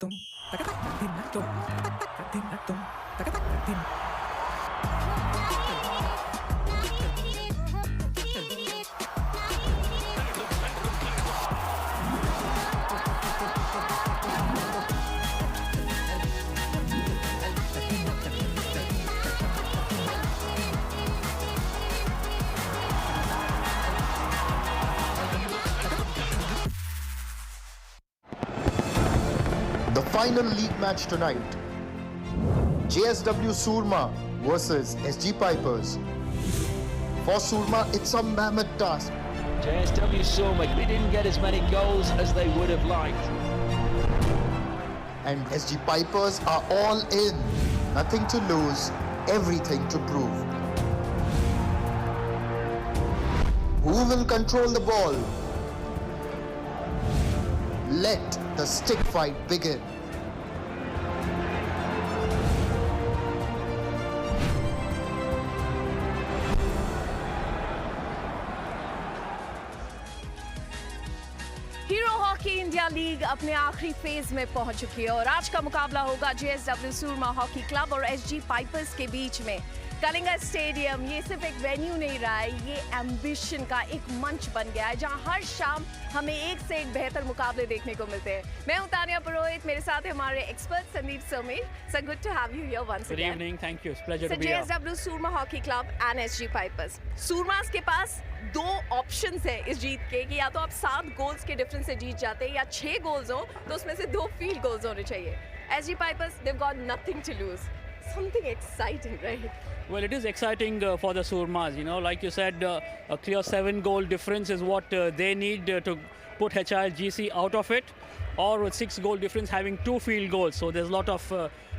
tum taka tak din na tum tak tak din na tum taka tak din. The final league match tonight. JSW SOORMA versus SG PIPERS. For SOORMA, it's a mammoth task. JSW SOORMA, they didn't get as many goals as they would have liked. And SG PIPERS are all in. Nothing to lose, everything to prove. Who will control the ball? Let the stick fight begin. Hero hockey India league अपने आखिरी phase में पहुंच चुकी है और आज का मुकाबला होगा जेएसडब्ल्यू सूरमा हॉकी क्लब और एसजी पाइपर्स के बीच में। कलिंगा स्टेडियम ये सिर्फ एक वेन्यू नहीं रहा है, ये एम्बिशन का एक मंच बन गया है जहां हर शाम हमें एक से एक बेहतर मुकाबले देखने को मिलते हैं। मैं हूं तानिया पुरोहित, मेरे साथ है हमारे expert Sandeep Somesh. So good to have you here once again. Good evening, thank you. It's a pleasure to be here. JSW Surma hockey club and SG Pipers. Surmas के पास दो ऑप्शंस है इस जीत के कि या तो आप 7 गोल्स के डिफरेंस से जीत जाते हैं या 6 गोल्स हो तो उसमें से 2 फील्ड गोल्स होने चाहिए। SG pipers they've got nothing to lose. Something exciting, right? Well, it is exciting for the Soormas. You know, like you said, a clear 7-goal difference is what they need to put HILGC out of it, or with 6-goal difference having 2 field goals. So there's a lot of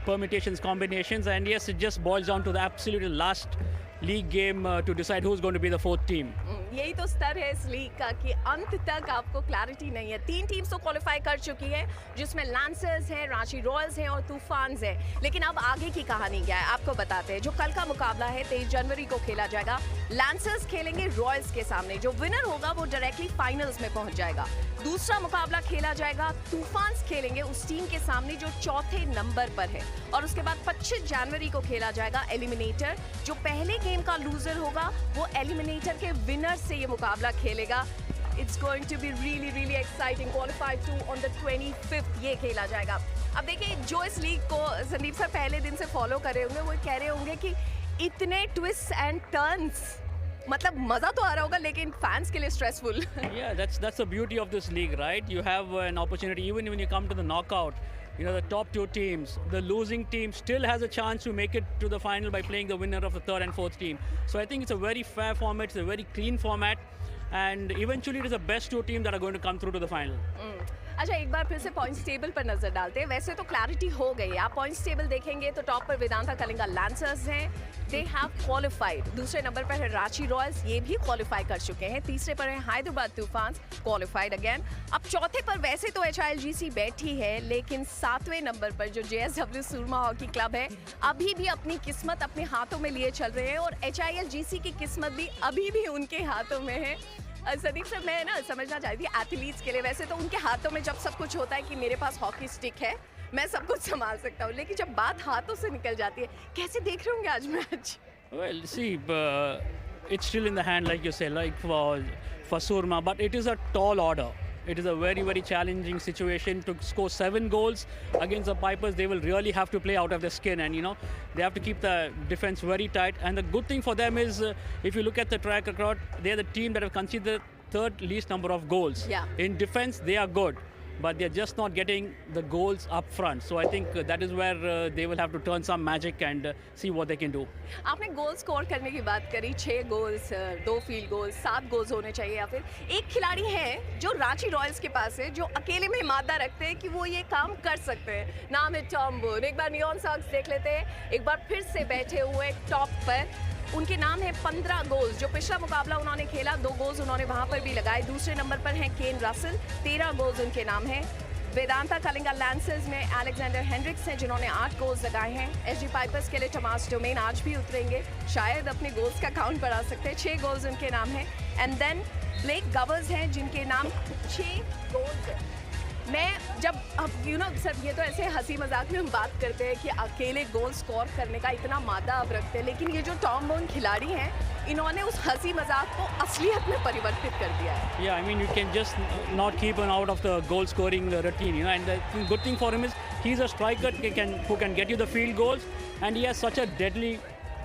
permutations, combinations, and yes, it just boils down to the absolute last league game to decide who's going to be the 4th team. यही तो स्तर है इस league का कि अंत तक आपको क्लैरिटी नहीं है। 3 टीम्स तो क्वालिफाई कर चुकी है जिसमें लांसर्स हैं, रांची रॉयल्स हैं और तूफान्स हैं। लेकिन अब आगे की कहानी क्या है आपको बताते हैं। जो कल का मुकाबला है 23 जनवरी को खेला जाएगा। लांसर्स खेलेंगे रॉयल्स के सामने, जो विनर होगा वो डायरेक्टली फाइनल्स में पहुंच जाएगा। दूसरा मुकाबला खेला जाएगा तूफान्स खेलेंगे उस टीम के सामने जो 4थे नंबर पर है। और उसके बाद 25 जनवरी को खेला जाएगा एलिमिनेटर। जो पहले गेम का लूजर होगा वो एलिमिनेटर के विनर से ये मुकाबला खेलेगा। It's going to be really exciting. Qualified to on the 25th ये खेला जाएगा। अब देखिए, जो इस लीग को संदीप सर पहले दिन से फॉलो कर रहे होंगे वो कह रहे होंगे कि इतने ट्विस्ट एंड टर्न्स, मतलब मजा तो आ रहा होगा लेकिन फैंस के लिए stressful. Yeah, that's the beauty of this league, right? You have an opportunity even when you come to the knockout. You know, the top 2 teams, the losing team still has a chance to make it to the final by playing the winner of the 3rd and 4th team. So I think it's a very fair format, it's a very clean format, and eventually it is the best 2 teams that are going to come through to the final. अच्छा, एक बार फिर से points table पर नजर डालते हैं। वैसे तो क्लैरिटी हो गई, आप पॉइंट्स टेबल देखेंगे तो टॉप पर वेदांता कलिंगा लांसर्स हैं, दे हैव क्वालिफाइड। दूसरे नंबर पर है रांची रॉयल्स, ये भी क्वालिफाई कर चुके हैं। तीसरे पर है हैदराबाद तूफान्स, क्वालिफाइड अगेन। अब चौथे पर वैसे तो HILGC बैठी है, लेकिन 7वें नंबर पर जो JSW सूरमा हॉकी क्लब है अभी भी अपनी किस्मत अपने हाथों में लिए चल रहे हैं और HILGC की किस्मत भी अभी भी उनके हाथों में है। संदीप सर, मैं ना समझना चाहती थी एथलीट्स के लिए, वैसे तो उनके हाथों में जब सब कुछ होता है कि मेरे पास हॉकी स्टिक है, मैं सब कुछ संभाल सकता हूँ, लेकिन जब बात हाथों से निकल जाती है, कैसे देख रहे होंगे आज match? Well, see, it's still in the hand, like you say, like for Soorma, but it is a tall order. It is a very challenging situation to score 7 goals against the Pipers. They will really have to play out of their skin, and you know they have to keep the defense very tight. And the good thing for them is, if you look at the track record, they are the team that have conceded the 3rd least number of goals. Yeah. In defense, they are good, but they're just not getting the goals up front. So I think that is where they will have to turn some magic and see what they can do. आपने goal score करने की बात करी, 6 goals, 2 field goals, 7 goals होने चाहिए। या फिर एक खिलाड़ी है जो रांची रॉयल्स के पास है, जो अकेले में मादा रखते हैं कि वो ये काम कर सकते हैं। नाम है टॉम बून। एक बार नियॉन सॉक्स देख लेते हैं, एक बार फिर से बैठे हुए टॉप पर। उनके नाम है 15 गोल्स। जो पिछला मुकाबला उन्होंने खेला 2 गोल्स उन्होंने वहां पर भी लगाए। दूसरे नंबर पर हैं केन रसल, 13 गोल्स उनके नाम हैं। वेदांता कलिंगा लांसर्स में अलेक्जेंडर हेंड्रिक्स हैं जिन्होंने 8 गोल्स लगाए हैं। एसजी पाइपर्स के लिए टमास डोमेन आज भी उतरेंगे, शायद अपने गोल्स का काउंट बढ़ा सकते हैं। 6 गोल्स उनके नाम हैं। एंड देन ब्लेक गवर्स हैं जिनके नाम 6 गोल्स हैं। मैं जब अब सर ये तो ऐसे हंसी मजाक में हम बात करते हैं कि अकेले गोल स्कोर करने का इतना मादा अब रखते हैं, लेकिन ये जो टॉम बोन खिलाड़ी हैं इन्होंने उस हंसी मजाक को असलियत में परिवर्तित कर दिया है। Yeah, I mean, you can just not keep him out of the goal scoring routine, and the good thing for him is he's a striker who can get you the field goals, and he has such a deadly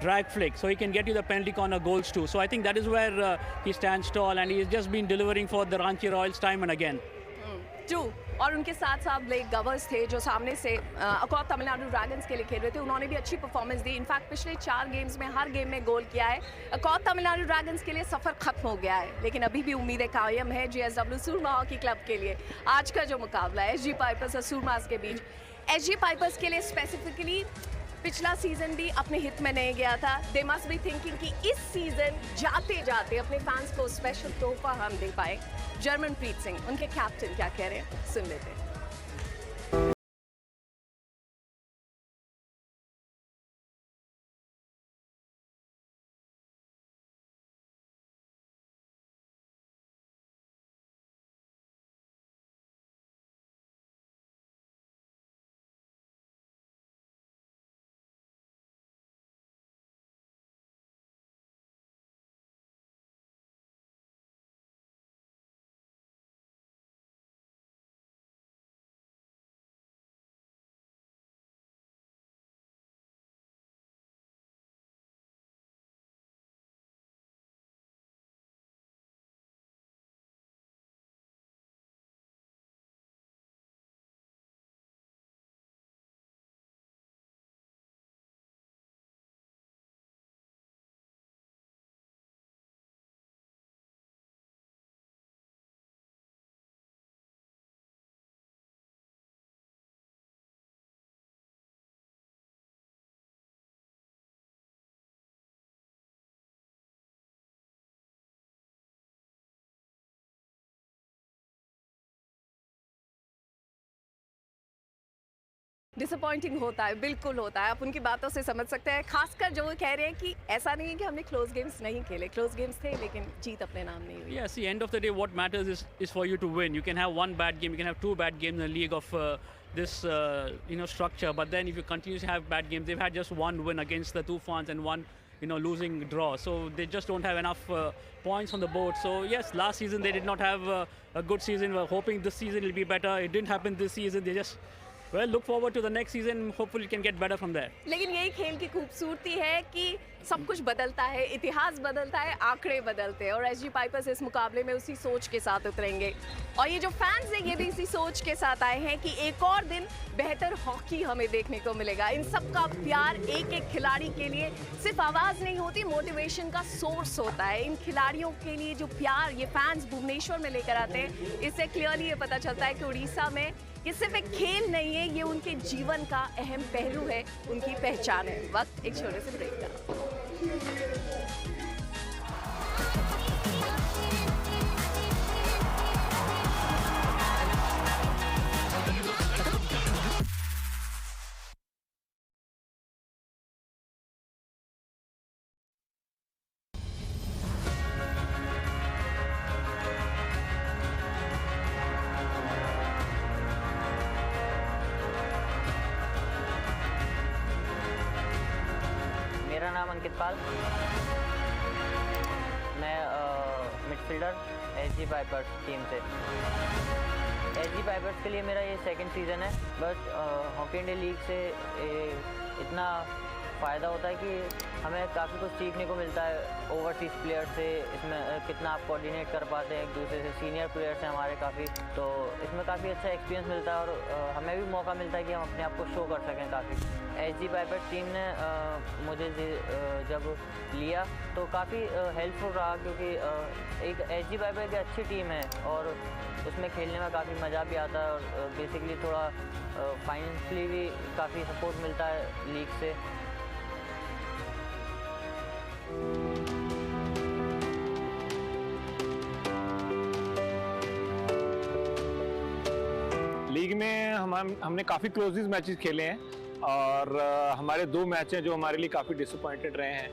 drag flick, so he can get you the penalty corner goals too. So I think that is where he stands tall, and he's just been delivering for the Ranchi Royals time and again. True. और उनके साथ साथ black गवर्स थे जो सामने से accord Tamil Nadu dragons के लिए खेल रहे थे, उन्होंने भी अच्छी परफॉर्मेंस दी। इनफैक्ट पिछले 4 गेम्स में हर गेम में गोल किया है। अकॉर्ड तमिलनाडु ड्रैगन्स के लिए सफ़र खत्म हो गया है, लेकिन अभी भी उम्मीदें कायम है जीएसडब्ल्यू सूरमा हॉकी क्लब के लिए। आज का जो मुकाबला है एसजी पाइपर्स और सूरमास के बीच, एसजी पाइपर्स के लिए स्पेसिफिकली पिछला सीजन भी अपने हित में नहीं गया था। दे मस्ट बी थिंकिंग कि इस सीजन जाते जाते अपने फैंस को स्पेशल तोहफा हम दे पाए। जर्मनप्रीत सिंह उनके कैप्टन क्या कह रहे हैं, सुन लेते हैं। डिसअपॉइंटिंग होता है, बिल्कुल होता है। आप उनकी बातों से समझ सकते हैं, खासकर जो वो कह रहे हैं कि ऐसा नहीं है कि हमने क्लोज गेम्स नहीं खेले, क्लोज गेम्स थे लेकिन जीत अपने नाम नहीं हुई। Yeah, see, end of the day, what matters is for you to win. You can have one bad game, you can have 2 bad games in a league of this structure, but then if you continue to have bad games, they've had just one win against the Tufans and one losing draw, so they just don't have enough points on the board. So yes, last season they did not have a good season. We're hoping this season will be better. It didn't happen this season. They just look forward to the next season. Hopefully it can get better from there. लेकिन यही खेल की खूबसूरती है कि सब कुछ बदलता है, इतिहास बदलता है, आंकड़े बदलते हैं, और एसजी पाइपर्स इस मुकाबले में उसी सोच के साथ उतरेंगे। और ये जो फैंस हैं ये भी इसी सोच के साथ आए हैं कि एक और दिन बेहतर हॉकी हमें देखने को मिलेगा। इन सब का प्यार एक एक खिलाड़ी के लिए सिर्फ आवाज़ नहीं होती, मोटिवेशन का सोर्स होता है। इन खिलाड़ियों के लिए जो प्यार ये फैंस भुवनेश्वर में लेकर आते हैं, इससे क्लियरली ये पता चलता है कि उड़ीसा में ये सिर्फ एक खेल नहीं है, ये उनके जीवन का अहम पहलू है, उनकी पहचान है। वक्त एक छोटे से ब्रेक का। मेरा नाम अंकित पाल, मैं मिडफील्डर एसजी पाइपर्स टीम से। एसजी पाइपर्स के लिए मेरा ये 2nd सीज़न है। बस हॉकी इंडिया लीग से इतना फ़ायदा होता है कि हमें काफ़ी कुछ सीखने को मिलता है ओवरसीज़ प्लेयर से। इसमें कितना आप कोऑर्डिनेट कर पाते हैं एक दूसरे से, सीनियर प्लेयर्स हैं हमारे काफ़ी, तो इसमें काफ़ी अच्छा एक्सपीरियंस मिलता है और हमें भी मौका मिलता है कि हम अपने आप को शो कर सकें काफ़ी। एसजी पाइपर्स टीम ने मुझे जब लिया तो काफ़ी हेल्पफुल रहा, क्योंकि एक एसजी पाइपर एक अच्छी टीम है और उसमें खेलने में काफ़ी मज़ा भी आता है और बेसिकली थोड़ा फाइनेंशियली भी काफ़ी सपोर्ट मिलता है लीग से। लीग में हमने काफ़ी क्लोजेस्ट मैचेस खेले हैं और हमारे 2 मैच हैं जो हमारे लिए काफ़ी डिसअपॉइंटेड रहे हैं।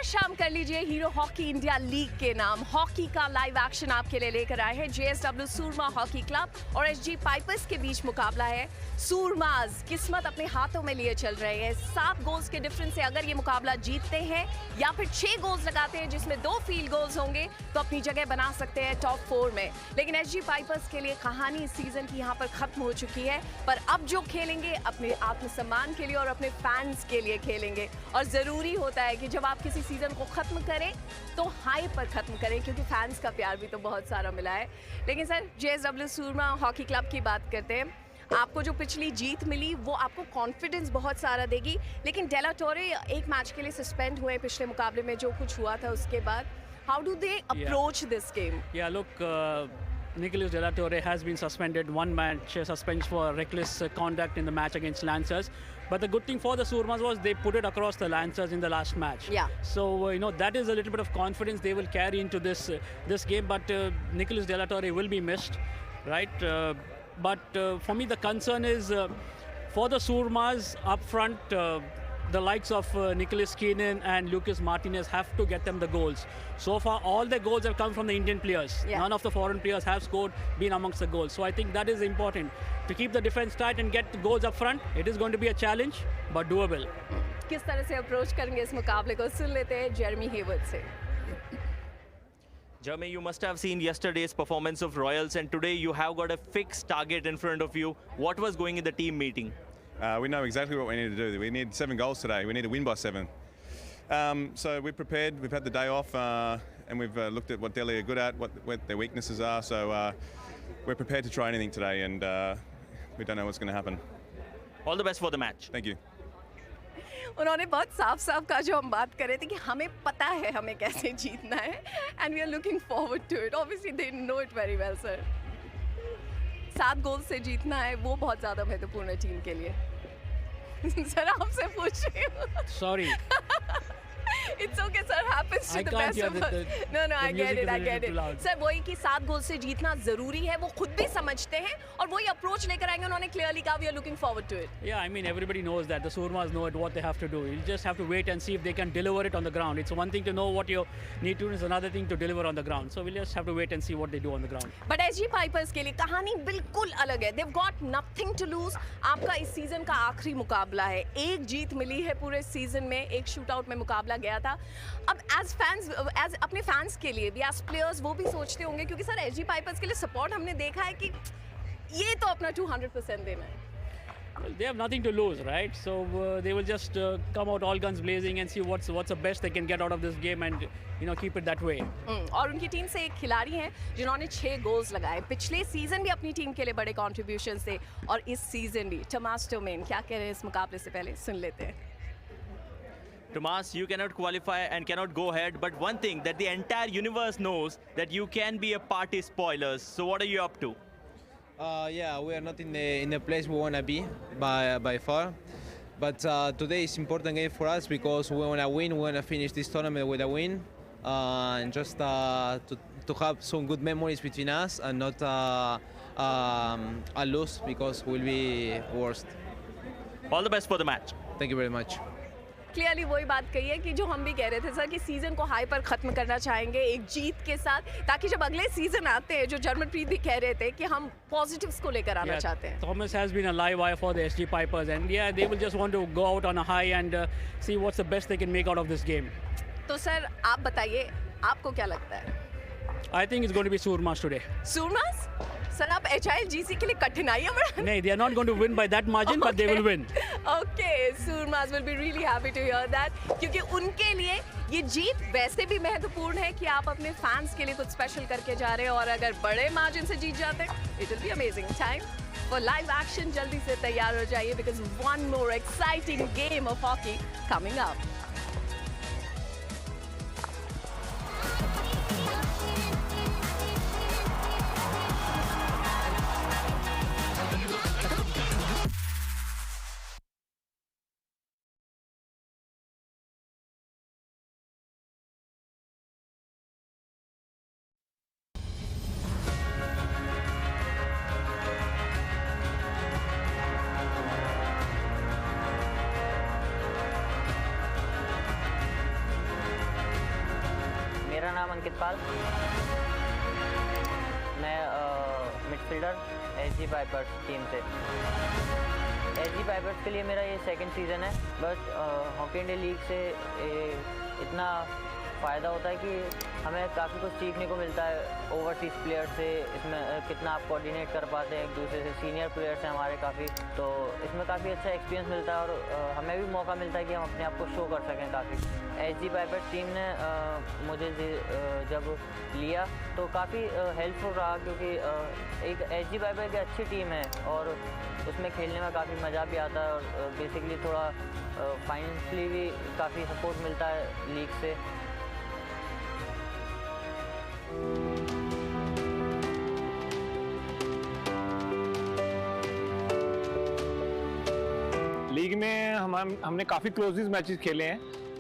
शाम कर लीजिए हीरो हॉकी इंडिया लीग के नाम। हॉकी का लाइव एक्शन आपके लिए लेकर आए हैं जेएसडब्ल्यू सूरमा हॉकी क्लब और एसजी पाइपर्स के बीच मुकाबला है। सूरमाज किस्मत अपने हाथों में लिए चल रहे हैं। 7 गोल्स के डिफरेंस से अगर ये मुकाबला जीतते हैं या फिर 6 गोल्स लगाते हैं जिसमें 2 फील्ड गोल्स होंगे तो अपनी जगह बना सकते हैं टॉप 4 में। लेकिन एसजी पाइपर्स के लिए कहानी इस सीजन की यहाँ पर खत्म हो चुकी है, पर अब जो खेलेंगे अपने आत्मसम्मान के लिए और अपने फैंस के लिए खेलेंगे। और जरूरी होता है कि जब आप किसी सीजन को खत्म करें तो हाई पर खत्म करें, क्योंकि फैंस का प्यार भी तो बहुत सारा मिला है। लेकिन sir JSW Surma hockey club की बात करते हैं। आपको जो पिछली जीत मिली वो आपको कॉन्फिडेंस बहुत सारा देगी, लेकिन डेला टोरे एक मैच के लिए सस्पेंड हुए पिछले मुकाबले में जो कुछ हुआ था उसके बाद। How do they approach this game? Yeah, look, Nicholas De La Torre has been suspended, 1 match suspension for reckless conduct in the match against Lancers. But the good thing for the Surmas was they put it across the Lancers in the last match. Yeah. So that is a little bit of confidence they will carry into this game. But Nicholas De La Torre will be missed, right? But for me the concern is for the Surmas up front. The likes of Nicholas Keenan and Lucas Martinez have to get them the goals. So far, all the goals have come from the Indian players. Yeah. None of the foreign players have scored, been amongst the goals. So I think that is important to keep the defense tight and get the goals up front. It is going to be a challenge, but doable. किस तरह से approach करेंगे इस मुकाबले को, सुन लेते हैं Jeremy Hayward से। Jeremy, you must have seen yesterday's performance of Royals, and today you have got a fixed target in front of you. What was going in the team meeting? We know exactly what we need to do. We need 7 goals today. We need to win by 7. So we're prepared. We've had the day off and we've looked at what Delhi are good at, what their weaknesses are. So we're prepared to try anything today, and we don't know what's going to happen. All the best for the match. Thank you. उन्होंने बहुत साफ कहा जो हम बात कर रहे थे कि हमें पता है हमें कैसे जीतना है, and we are looking forward to it. Obviously they know it very well sir. 7 goal से जीतना है वो बहुत ज़्यादा महत्वपूर्ण है टीम के लिए। सर आपसे पूछ रही हूँ। Sorry. It's okay sir, happens to I the can't best hear of us. No, I get it, I get it. Sir वही कि 7 गोल से जीतना जरूरी है, वो खुद भी समझते हैं और वही अप्रोच लेकर आएंगे। उन्होंने क्लियरली कहा we are looking forward to it. Yeah, I mean everybody knows that the Surmas know what they have to do. You just have to wait and see if they can deliver it on the ground. It's one thing to know what you need to do, it's another thing to deliver on the ground. So we'll just have to wait and see what they do on the ground. But SG Pipers के लिए कहानी बिल्कुल अलग है। They've got nothing to lose. आपका इस season का आखिरी मुकाबला है, एक जीत मिली है पूरे सीजन में, एक शूट आउट में मुकाबला गया था। अब एज अपने फैंस के लिए भी, एज प्लेयर्स वो भी सोचते होंगे, क्योंकि सर एसजी पाइपर्स के लिए सपोर्ट हमने देखा है कि ये तो अपना 200% देना है। Well, they have nothing to lose, right? So they will just come out all guns blazing and see what's the best they can get out of this game and keep it that way. और उनकी team से एक खिलाड़ी हैं जिन्होंने 6 goals लगाए। पिछले season भी अपनी टीम के लिए बड़े कॉन्ट्रीब्यूशंस थे और इस सीजन भी। टमास टोमेन क्या कह रहे हैं इस मुकाबले से पहले, सुन लेते हैं। Tomas, you cannot qualify and cannot go ahead, but one thing that the entire universe knows, that you can be a party spoilers. So what are you up to? Yeah, we are not in the place we want to be by far. But today is important game for us because we want to win. We want to finish this tournament with a win, and just to have some good memories between us and not a lose because we'll be worst. All the best for the match. Thank you very much. Clearly वही बात कही है कि जो हम भी कह रहे थे सर कि सीजन को हाई पर खत्म करना चाहेंगे एक जीत के साथ, ताकि जब अगले सीजन आते हैं, जो जर्मनप्रीत भी कह रहे थे कि हम पॉजिटिव्स को लेकर आना चाहते हैं। Thomas has been a live wire for the SG Pipers, and yeah, they will just want to go out on a high and see what's the best they can make out of this game. तो sir आप बताइए, आपको क्या लगता है? I think it's going to be Surmas today. Surmas? Sir आप HILGC के लिए कठिनाइयां बढ़ा? No, they are not going to win by that margin, but they will win. Okay, Surmas will be really happy to hear that, क्योंकि उनके लिए ये जीत वैसे भी महत्वपूर्ण है कि आप अपने फैंस के लिए कुछ स्पेशल करके जा रहे हैं, और अगर बड़े मार्जिन से जीत जाते हैं, it will be amazing. Time for live action. जल्दी से तैयार हो जाइए because one more exciting game of hockey coming up. अंकित पाल, मैं मिडफील्डर एसजी पाइपर्स टीम से। एसजी पाइपर्स के लिए मेरा ये सेकंड सीज़न है, बट हॉकी इंडिया लीग से इतना फ़ायदा होता है कि हमें काफ़ी कुछ सीखने को मिलता है ओवरसीज़ प्लेयर से। इसमें कितना आप कोऑर्डिनेट कर पाते हैं एक दूसरे से, सीनियर प्लेयर्स हैं हमारे काफ़ी, तो इसमें काफ़ी अच्छा एक्सपीरियंस मिलता है और हमें भी मौका मिलता है कि हम अपने आप को शो कर सकें काफ़ी। एसजी पाइपर्स टीम ने मुझे जब लिया तो काफ़ी हेल्पफुल रहा, क्योंकि एक एसजी पाइपर की अच्छी टीम है और उसमें खेलने में काफ़ी मज़ा भी आता है और बेसिकली थोड़ा फाइनेंशियली भी काफ़ी सपोर्ट मिलता है लीग से। लीग में हमने काफ़ी क्लोजेस्ट मैचेस खेले हैं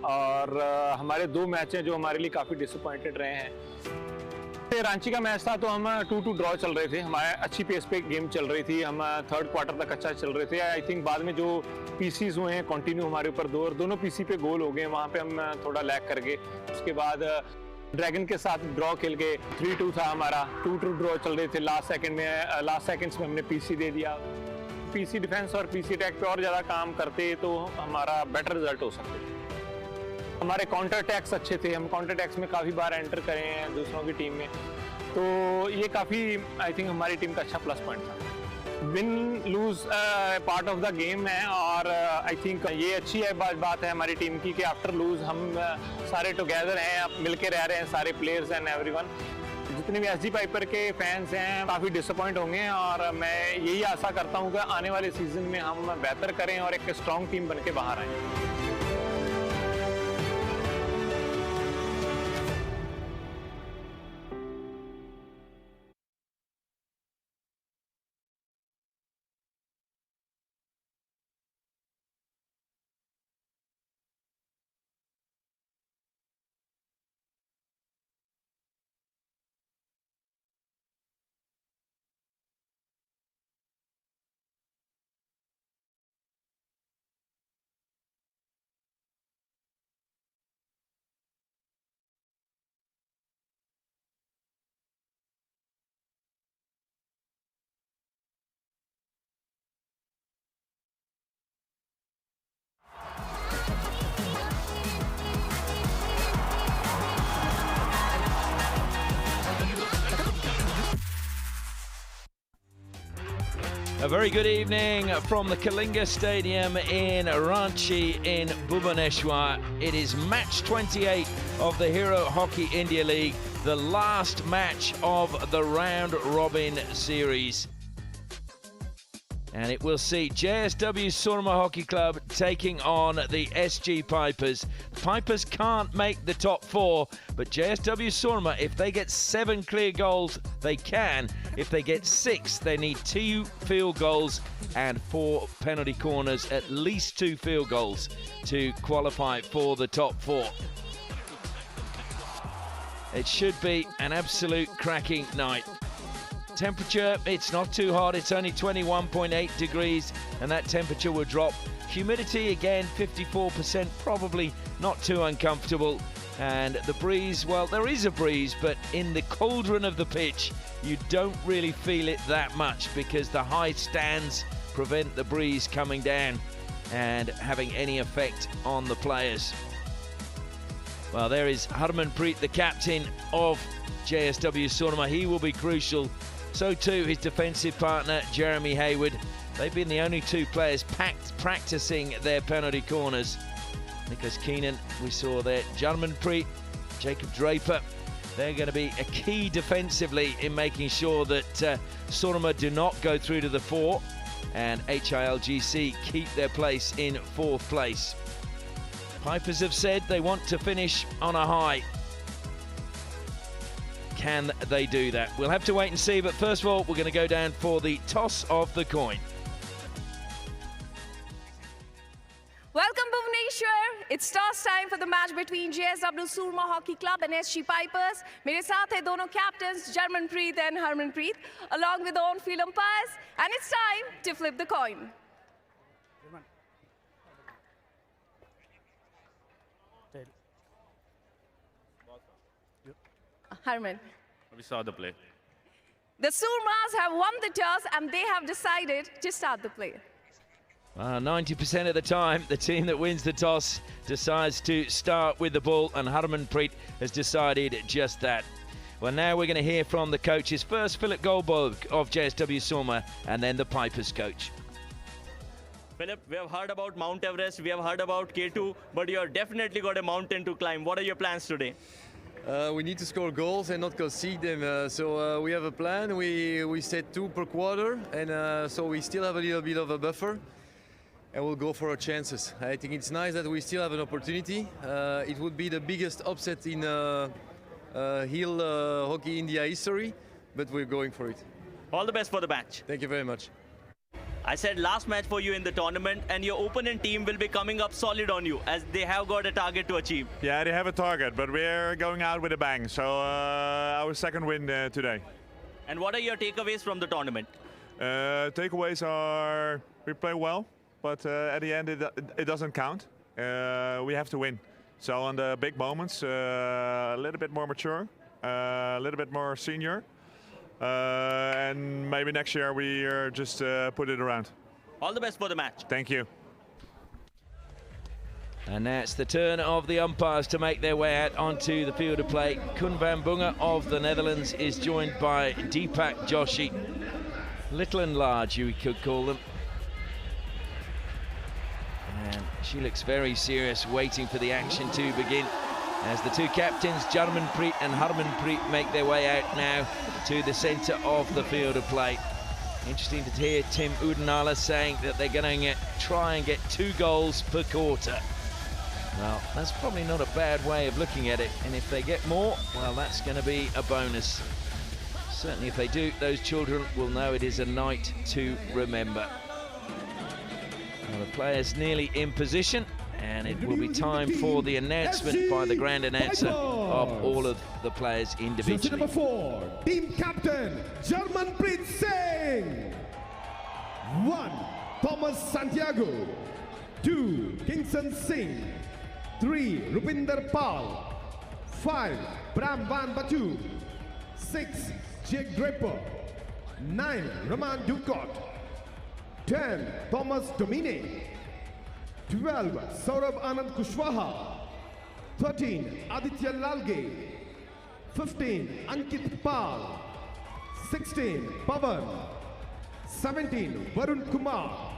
और हमारे 2 मैच हैं जो हमारे लिए काफ़ी डिसअपॉइंटेड रहे हैं। रांची का मैच था तो हम 2-2 ड्रॉ चल रहे थे, हमारे अच्छी पेस पे गेम चल रही थी, हम थर्ड क्वार्टर तक अच्छा चल रहे थे। आई थिंक बाद में जो पीसीज हुए हैं कंटिन्यू हमारे ऊपर दोनों पीसी पे गोल हो गए, वहाँ पे हम थोड़ा लैग कर गए। उसके बाद ड्रैगन के साथ ड्रॉ खेल के 3-2 था हमारा, 2-2 ड्रॉ चल रहे थे। लास्ट सेकंड्स में हमने पीसी दे दिया। पीसी डिफेंस और पीसी अटैक पे और ज़्यादा काम करते तो हमारा बेटर रिजल्ट हो सकते। हमारे काउंटर अटैक्स अच्छे थे, हम काउंटर अटैक्स में काफ़ी बार एंटर करे हैं दूसरों की टीम में, तो ये काफ़ी आई थिंक हमारी टीम का अच्छा प्लस पॉइंट था। Win loose part of the game है और आई थिंक ये अच्छी है बात है हमारी टीम की कि आफ्टर लूज हम सारे टुगेदर हैं, अब मिलके रह रहे हैं सारे प्लेयर्स एंड एवरीवन। जितने भी एसजी पाइपर के फैंस हैं काफ़ी डिसअपॉइंट होंगे और मैं यही आशा करता हूँ कि आने वाले सीजन में हम बेहतर करें और एक स्ट्रॉन्ग टीम बन के बाहर आएँ। A very good evening from the Kalinga Stadium in Ranchi in Bhubaneswar. It is match 28 of the Hero Hockey India League, the last match of the round robin series. And it will see JSW SOORMA Hockey Club taking on the SG Pipers. The Pipers can't make the top 4, but JSW SOORMA, if they get 7 clear goals, they can. If they get 6, they need 2 field goals and 4 penalty corners, at least 2 field goals to qualify for the top 4. It should be an absolute cracking night. Temperature, it's not too hot, it's only 21.8 degrees, and that temperature will drop. Humidity, again, 54%, probably not too uncomfortable. And the breeze, well, there is a breeze, but in the cauldron of the pitch, you don't really feel it that much because the high stands prevent the breeze coming down and having any effect on the players. Well, there is Harmanpreet, the captain of JSW SOORMA. He will be crucial. So too his defensive partner, Jeremy Hayward. They've been the only 2 players practicing their penalty corners. Nicholas Keenan, we saw there. Harmanpreet, Jacob Draper. They're going to be a key defensively in making sure that SOORMA do not go through to the 4 and HILGC keep their place in 4th place. Pipers have said they want to finish on a high. Can they do that? We'll have to wait and see, but first of all, we're going to go down for the toss of the coin. Welcome Bhubaneswar. It's toss time for the match between JSW SOORMA Hockey Club and SG Pipers. मेरे साथ हैं दोनों captains, Harmanpreet and Harmanpreet, along with the on-field umpires, and it's time to flip the coin. Harman. We saw the play. The Surmas have won the toss and they have decided to start the play. 90% of the time, the team that wins the toss decides to start with the ball, and Harmanpreet has decided just that. Well, now we're going to hear from the coaches. First, Philip Goldberg of JSW SOORMA, and then the Pipers coach. Philip, we have heard about Mount Everest, we have heard about K2, but you have definitely got a mountain to climb. What are your plans today? We need to score goals and not concede them. So we have a plan. We set 2 per quarter, and so we still have a little bit of a buffer, and we'll go for our chances. I think it's nice that we still have an opportunity. It would be the biggest upset in heel hockey India history, but we're going for it. All the best for the match. Thank you very much. I said last match for you in the tournament, and your opponent team will be coming up solid on you as they have got a target to achieve. Yeah, they have a target, but we're going out with a bang. So our second win today. And what are your takeaways from the tournament? Takeaways are we play well, but at the end it doesn't count. We have to win. So on the big moments, a little bit more mature, a little bit more senior. And maybe next year we just put it around. All the best for the match. Thank you. And now it's the turn of the umpires to make their way out onto the field of play. Kun van Bunga of the Netherlands is joined by Deepak Joshi. Little and large, you could call them. And she looks very serious, waiting for the action to begin. As the two captains, Jarmanpreet and Harmanpreet, make their way out now to the centre of the field of play. Interesting to hear Tim Udenala saying that they're going to try and get 2 goals per quarter. Well, that's probably not a bad way of looking at it, and if they get more, well, that's going to be a bonus. Certainly if they do, those children will know it is a night to remember. Well, the players nearly in position, and it will be time for the announcement by the grand announcer of all of the players individually. Number 4, team captain Jarmanpreet Singh. 1, Thomas Santiago. 2, Kingston Singh. 3, Rupinder Pal. 5, Bram Van Batu. 6, Jake Draper. 9, Raman Ducott. 10, Thomas Domine. 12, Saurabh Anand Kushwaha. 13, Aditya Lalge. 15, Ankit Pal. 16, Pavan. 17, Varun Kumar.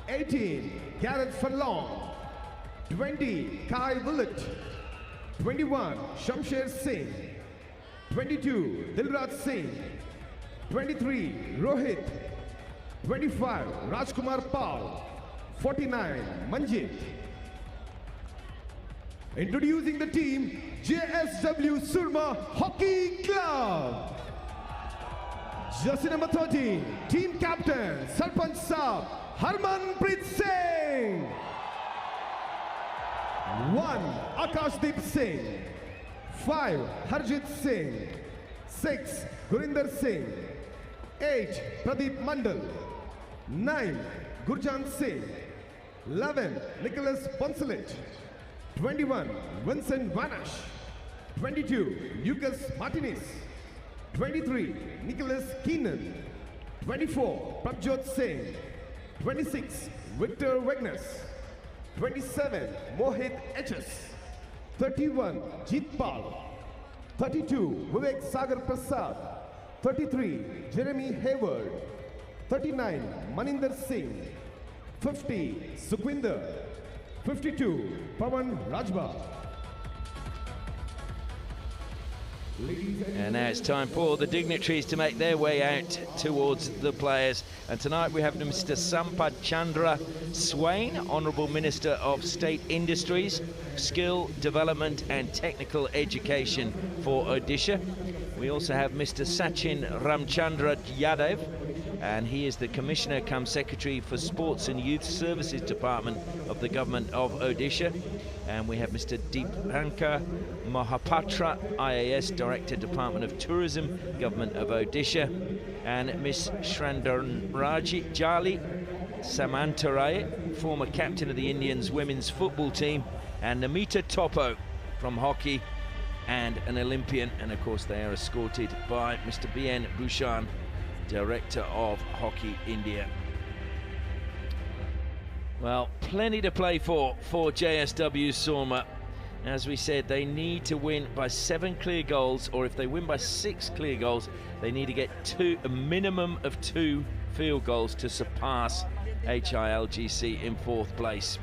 18, Gareth Furlong. 20, Kai Willett. 21, Shamsher Singh. 22, Dilraj Singh. 23, Rohit. 25, Rajkumar Pal. 49, Manjit. Introducing the team, JSW SOORMA Hockey Club. Jersey number 13, team captain, Sarpanch Saab, Harmanpreet Singh. 1, Akashdeep Singh. 5, Harjit Singh. 6, Gurinder Singh. 8, Pradeep Mandal. 9, Gurjan Singh. 11, Nicholas Poncelet. 21, Vincent Vanash. 22, Lucas Martinez. 23, Nicholas Keenan. 24, Prabjot Singh. 26, Victor Wegnes. 27, Mohit HS. 31, Jeet Pal. 32, Vivek Sagar Prasad. 33, Jeremy Hayward. 39, Maninder Singh. 50, Sukhwinder. 52, Pawan Rajba. And now it's time for the dignitaries to make their way out towards the players. And tonight we have Mr. Sampad Chandra Swain, Honourable Minister of State Industries, Skill Development and Technical Education for Odisha. We also have Mr. Sachin Ramchandra Yadav, and he is the Commissioner cum Secretary for Sports and Youth Services Department of the Government of Odisha. And we have Mr. Deepankar Mahapatra, IAS Director, Department of Tourism, Government of Odisha. And Miss Shrandarraji Jali Samantaray, former captain of the Indians women's football team. And Namita Topo from hockey, and an Olympian, and of course they are escorted by Mr. B.N. Bhushan, Director of Hockey India. Well, plenty to play for JSW SOORMA. As we said, they need to win by 7 clear goals, or if they win by 6 clear goals, they need to get a minimum of 2 field goals to surpass HILGC in 4th place.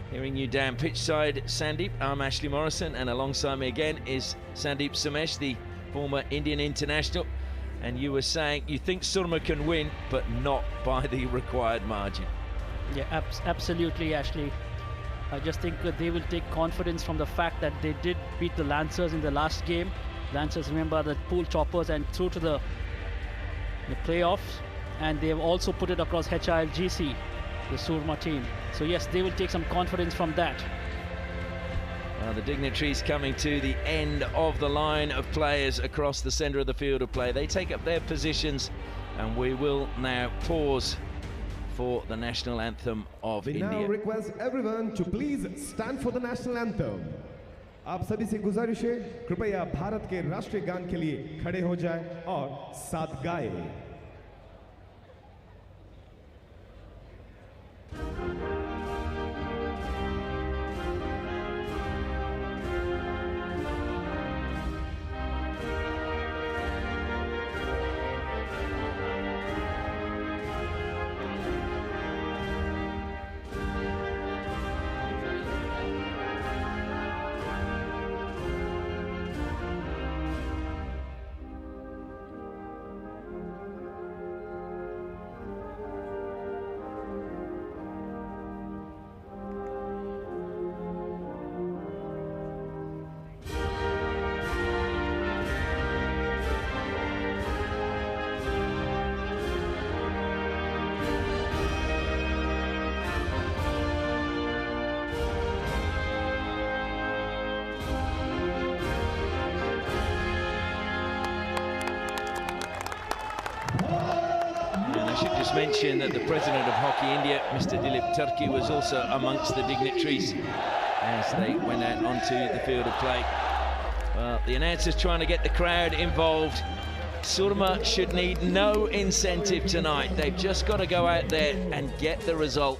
Hearing you down pitch side, Sandeep, I'm Ashley Morrison, and alongside me again is Sandeep Somesh, the former Indian international. And you were saying you think SOORMA can win, but not by the required margin. Yeah, absolutely, Ashley. I just think that they will take confidence from the fact that they did beat the Lancers in the last game. Lancers, remember, the pool toppers and through to the playoffs. And they have also put it across HILGC, the SOORMA team. So yes, they will take some confidence from that. Well, the dignitaries coming to the end of the line of players across the centre of the field of play. They take up their positions, and we will now pause for the national anthem of India. We now request everyone to please stand for the national anthem. आप सभी से गुजारिश है कृपया भारत के राष्ट्रीय गान के लिए खड़े हो जाएं और साथ गाएं। Mention that the president of Hockey India, Mr. Dilip Turkey, was also amongst the dignitaries as they went out onto the field of play. Well, the announcer's trying to get the crowd involved. SOORMA should need no incentive tonight. They've just got to go out there and get the result.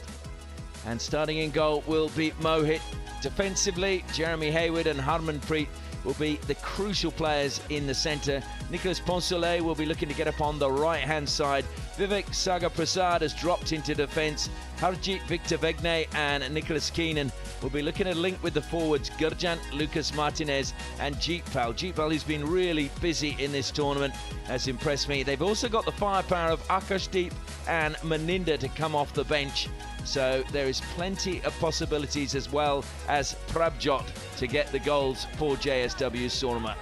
And starting in goal will be Mohit. Defensively, Jeremy Hayward and Harmanpreet will be the crucial players in the centre. Nicholas Poncelet will be looking to get up on the right-hand side. Vivek Sagar Prasad has dropped into defence. Harjit Victor Vegne and Nicholas Keenan will be looking at a link with the forwards, Gurjant, Lucas Martinez and Jeetpal. Jeetpal, who's been really busy in this tournament, has impressed me. They've also got the firepower of Akashdeep and Maninda to come off the bench. So there is plenty of possibilities, as well as Prabjot, to get the goals for JSW SOORMA.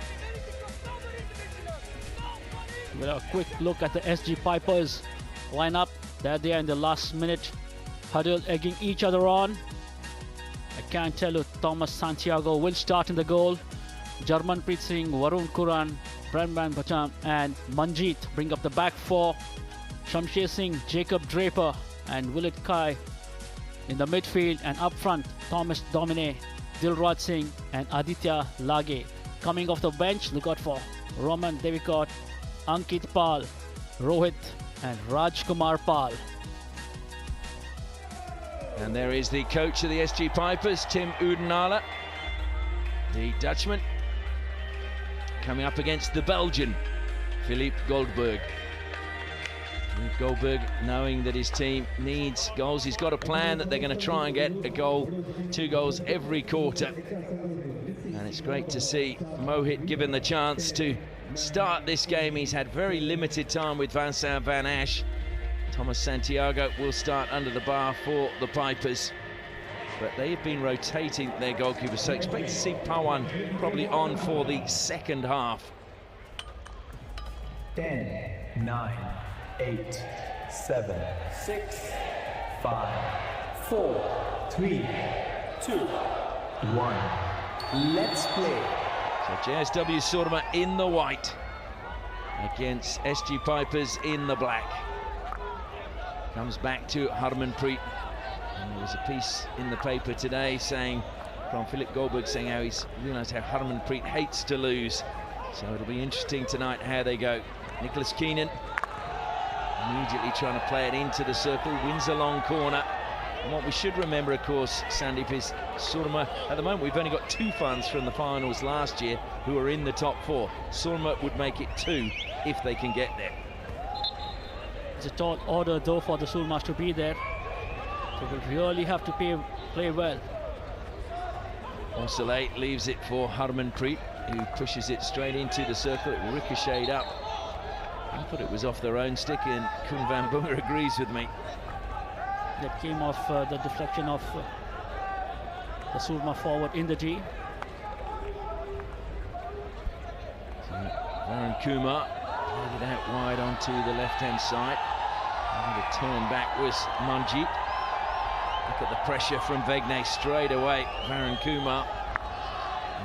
Well, a quick look at the SG Pipers lineup. They're there in the last minute, huddled, egging each other on. I can't tell you, Thomas Santiago will start in the goal. Jarmanpreet Singh, Varun Kuran, Brahman Bacham and Manjeet bring up the back four. Shamsher Singh, Jacob Draper and Willett Kai in the midfield, and up front Thomas Domine, Dilraj Singh and Aditya Lage. Coming off the bench, look out for Roman Devikot, Ankit Pal, Rohit and Rajkumar Pal. And there is the coach of the SG Pipers, Tim Udenala, the Dutchman, coming up against the Belgian, Philippe Goldberg. Philippe Goldberg, knowing that his team needs goals, he's got a plan that they're going to try and get a goal, 2 goals every quarter. And it's great to see Mohit given the chance to start this game. He's had very limited time with Vincent Van Ash. Thomas Santiago will start under the bar for the Pipers, but they have been rotating their goalkeepers, so expect to see Pawan probably on for the second half. 10, 9, 8, 7, 6, 5, 4, 3, 2, 1. Let's play. So JSW SOORMA in the white against SG Pipers in the black. Comes back to Harmanpreet. And there was a piece in the paper today saying from Philip Goldberg saying how he's realised how Harmanpreet hates to lose. So it'll be interesting tonight how they go. Nicholas Keenan immediately trying to play it into the circle, wins a long corner. And what we should remember, of course, Sandeep, is SOORMA, at the moment, we've only got 2 fans from the finals last year who are in the top 4. SOORMA would make it 2 if they can get there. It's a tall order, though, for the SOORMAs to be there. They will really have to play well. Soleil leaves it for Harmanpreet, who pushes it straight into the circle. It ricocheted up. I thought it was off their own stick, and Kun van Boemer agrees with me. That came off the deflection of the SOORMA forward in the D. So Varun Kumar played it out wide onto the left-hand side. And the turn back was Manjit. Look at the pressure from Vegne straight away. Varun Kumar.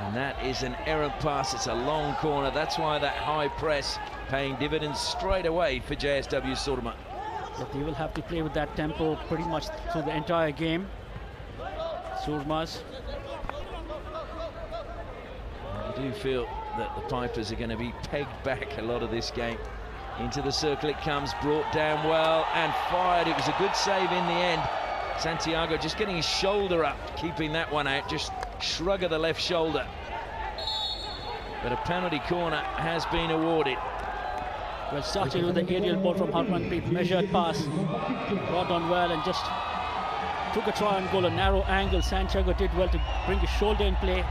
And that is an errant pass. It's a long corner. That's why that high press paying dividends straight away for JSW SOORMA. But they will have to play with that tempo pretty much through the entire game. SOORMAs. I do feel that the Pipers are going to be pegged back a lot of this game. Into the circle it comes, brought down well and fired. It was a good save in the end. Santiago just getting his shoulder up, keeping that one out, just shrug of the left shoulder. But a penalty corner has been awarded. Well, started with the aerial ball from Harmanpreet, measured pass, brought on well and just took a try and goal, a narrow angle. Santiago did well to bring his shoulder in play.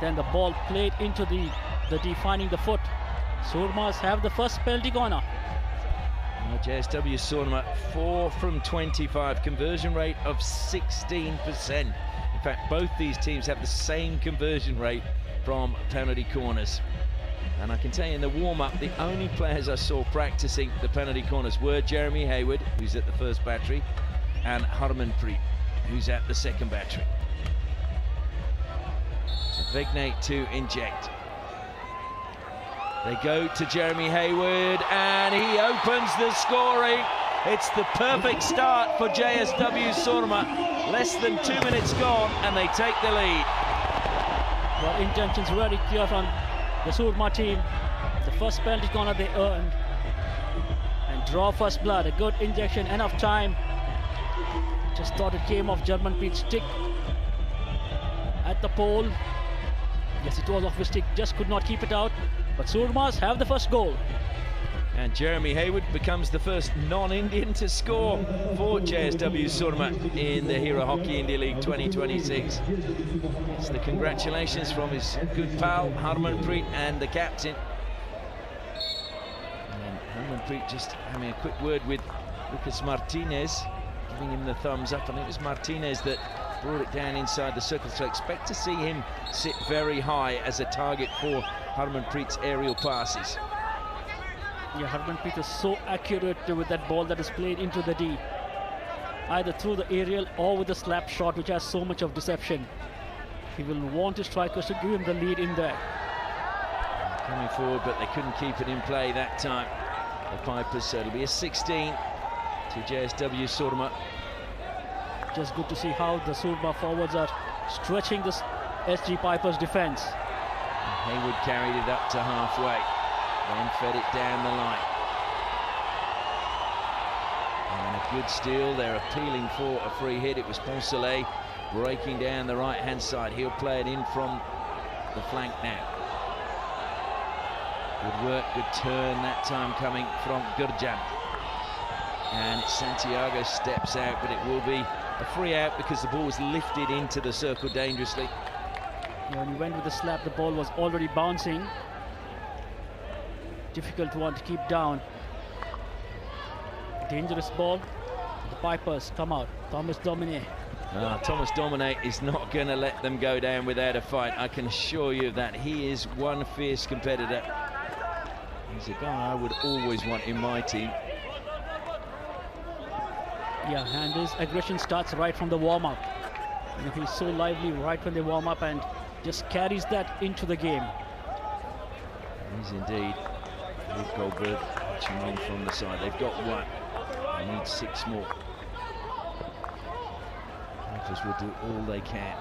Then the ball played into the defining the foot. SOORMAs have the first penalty corner. JSW SOORMA 4 from 25, conversion rate of 16%. In fact, both these teams have the same conversion rate from penalty corners. And I can tell you in the warm-up, the only players I saw practicing the penalty corners were Jeremy Hayward, who's at the first battery, and Harmanpreet, who's at the second battery. So Vegne to inject. They go to Jeremy Hayward, and he opens the scoring. It's the perfect start for JSW SOORMA. Less than 2 minutes gone, and they take the lead. Well, intentions very clear from the SOORMA team. The first penalty corner they earned. And draw first blood, a good injection, enough time. Just thought it came off Harmanpreet's stick at the pole. Yes, it was off his stick, just could not keep it out. But SOORMAs have the first goal. And Jeremy Hayward becomes the first non-Indian to score for JSW SOORMA in the Hero Hockey India League 2026. So the congratulations from his good pal Harmanpreet and the captain. And Harmanpreet just having a quick word with Lucas Martinez, giving him the thumbs up. I think it was Martinez that brought it down inside the circle, so expect to see him sit very high as a target for Harmanpreet's aerial passes. Yeah, Harmanpreet is so accurate with that ball that is played into the D, either through the aerial or with the slap shot, which has so much of deception. He will want his strikers to give him the lead in there. Coming forward, but they couldn't keep it in play that time. The Pipers, so it'll be a 16 to JSW SOORMA. Just good to see how the SOORMA forwards are stretching this SG Pipers defense. And Hayward carried it up to halfway, then fed it down the line. And a good steal. They're appealing for a free hit. It was Poncelet breaking down the right-hand side. He'll play it in from the flank now. Good work, good turn that time coming from Gurjan. And Santiago steps out, but it will be a free out because the ball was lifted into the circle dangerously. When he went with the slap, the ball was already bouncing. Difficult one to keep down. Dangerous ball. The Pipers come out. Thomas Domine. Thomas Domine is not going to let them go down without a fight. I can assure you of that. He is one fierce competitor. He's a guy I would always want in my team. Yeah, and his aggression starts right from the warm-up. You know, he's so lively right when they warm up and just carries that into the game. He's indeed. Luke Goldberg watching on from the side. They've got one. They need 6 more. Pipers will do all they can.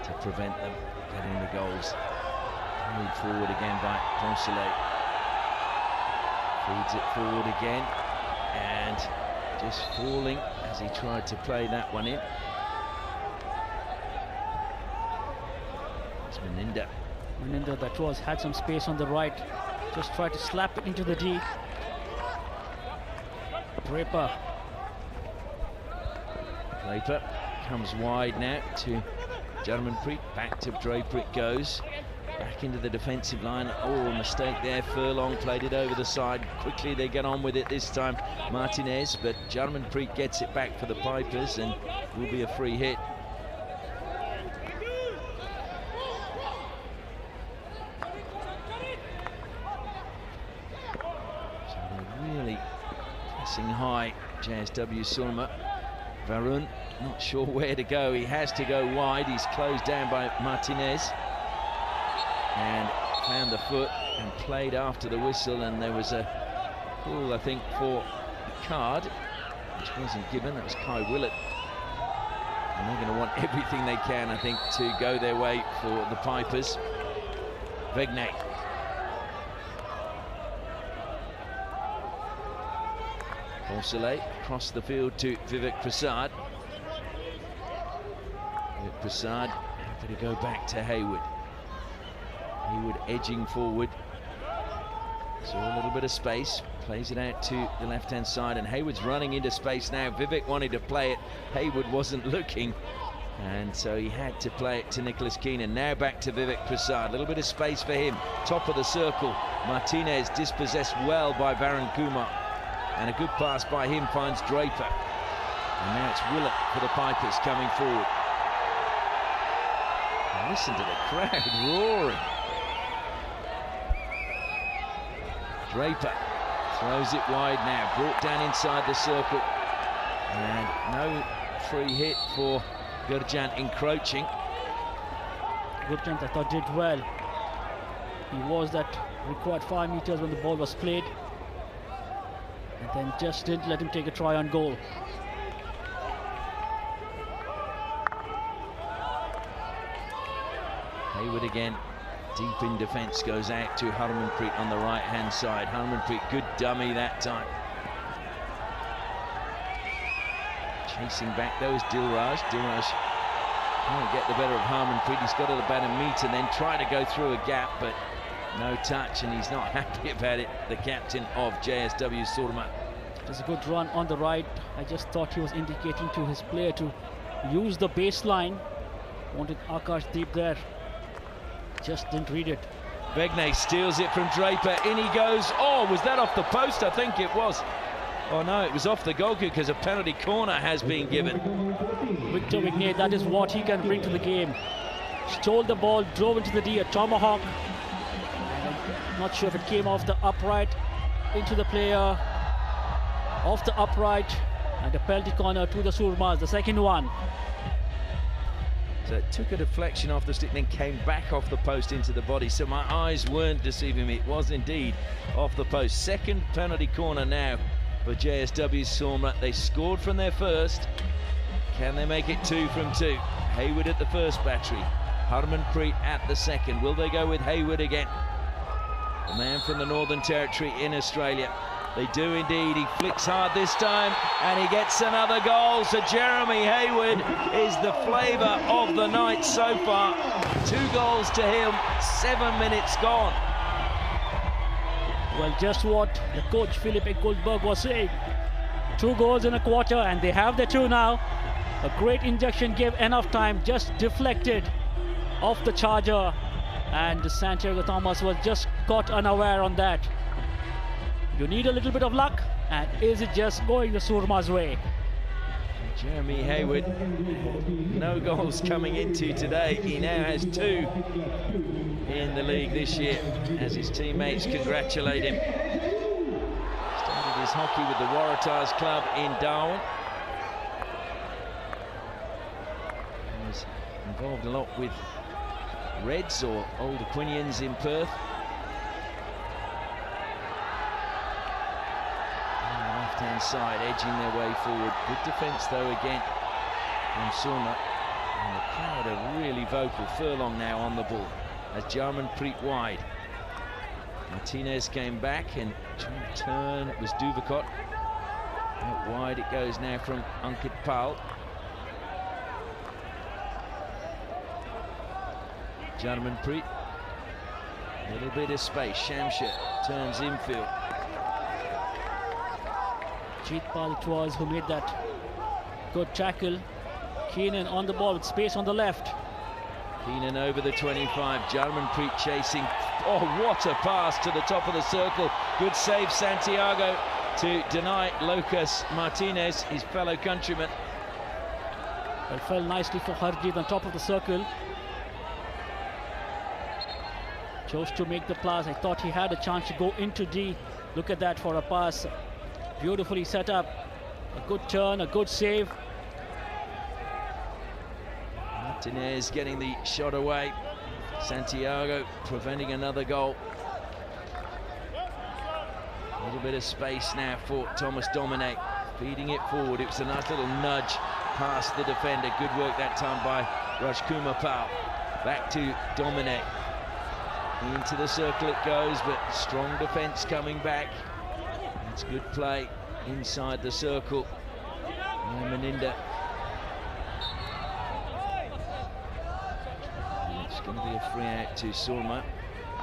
to prevent them getting the goals. Moved forward again by Poncelet. Feeds it forward again, and just falling as he tried to play that one in. It's Meninda. Meninda, that was, had some space on the right. Just tried to slap it into the D. Draper. Draper comes wide now to Jarmanpreet. Back to Draper it goes. Back into the defensive line. Oh, mistake there. Furlong played it over the side. Quickly they get on with it this time. Martinez, but Jarmanpreet gets it back for the Pipers and will be a free hit. So they're really pressing high, JSW Soorma. Varun not sure where to go. He has to go wide. He's closed down by Martinez. And found the foot and played after the whistle, and there was a call, I think, for a card, which wasn't given. That was Kai Willett. And they're going to want everything they can, I think, to go their way for the Pipers. Vegne. Poncelet across the field to Vivek Prasad. Vivek Prasad happy to go back to Hayward. Hayward edging forward. So a little bit of space. Plays it out to the left-hand side, and Hayward's running into space now. Vivek wanted to play it. Hayward wasn't looking, and so he had to play it to Nicholas Keenan. Now back to Vivek Prasad. A little bit of space for him. Top of the circle. Martinez dispossessed well by Varun Kumar. And a good pass by him finds Draper. And now it's Willett for the Pipers coming forward. And listen to the crowd roaring. Draper throws it wide now, brought down inside the circle, and no free hit for Gurjant encroaching. Gurjant, I thought, did well. He was that required 5 meters when the ball was played, and then just didn't let him take a try on goal. Hayward again. Deep in defence, goes out to Harmanpreet on the right-hand side. Harmanpreet, good dummy that time. Chasing back though is Dilraj. Dilraj can't get the better of Harmanpreet. He's got it about a metre and then try to go through a gap, but no touch, and he's not happy about it, the captain of JSW Soorma. It was a good run on the right. I just thought he was indicating to his player to use the baseline. Wanted Akash Deep there. Just didn't read it. Vegne steals it from Draper. In he goes. Oh, was that off the post? I think it was. Oh no, it was off the goal kick because a penalty corner has been given. Victor Vigne, that is what he can bring to the game. Stole the ball, drove into the D, a tomahawk. I'm not sure if it came off the upright into the player, off the upright, and a penalty corner to the Soormas, the second one. So it took a deflection off the stick, then came back off the post into the body. So my eyes weren't deceiving me. It was indeed off the post. Second penalty corner now for JSW Soorma. They scored from their first. Can they make it 2 from 2? Hayward at the first battery. Harmanpreet at the second. Will they go with Hayward again? The man from the Northern Territory in Australia. They do indeed. He flicks hard this time and he gets another goal. So Jeremy Hayward is the flavour of the night so far. 2 goals to him, 7 minutes gone. Well, just what the coach Philip Goldberg was saying. 2 goals in a quarter, and they have the 2 now. A great injection gave enough time, just deflected off the charger, and Santiago Thomas was just caught unaware on that. You need a little bit of luck, and is it just going the Soorma's way? Jeremy Hayward, no goals coming into today. He now has 2 in the league this year as his teammates congratulate him. Started his hockey with the Waratahs club in Darwin. He was involved a lot with Reds or Old Aquinians in Perth. Left-hand side, edging their way forward. Good defence though again from Soorma. And the crowd are really vocal. Furlong now on the ball as Jarmanpreet wide. Martinez came back and trying to turn. It was Duvakot. Out wide it goes now from Ankit Pal. Jarmanpreet. A little bit of space. Shamsher turns infield. Jeetpal it was who made that good tackle. Keenan on the ball with space on the left. Keenan over the 25. Jarmanpreet chasing. Oh, what a pass to the top of the circle. Good save, Santiago, to deny Lucas Martinez, his fellow countryman. It fell nicely for Harjeet on top of the circle. Chose to make the pass. I thought he had a chance to go into D. Look at that for a pass. Beautifully set up. A good turn, a good save. Martinez getting the shot away. Santiago preventing another goal. A little bit of space now for Thomas Dominic. Feeding it forward. It was a nice little nudge past the defender. Good work that time by Rajkumar Pal. Back to Dominic. Into the circle it goes, but strong defence coming back. It's good play inside the circle. Maninda. It's going to be a free out to Soorma.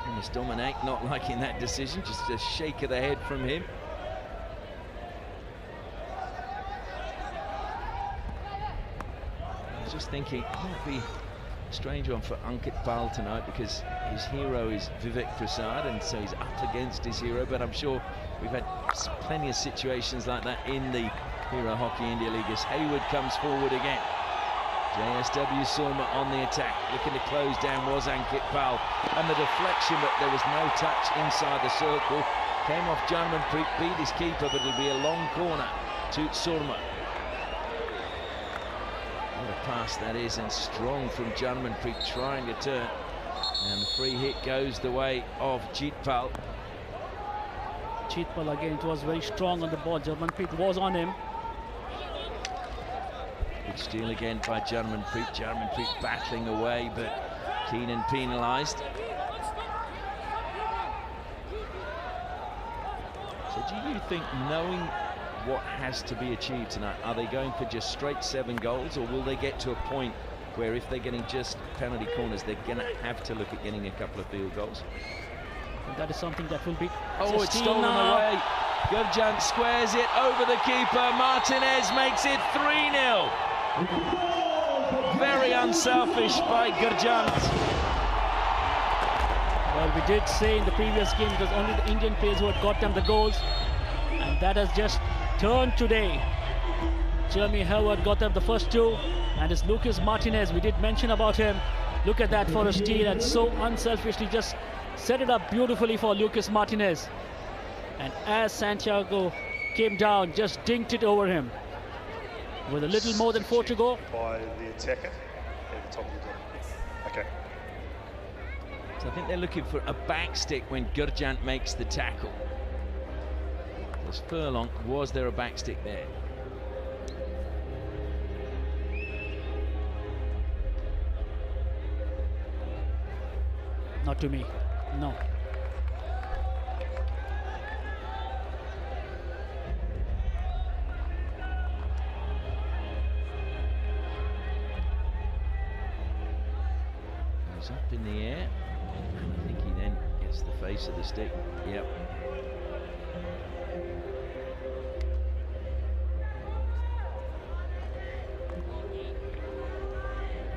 Thomas Dominic not liking that decision, just a shake of the head from him. I was just thinking, it might be a strange one for Ankit Pal tonight because his hero is Vivek Prasad, and so he's up against his hero, but I'm sure we've had plenty of situations like that in the Hero Hockey India League as Hayward comes forward again. JSW Soorma on the attack, looking to close down was Ankit Pal, and the deflection, but there was no touch inside the circle. Came off Jarmanpreet, beat his keeper, but it'll be a long corner to Soorma. What a pass that is, and strong from Jarmanpreet trying to turn. And the free hit goes the way of Jeetpal. Jeetpal again, it was very strong on the ball. Jarmanpreet was on him. Good steal again by Jarmanpreet. Jarmanpreet battling away, but Keenan penalised. So do you think, knowing what has to be achieved tonight, are they going for just straight 7 goals, or will they get to a point where if they're getting just penalty corners, they're going to have to look at getting a couple of field goals? And that is something that will be... Oh, it's stolen away. Gurjant squares it over the keeper. Martinez makes it 3-0. Very unselfish by Gurjant. Well, we did say in the previous game it was only the Indian players who had got them the goals, and that has just turned today. Jeremy Howard got them the first 2, and it's Lucas Martinez. We did mention about him. Look at that for a steal, and so unselfishly just set it up beautifully for Lucas Martinez. And as Santiago came down, just dinked it over him. With a little more than 4 to go. By the attacker at the top of the goal. Okay. So I think they're looking for a back stick when Gurjant makes the tackle. There's Furlong. Was there a back stick there? Not to me, no. He's up in the air, and I think he then gets the face of the stick. Yep.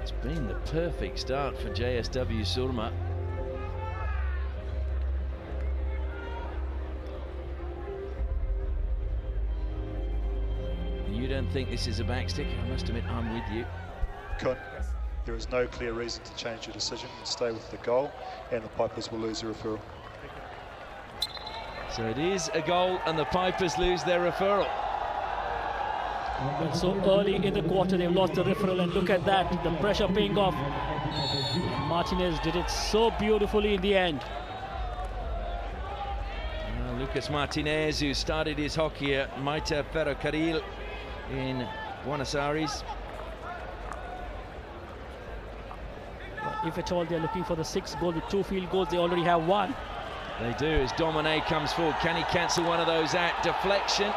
It's been the perfect start for JSW Soorma. You don't think this is a backstick? I must admit, I'm with you. Kun, there is no clear reason to change your decision and stay with the goal, and the Pipers will lose their referral. So it is a goal, and the Pipers lose their referral. But so early in the quarter, they've lost the referral, and look at that, the pressure paying off. And Martinez did it so beautifully in the end. Lucas Martinez, who started his hockey at Maita Ferrocarril in Buenos Aires. If at all they're looking for the 6th goal with 2 field goals, they already have 1. They do as Domine comes forward. Can he cancel one of those out? Deflection.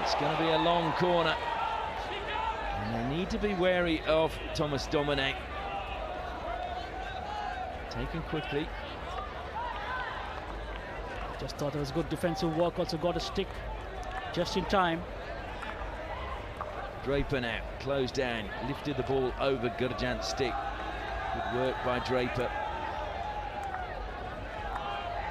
It's going to be a long corner. And they need to be wary of Thomas Domine. Taken quickly. Just thought it was good defensive work, also got a stick just in time. Draper now, closed down, lifted the ball over Gurjant's stick. Good work by Draper.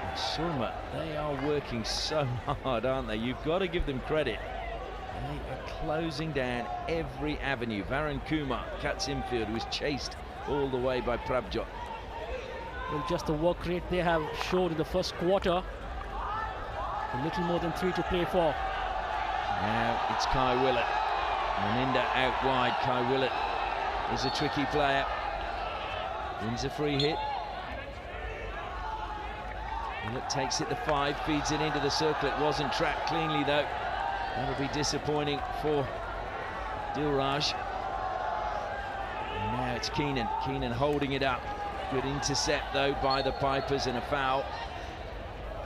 And SOORMA, they are working so hard, aren't they? You've got to give them credit. They are closing down every avenue. Varun Kumar cuts infield, was chased all the way by Prabjot. Well, just the work rate they have showed in the first quarter. A little more than 3 to play for. Now it's Kai Willett. Meninda out wide. Kai Willett is a tricky player. Wins a free hit. Willett takes it to 5, feeds it into the circle. It wasn't trapped cleanly though. That'll be disappointing for Dilraj. And now it's Keenan. Keenan holding it up. Good intercept though by the Pipers and a foul.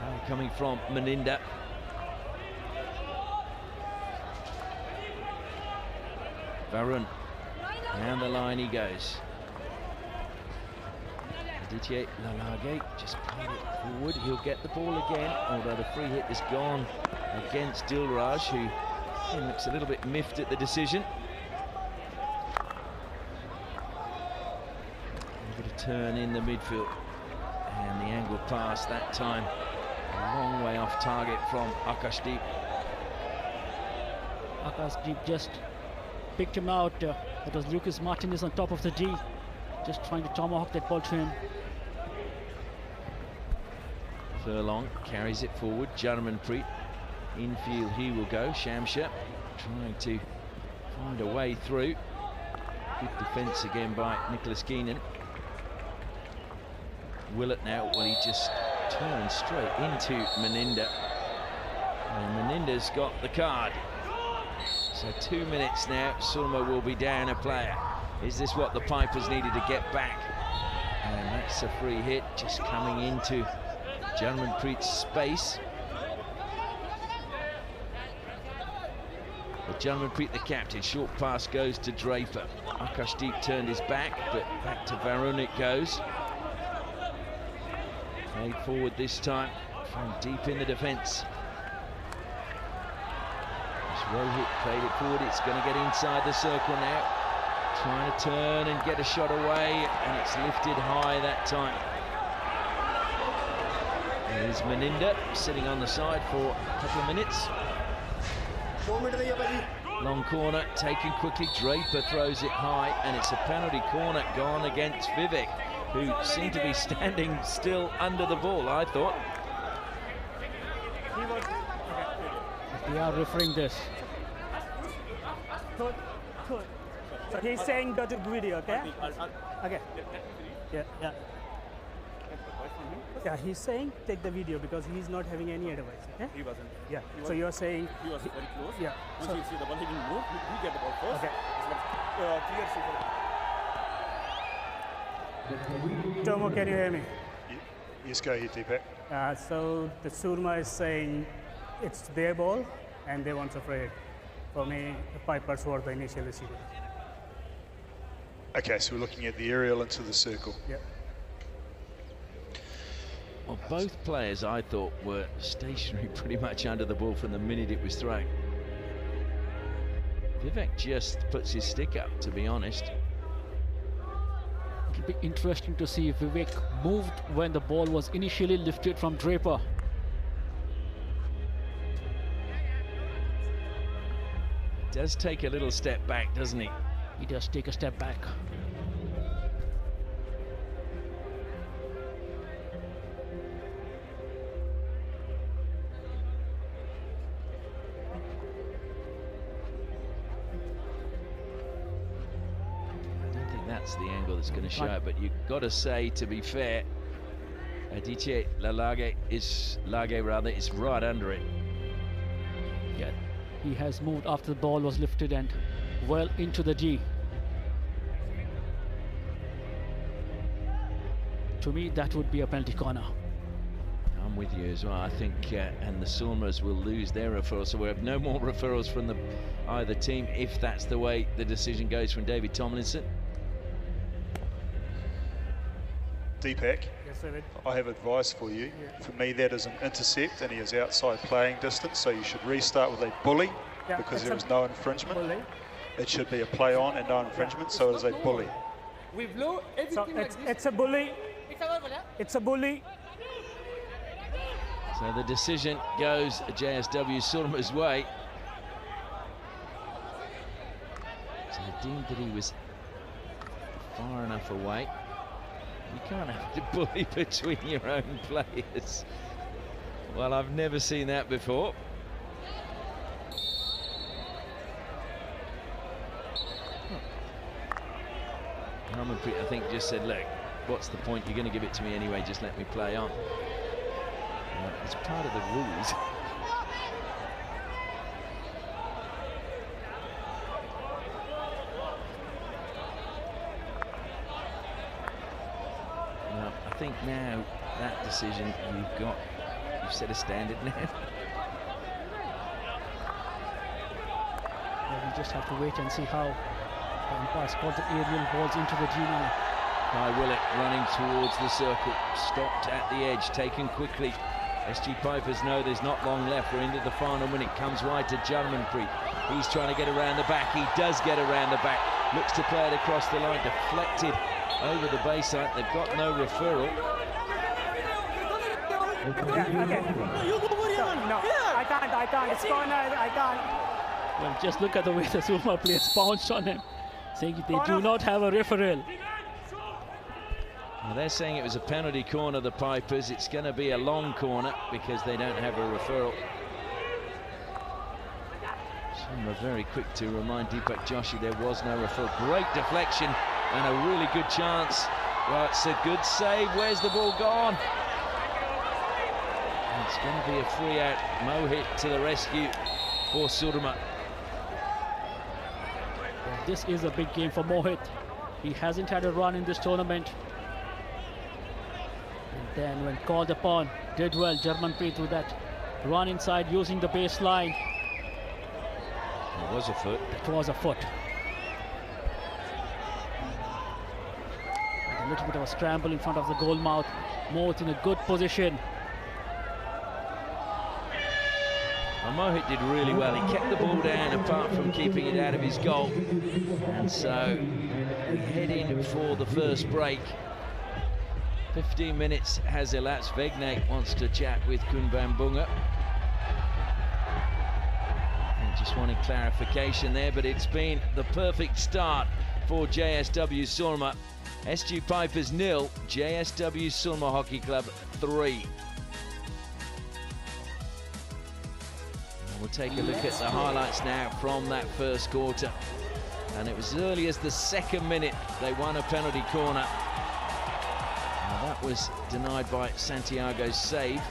Foul coming from Meninda. Varun, down the line he goes. Aditya Lalage just played it forward. He'll get the ball again, although the free hit is gone against Dilraj, who looks a little bit miffed at the decision. A bit of turn in the midfield, and the angle pass that time a long way off target from Akashdeep. Akashdeep just picked him out. It was Lucas Martinez on top of the D, just trying to tomahawk that ball to him. Furlong carries it forward. Jarmanpreet infield, he will go. Shamsha trying to find a way through. Good defence again by Nicholas Keenan. Willett now, well, he just turned straight into Meninda, and Meninda's got the card. So 2 minutes now, SOORMA will be down a player. Is this what the Pipers needed to get back? And that's a free hit, just coming into Jarmanpreet's space. But Jarmanpreet, the captain, short pass goes to Draper. Akashdeep turned his back, but back to Varun it goes. Played forward this time from deep in the defence. Rohit played it forward, it's going to get inside the circle now. Trying to turn and get a shot away, and it's lifted high that time. There's Meninda sitting on the side for a couple of minutes. Long corner taken quickly. Draper throws it high, and it's a penalty corner gone against Vivek, who seemed to be standing still under the ball, I thought. They are referring this. Good. So he's saying go to video, okay? Okay. Yeah. Yeah, he's saying take the video because he's not having any advice, okay? He wasn't. Yeah. So you're saying he was very close. Yeah. Once So he see the ball, he didn't move. He get the ball first. Okay. It's like clear. Tomo, can you hear me? Yes, go ahead, Deepak. So the SOORMA is saying it's their ball and they want to free it. For me, the Pipers were the initial receiver. Okay, so we're looking at the aerial into the circle. Yeah. Well, both players, I thought, were stationary pretty much under the ball from the minute it was thrown. Vivek just puts his stick up, to be honest. It'll be interesting to see if Vivek moved when the ball was initially lifted from Draper. Does take a little step back, doesn't he? He does take a step back. I don't think that's the angle that's going to show it, but you've got to say, to be fair, Aditya Lalage is right under it. Yeah, he has moved after the ball was lifted and well into the G. to me, that would be a penalty corner. I'm with you as well. I think, and the SOORMAs will lose their referral, so we have no more referrals from either team if that's the way the decision goes from David Tomlinson. Deepak, Yes, David. I have advice for you. For me, that is an intercept and he is outside playing distance, so you should restart with a bully because there is no infringement. Bully. It should be a play on and no infringement, so it is a bully. We blow everything So like this. it's a bully. It's a bully. So the decision goes JSW SOORMA's way. So he deemed that he was far enough away. You can't have to bully between your own players. Well, I've never seen that before. Harmanpreet, I think, just said, look, what's the point? You're going to give it to me anyway, just let me play on. It's part of the rules. Well, I think now that decision you've set a standard now. Well, we just have to wait and see how the umpires call the aerial balls into the G9. Kai Willett running towards the circle, stopped at the edge, taken quickly. SG Pipers know there's not long left. We're into the final minute. Comes wide to Jarmanpreet. He's trying to get around the back. He does get around the back. Looks to play it across the line. Deflected over the baseline. They've got no referral. No, I can't. It's corner. I can't. Well, just look at the way the SOORMA players bounced on him, saying they do not have a referral. Well, they're saying it was a penalty corner, the Pipers. It's going to be a long corner because they don't have a referral. SOORMA very quick to remind Deepak Joshi there was no referral. Great deflection and a really good chance. Well, it's a good save. Where's the ball gone? It's going to be a free out. Mohit to the rescue for SOORMA. Well, this is a big game for Mohit. He hasn't had a run in this tournament. And then when called upon, did well. Jarmanpreet with that run inside using the baseline. It was a foot. It was a foot. And a little bit of a scramble in front of the goal mouth. Mohit in a good position. Well, Mohit did really well. He kept the ball down apart from keeping it out of his goal. And so we head in for the first break. 15 minutes has elapsed. Vegnate wants to chat with Kunvan Bunga. And just wanting clarification there, but it's been the perfect start for JSW SOORMA. SG Pipers 0, JSW SOORMA Hockey Club 3. We'll take a look at the highlights now from that first quarter. And it was as early as the second minute they won a penalty corner. Now that was denied by Santiago's save.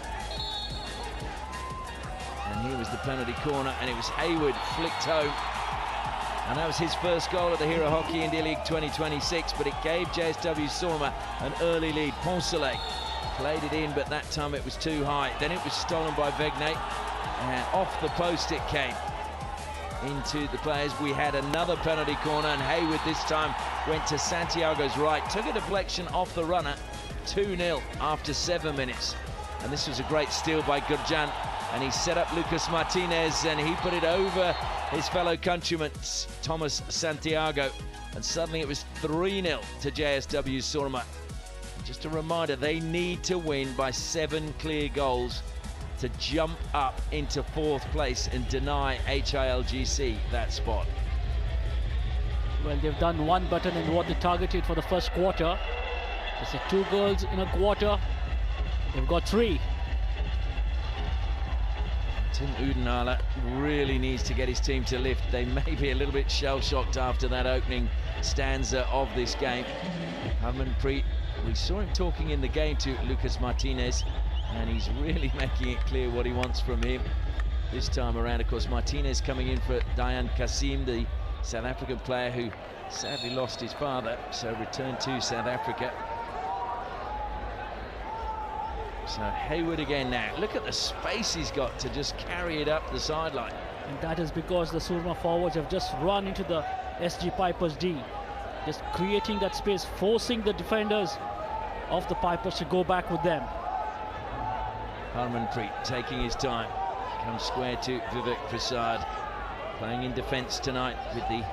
And here was the penalty corner, and it was Hayward flicked home. And that was his first goal at the Hero Hockey India League 2026, but it gave JSW SOORMA an early lead. Poncelet played it in, but that time it was too high. Then it was stolen by Vegnate. And off the post it came into the players. We had another penalty corner, and Hayward this time went to Santiago's right, took a deflection off the runner. 2-0 after 7 minutes, and this was a great steal by Gurjan, and he set up Lucas Martinez, and he put it over his fellow countryman Thomas Santiago, and suddenly it was 3-0 to JSW SOORMA. Just a reminder, they need to win by 7 clear goals to jump up into 4th place and deny HILGC that spot. Well, they've done one better than what they targeted for the first quarter. They said 2 goals in a quarter. They've got 3. Tim Udenala really needs to get his team to lift. They may be a little bit shell-shocked after that opening stanza of this game. Harmanpreet, we saw him talking in the game to Lucas Martinez, and he's really making it clear what he wants from him this time around. Of course, Martinez coming in for Dayan Kasim, the South African player who sadly lost his father, so returned to South Africa. So Hayward again now. Look at the space he's got to just carry it up the sideline. And that is because the SOORMA forwards have just run into the SG Pipers D. Just creating that space, forcing the defenders of the Pipers to go back with them. Harmanpreet taking his time. Comes square to Vivek Prasad. Playing in defence tonight with the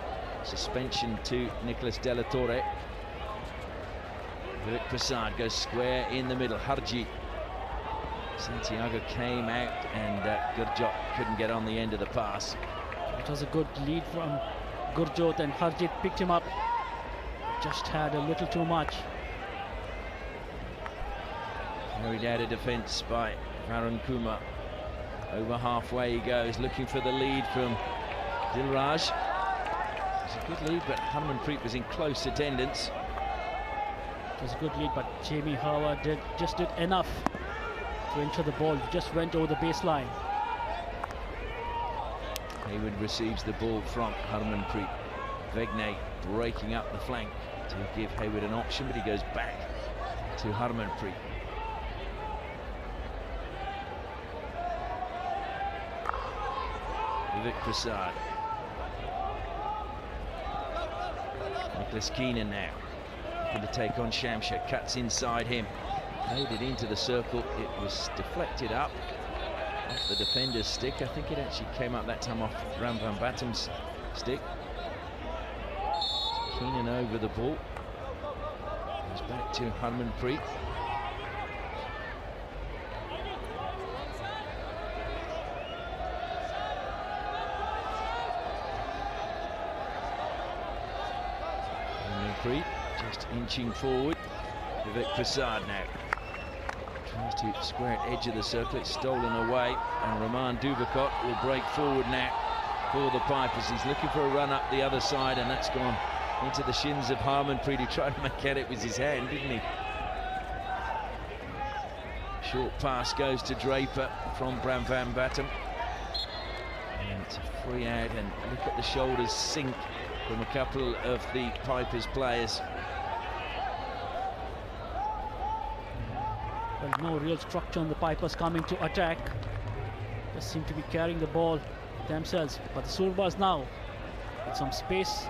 suspension to Nicholas De La Torre. Vivek Prasad goes square in the middle. Harjeet. Santiago came out and Gurjot couldn't get on the end of the pass. It was a good lead from Gurjot, and Harjeet picked him up. Just had a little too much. Carried out of defence by Varun Kumar. Over halfway he goes, looking for the lead from Dilraj. It's a good lead, but Harmanpreet was in close attendance. It was a good lead, but Jamie Howard just did enough to ensure the ball just went over the baseline. Hayward receives the ball from Harmanpreet. Vegnay breaking up the flank to give Hayward an option, but he goes back to Harmanpreet. Vivek Prasad. Nicholas Keenan now looking to take on Shamsher. Cuts inside him. Played it into the circle. It was deflected up off the defender's stick. I think it actually came up that time off Ram Van Batten's stick. Keenan over the ball. Goes back to Harmanpreet. Harmanpreet just inching forward. Vivek Prasad now tries to square it edge of the circle. It's stolen away, and Raman Duvakot will break forward now for the Pipers. He's looking for a run up the other side, and that's gone into the shins of Harmanpreet, who tried to make it with his hand, didn't he? Short pass goes to Draper from Bram Van Batten. And it's a free out, and look at the shoulders sink from a couple of the Pipers players. Well, no real structure on the Pipers coming to attack. Just seem to be carrying the ball themselves. But the SOORMAs now with some space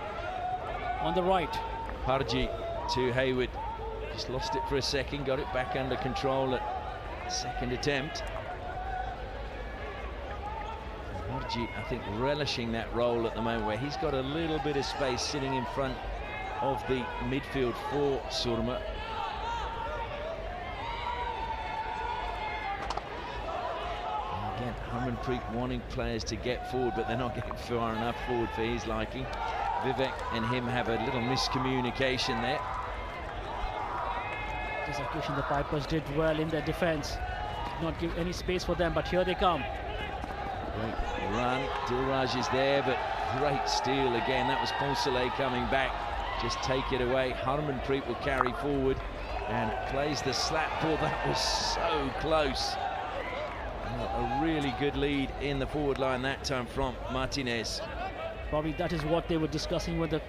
on the right. Harji to Hayward. Just lost it for a second, got it back under control at second attempt. Harji, I think, relishing that role at the moment, where he's got a little bit of space sitting in front of the midfield for SOORMA. Again, Harmanpreet wanting players to get forward, but they're not getting far enough forward for his liking. Vivek and him have a little miscommunication there. Execution, the Pipers did well in their defense. Did not give any space for them, but here they come. Great run. Dilraj is there, but great steal again. That was Poncelet coming back. Just take it away. Harmanpreet will carry forward and plays the slap ball. That was so close. A really good lead in the forward line that time from Martinez. Probably that is what they were discussing with at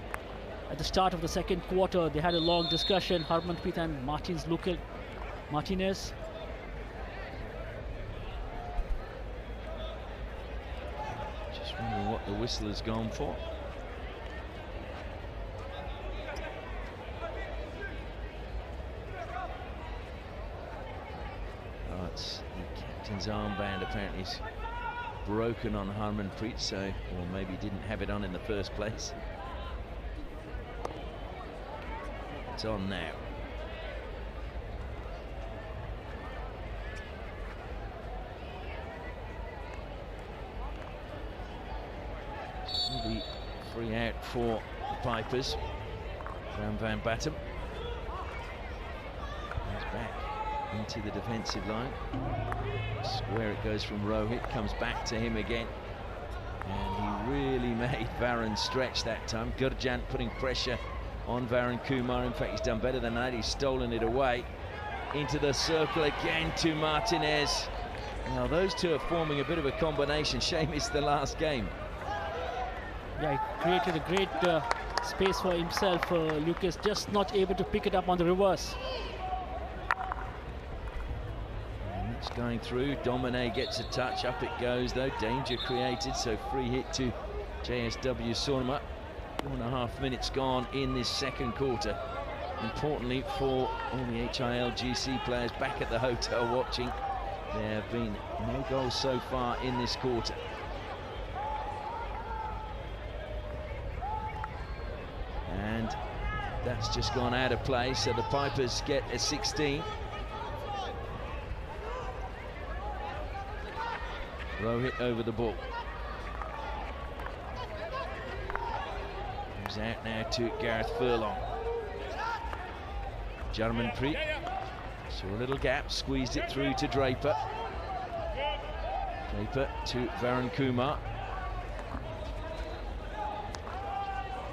the start of the second quarter. They had a long discussion, Harmanpreet and Martinez. Just wondering what the whistle has gone for. Oh, it's the captain's armband apparently is broken on Harmanpreet, so, or maybe didn't have it on in the first place. It's on now. The free out for the Pipers. Bram Van Batten goes back into the defensive line. Square it goes from Rohit, comes back to him again. And he really made Varun stretch that time. Gurjant putting pressure on Varun Kumar. In fact, he's done better than that. He's stolen it away. Into the circle again to Martinez. Now those two are forming a bit of a combination. Shame it's the last game. Yeah, he created a great space for himself. Lucas just not able to pick it up on the reverse. It's going through. Domine gets a touch. Up it goes, though. Danger created, so free hit to JSW SOORMA. 4.5 minutes gone in this second quarter. Importantly for all the HILGC players back at the hotel watching, there have been no goals so far in this quarter. And that's just gone out of play, so the Pipers get a 16. Rohit over the ball. Comes out now to Gareth Furlong. Jarmanpreet saw a little gap, squeezed it through to Draper. Draper to Varun Kumar.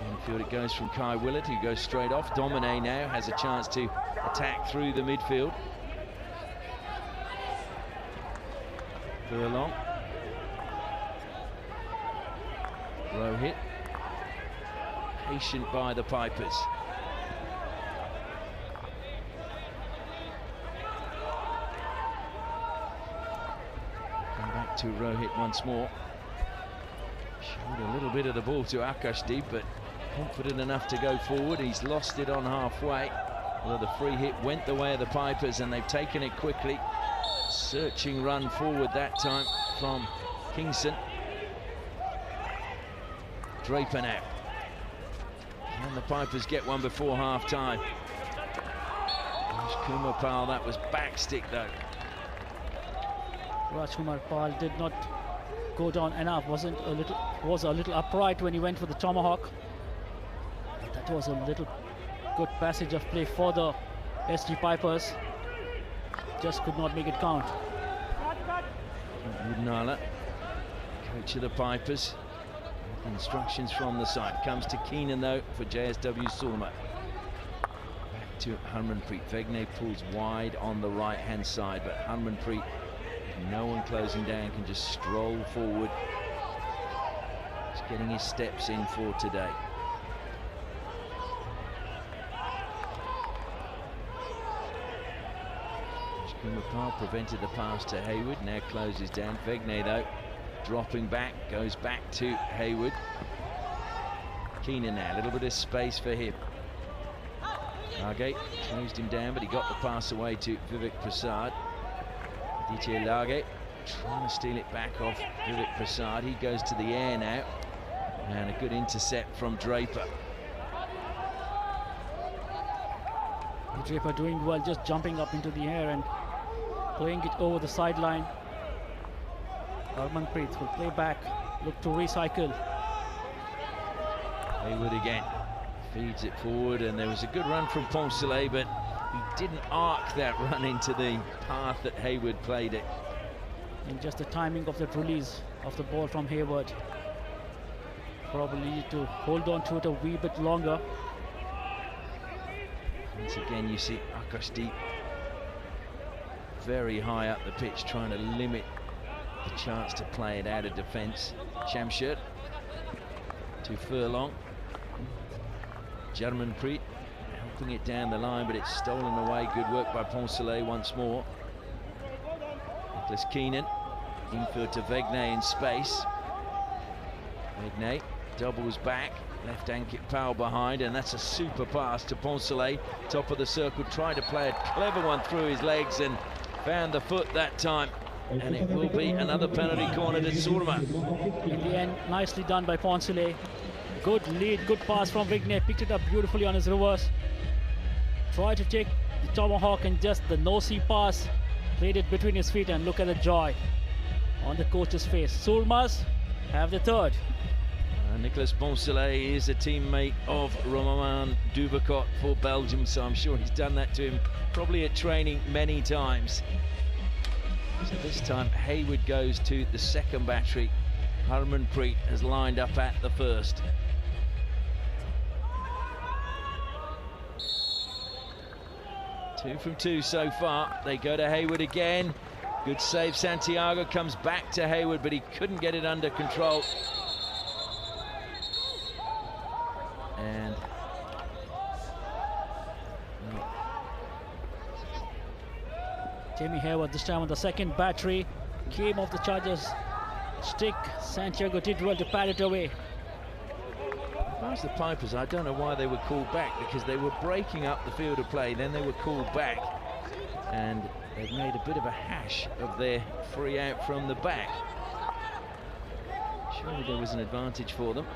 Infield it goes from Kai Willett, who goes straight off. Domine now has a chance to attack through the midfield. Furlong. Rohit. Patient by the Pipers. Come back to Rohit once more. Showed a little bit of the ball to Akashdeep, but confident enough to go forward. He's lost it on halfway. Although the free hit went the way of the Pipers and they've taken it quickly. Searching run forward that time from Kingston. Draper now. And the Pipers get one before half-time. Kumar Pal, that was backstick though. Rajkumar Pal did not go down enough. Was a little upright when he went for the tomahawk. But that was a little good passage of play for the SG Pipers. Just could not make it count. Nala, coach of the Pipers. Instructions from the side. Comes to Keenan though for JSW SOORMA. Back to Harmanpreet. Vegne pulls wide on the right hand side, but Harmanpreet, no one closing down, can just stroll forward. Just getting his steps in for today. Kumar prevented the pass to Hayward, now closes down. Vegne though, dropping back, goes back to Hayward. Keenan now, a little bit of space for him. Lage closed him down, but he got the pass away to Vivek Prasad. Aditya Lage trying to steal it back off Vivek Prasad. He goes to the air now, and a good intercept from Draper. Draper doing well, just jumping up into the air and playing it over the sideline. Harmanpreet will play back, look to recycle. Hayward again, feeds it forward, and there was a good run from Poncelet, but he didn't arc that run into the path that Hayward played it. And just the timing of that release of the ball from Hayward. Probably need to hold on to it a wee bit longer. Once again, you see Akashdeep very high up the pitch, trying to limit the chance to play it out of defence. Shamsher to Furlong. Jarmanpreet helping it down the line, but it's stolen away. Good work by Poncelet once more. Nicholas Keenan, infield to Vegne in space. Vegne doubles back, left Ankit Powell behind, and that's a super pass to Poncelet, top of the circle, tried to play a clever one through his legs and found the foot that time, and it will be another penalty corner to SOORMA. In the end, nicely done by Poncelet. Good lead, good pass from Vigne, picked it up beautifully on his reverse. Tried to take the tomahawk and just the no-see pass, played it between his feet, and look at the joy on the coach's face. SOORMAs have the third. Nicolas Poncelet is a teammate of Romain Duvacot for Belgium, so I'm sure he's done that to him, probably at training many times. So this time Hayward goes to the second battery. Harmanpreet has lined up at the first. Two from two so far. They go to Hayward again. Good save. Santiago comes back to Hayward, but he couldn't get it under control. And Jamie Hayward this time on the second battery. Came off the Chargers' stick. Santiago did well to pat it away. As far as the Pipers, I don't know why they were called back, because they were breaking up the field of play, then they were called back, and they've made a bit of a hash of their free out from the back. Surely there was an advantage for them,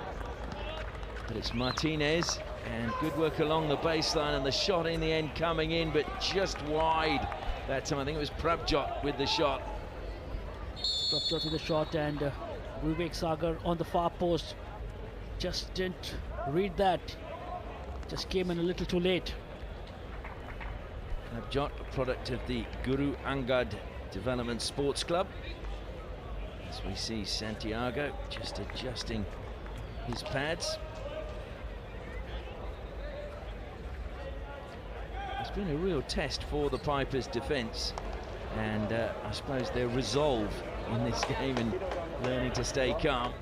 but it's Martinez, and good work along the baseline, and the shot in the end coming in, but just wide that time. I think it was Prabjot with the shot. Prabjot with the shot, and Vivek Sagar on the far post. Just didn't read that. Just came in a little too late. Prabjot, a product of the Guru Angad Development Sports Club. As we see Santiago just adjusting his pads. It's been a real test for the Pipers' defence, and I suppose their resolve in this game and learning to stay calm.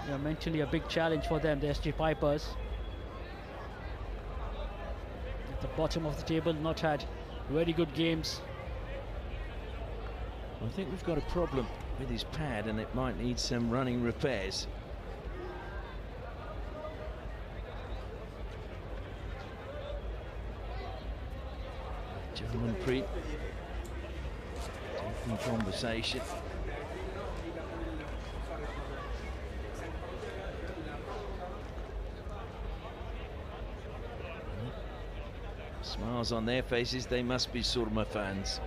Yeah, mentally a big challenge for them, the SG Pipers. At the bottom of the table, not had very good games. I think we've got a problem with his pad, and it might need some running repairs. Gentleman Preet taking conversation. Smiles on their faces, they must be SOORMA fans.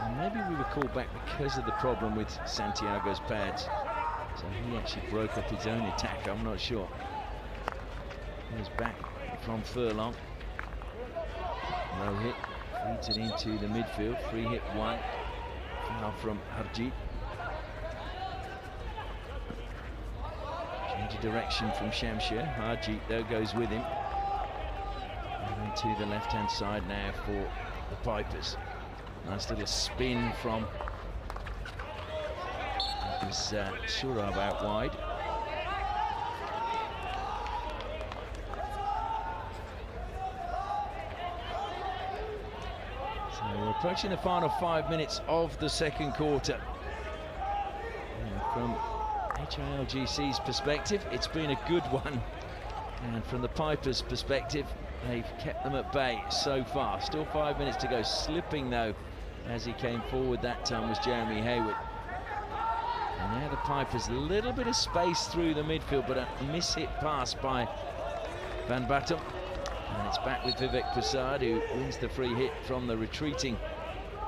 And maybe we were called back because of the problem with Santiago's pads. So he actually broke up his own attack, I'm not sure. He's back from Furlong. No hit, feeds it into the midfield, free hit one. Foul from Harjeet. Change of direction from Shamsher. Harjeet though goes with him. Moving to the left-hand side now for the Pipers. Nice little spin from this Surab out wide. So we're approaching the final 5 minutes of the second quarter. And from HILGC's perspective, it's been a good one, and from the Pipers' perspective, they've kept them at bay so far. Still 5 minutes to go. Slipping though as he came forward that time was Jeremy Hayward. And now the Pipers, a little bit of space through the midfield, but a miss-hit pass by Van Batum. And it's back with Vivek Prasad, who wins the free hit from the retreating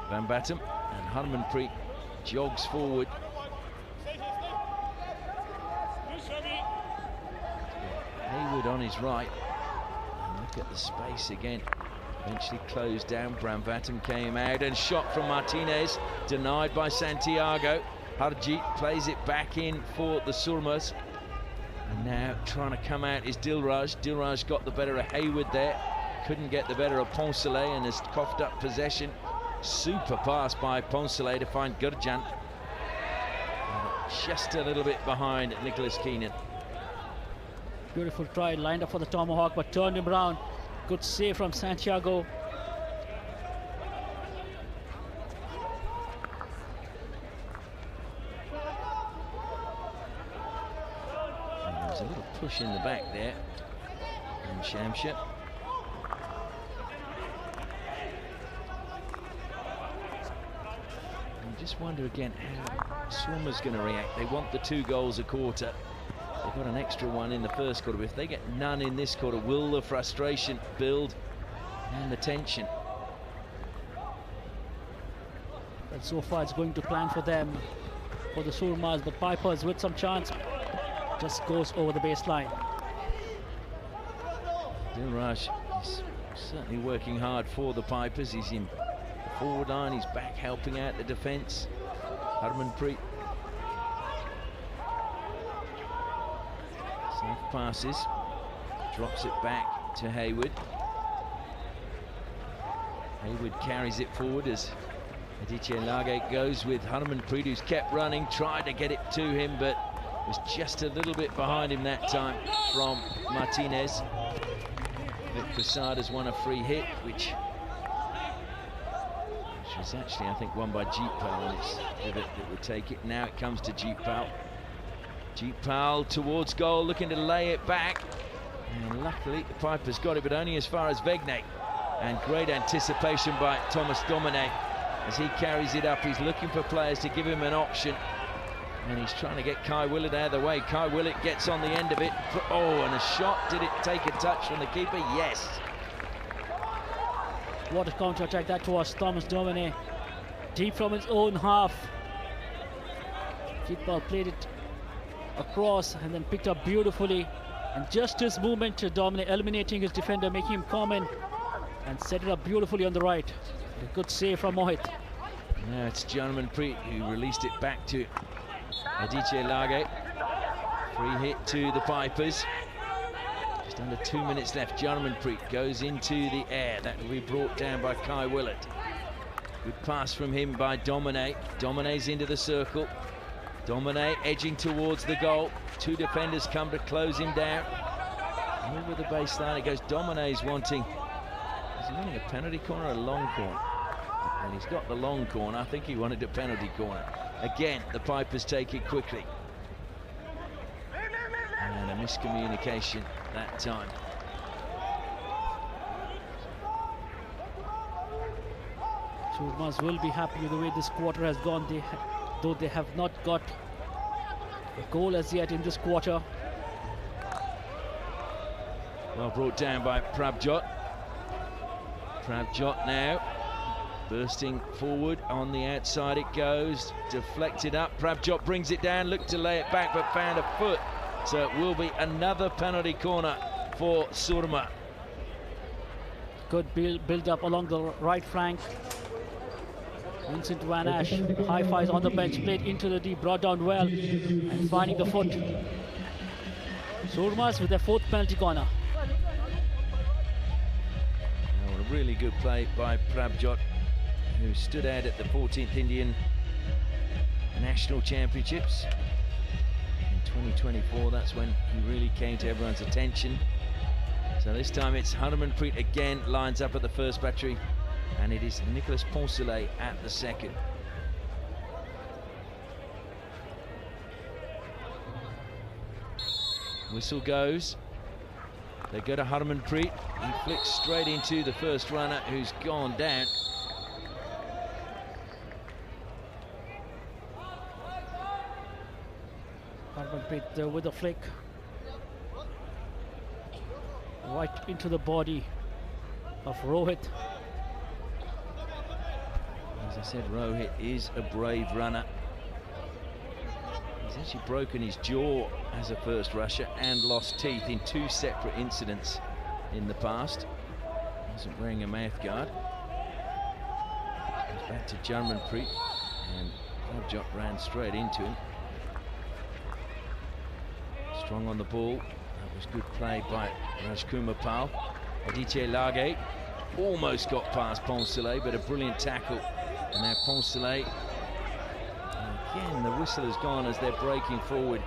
Van Batum. And Harmanpreet jogs forward. Hayward on his right. And look at the space again. Eventually closed down. Van Batum came out and shot from Martinez. Denied by Santiago. Harjeet plays it back in for the SOORMAs. And now trying to come out is Dilraj. Dilraj got the better of Hayward there. Couldn't get the better of Poncelet and has coughed up possession. Super pass by Poncelet to find Gurjan. Just a little bit behind Nicholas Keenan. Beautiful try, lined up for the tomahawk, but turned him around. Good save from Santiago. And there's a little push in the back there. And Shamsher. I just wonder again how SOORMA's going to react. They want the 2 goals a quarter. They've got an extra one in the first quarter. But if they get none in this quarter, will the frustration build and the tension? But so far it's going to plan for them, for the SOORMAs, but Pipers with some chance just goes over the baseline. Dilraj is certainly working hard for the Pipers. He's in the forward line, he's back helping out the defence. Harmanpreet. Soft passes, drops it back to Hayward. Hayward carries it forward as Aditya Lage goes with Harmanpreet, who's kept running, tried to get it to him, but Was just a little bit behind him that time from Martinez. Vic Prasad won a free hit, which was actually, I think, won by Jeetpal, and it's Vivek that would take it. Now it comes to Jeetpal. Jeetpal towards goal, looking to lay it back. And luckily, the Pipers got it, but only as far as Vegne. And great anticipation by Thomas Domine as he carries it up. He's looking for players to give him an option. And he's trying to get Kai Willett out of the way. Kai Willett gets on the end of it. Oh, and a shot. Did it take a touch from the keeper? Yes. What a counter-attack that was. Thomas Domine, deep from his own half. Jeetpal played it across and then picked up beautifully. And just his movement to Domine, eliminating his defender, making him come in and set it up beautifully on the right. A good save from Mohit. Now it's Janmanpreet who released it back to Aditya Lage. Free hit to the Pipers. Just under 2 minutes left. Janmanpreet goes into the air. That will be brought down by Kai Willett. Good pass from him by Domine. Domine's into the circle. Domine edging towards the goal. Two defenders come to close him down. Over the baseline it goes. Domine's wanting. Is he wanting a penalty corner or a long corner? And he's got the long corner. I think he wanted a penalty corner. Again, the Pipers take it quickly. And a miscommunication that time. Soormas will be happy with the way this quarter has gone, though they have not got a goal as yet in this quarter. Well brought down by Prabjot. Prabjot now bursting forward on the outside it goes, deflected up. Prabjot brings it down, looked to lay it back but found a foot. So it will be another penalty corner for Soorma. Good build up along the right flank. Vincent Van Ash, high fives on the bench, played into the deep, brought down well, and finding the foot. Soormas with their fourth penalty corner. Now, a really good play by Prabjot, who stood out at the 14th Indian National Championships. In 2024, that's when he really came to everyone's attention. So this time it's Harmanpreet again, lines up at the first battery, and it is Nicolas Poncelet at the second. Whistle goes. They go to Harmanpreet. He flicks straight into the first runner who's gone down. Harmanpreet with a flick. Right into the body of Rohit. As I said, Rohit is a brave runner. He's actually broken his jaw as a first rusher and lost teeth in two separate incidents in the past. Wasn't wearing a mouth guard. Goes back to Janmanpreet, and Prabjot ran straight into him. Strong on the ball. That was good play by Rajkumar Pal. Aditya Lage almost got past Poncelet, but a brilliant tackle. And now Poncelet, again, the whistle has gone as they're breaking forward.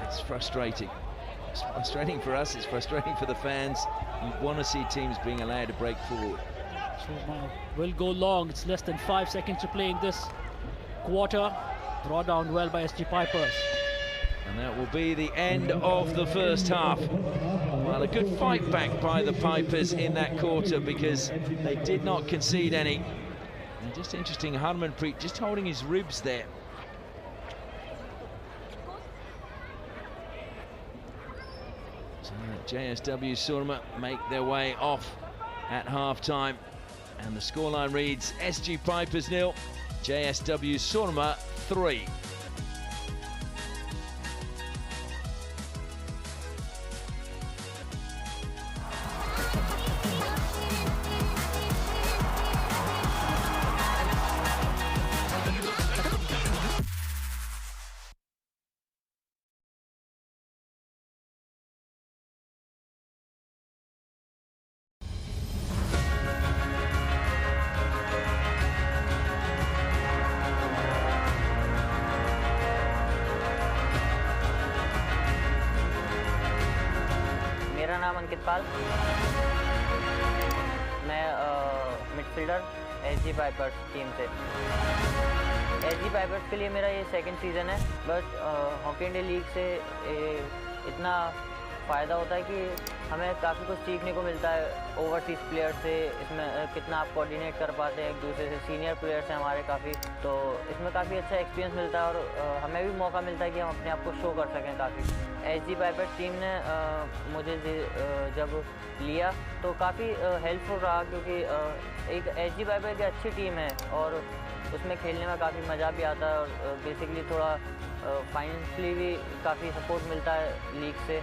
It's frustrating. It's frustrating for us, it's frustrating for the fans. You want to see teams being allowed to break forward. Soorma will go long. It's less than 5 seconds to play in this quarter. Brought down well by SG Pipers. And that will be the end of the first half. Well, a good fight back by the Pipers in that quarter because they did not concede any. And just interesting, Harmanpreet just holding his ribs there. So JSW Soorma make their way off at half-time. And the scoreline reads SG Pipers 0, JSW Soorma 3. मेरा नाम अंकित पाल, मैं midfielder SG pipers team से। SG pipers के लिए मेरा ये second season है, but hockey India league से इतना फ़ायदा होता है कि हमें काफ़ी कुछ सीखने को मिलता है ओवरसीज़ प्लेयर से। इसमें कितना आप कोऑर्डिनेट कर पाते हैं एक दूसरे से, सीनियर प्लेयर्स हैं हमारे काफ़ी, तो इसमें काफ़ी अच्छा एक्सपीरियंस मिलता है और हमें भी मौका मिलता है कि हम अपने आप को शो कर सकें काफ़ी। SG पाइपर्स टीम ने मुझे जब लिया तो काफ़ी हेल्पफुल रहा, क्योंकि एक SG पाइपर की अच्छी टीम है और उसमें खेलने में काफ़ी मज़ा भी आता है और बेसिकली थोड़ा फाइनेंशियली भी काफ़ी सपोर्ट मिलता है लीग से।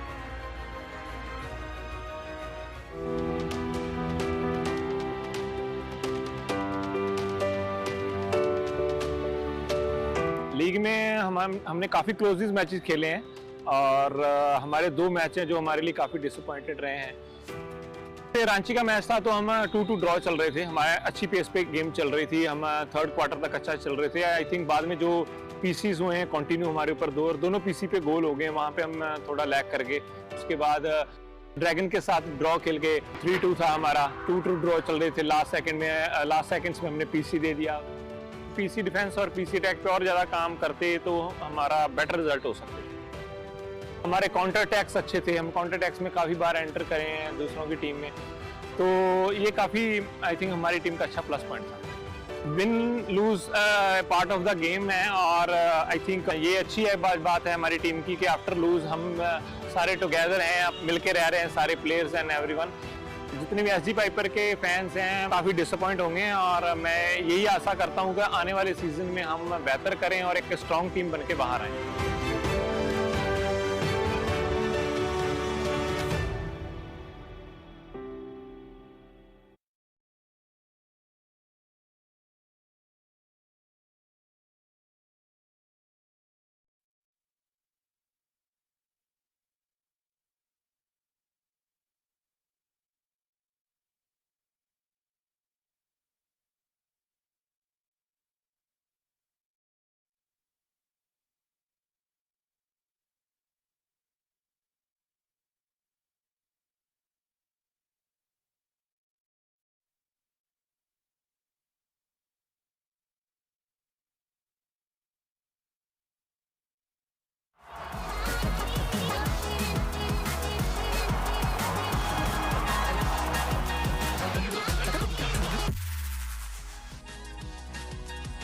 लीग में हमने काफ़ी क्लोजेस्ट मैचेस खेले हैं और हमारे 2 मैच हैं जो हमारे लिए काफ़ी डिसअपॉइंटेड रहे हैं। रांची का मैच था तो हम 2-2 ड्रॉ चल रहे थे, हमारे अच्छी पेस पे गेम चल रही थी, हम थर्ड क्वार्टर तक अच्छा चल रहे थे। आई थिंक बाद में जो पीसीज हुए हैं कंटिन्यू हमारे ऊपर दोनों पीसी पे गोल हो गए, वहाँ पे हम थोड़ा लैग कर गए। उसके बाद ड्रैगन के साथ ड्रॉ खेल के 3-2 था हमारा, 2-2 ड्रॉ चल रहे थे। लास्ट सेकंड्स में हमने पीसी दे दिया। पीसी डिफेंस और पीसी अटैक पे और ज़्यादा काम करते तो हमारा बेटर रिजल्ट हो सकते। हमारे काउंटर अटैक्स अच्छे थे, हम काउंटर अटैक्स में काफ़ी बार एंटर करे हैं दूसरों की टीम में, तो ये काफ़ी आई थिंक हमारी टीम का अच्छा प्लस पॉइंट था। Win loose part of the game है और आई थिंक ये अच्छी है बात है हमारी टीम की कि आफ्टर लूज हम सारे टुगेदर हैं, अब मिल के रह रहे हैं सारे प्लेयर्स एंड एवरीवन। जितने भी SG पाइपर के फैंस हैं काफ़ी डिसअपॉइंट होंगे और मैं यही आशा करता हूँ कि आने वाले सीजन में हम बेहतर करें और एक स्ट्रॉन्ग टीम बन के बाहर आएँ।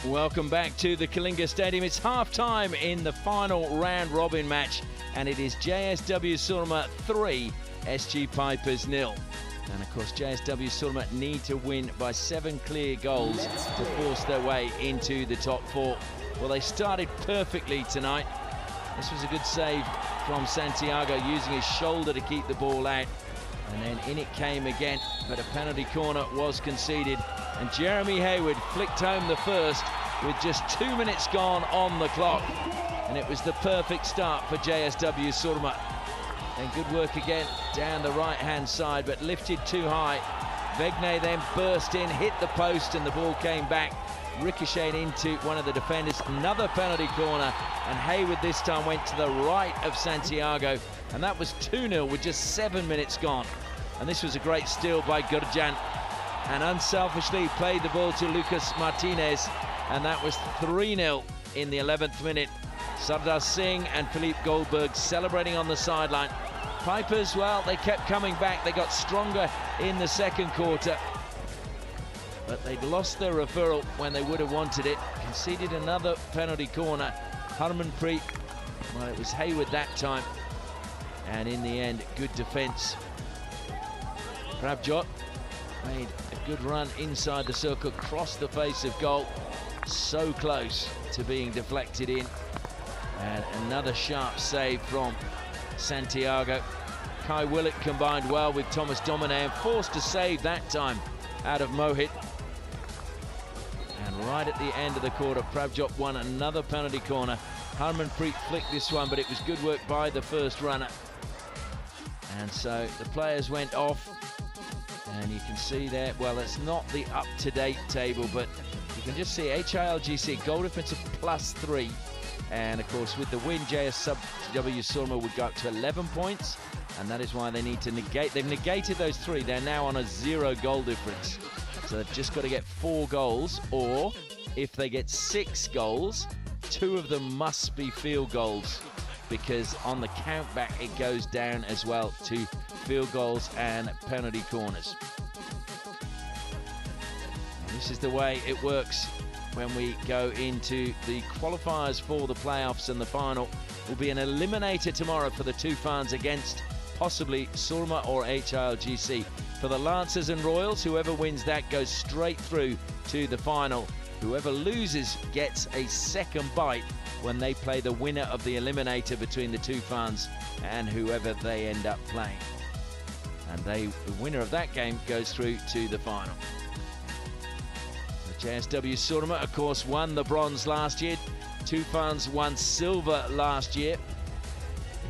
Welcome back to the Kalinga Stadium. It's half-time in the final round-robin match, and it is JSW SOORMA 3, SG Pipers 0. And of course, JSW SOORMA need to win by 7 clear goals to force their way into the top 4. Well, they started perfectly tonight. This was a good save from Santiago, using his shoulder to keep the ball out. And then in it came again, but a penalty corner was conceded. And Jeremy Hayward flicked home the first with just 2 minutes gone on the clock. And it was the perfect start for JSW SOORMA. And good work again down the right-hand side, but lifted too high. Vegne then burst in, hit the post, and the ball came back, ricocheted into one of the defenders. Another penalty corner, and Hayward this time went to the right of Santiago, and that was 2-0 with just 7 minutes gone. And this was a great steal by Gurjan, and unselfishly played the ball to Lucas Martinez, and that was 3-0 in the 11th minute. Sardar Singh and Philippe Goldberg celebrating on the sideline. Pipers, well, they kept coming back. They got stronger in the second quarter, but they'd lost their referral when they would have wanted it. Conceded another penalty corner. Harmanpreet, well, it was Hayward that time, and in the end, good defence. Prabjot made a good run inside the circle, crossed the face of goal, so close to being deflected in. And another sharp save from Santiago. Kai Willett combined well with Thomas Domine and forced to save that time out of Mohit. And right at the end of the quarter, Prabjot won another penalty corner. Harmanpreet flicked this one, but it was good work by the first runner. And so the players went off, and you can see there, well, it's not the up-to-date table, but you can just see HILGC goal difference of +3, And of course, with the win, JSW SOORMA would go up to 11 points, and that is why they need to negate. They've negated those 3. They're now on a 0 goal difference. So they've just got to get 4 goals, or if they get 6 goals, 2 of them must be field goals, because on the count back it goes down as well to field goals and penalty corners. And this is the way it works when we go into the qualifiers for the playoffs, and the final will be an eliminator tomorrow for the Tufans against possibly SOORMA or HILGC. For the Lancers and Royals, whoever wins that goes straight through to the final. Whoever loses gets a second bite when they play the winner of the eliminator between the Tufans and whoever they end up playing. And the winner of that game goes through to the final. The JSW SOORMA, of course, won the bronze last year. Tufans won silver last year.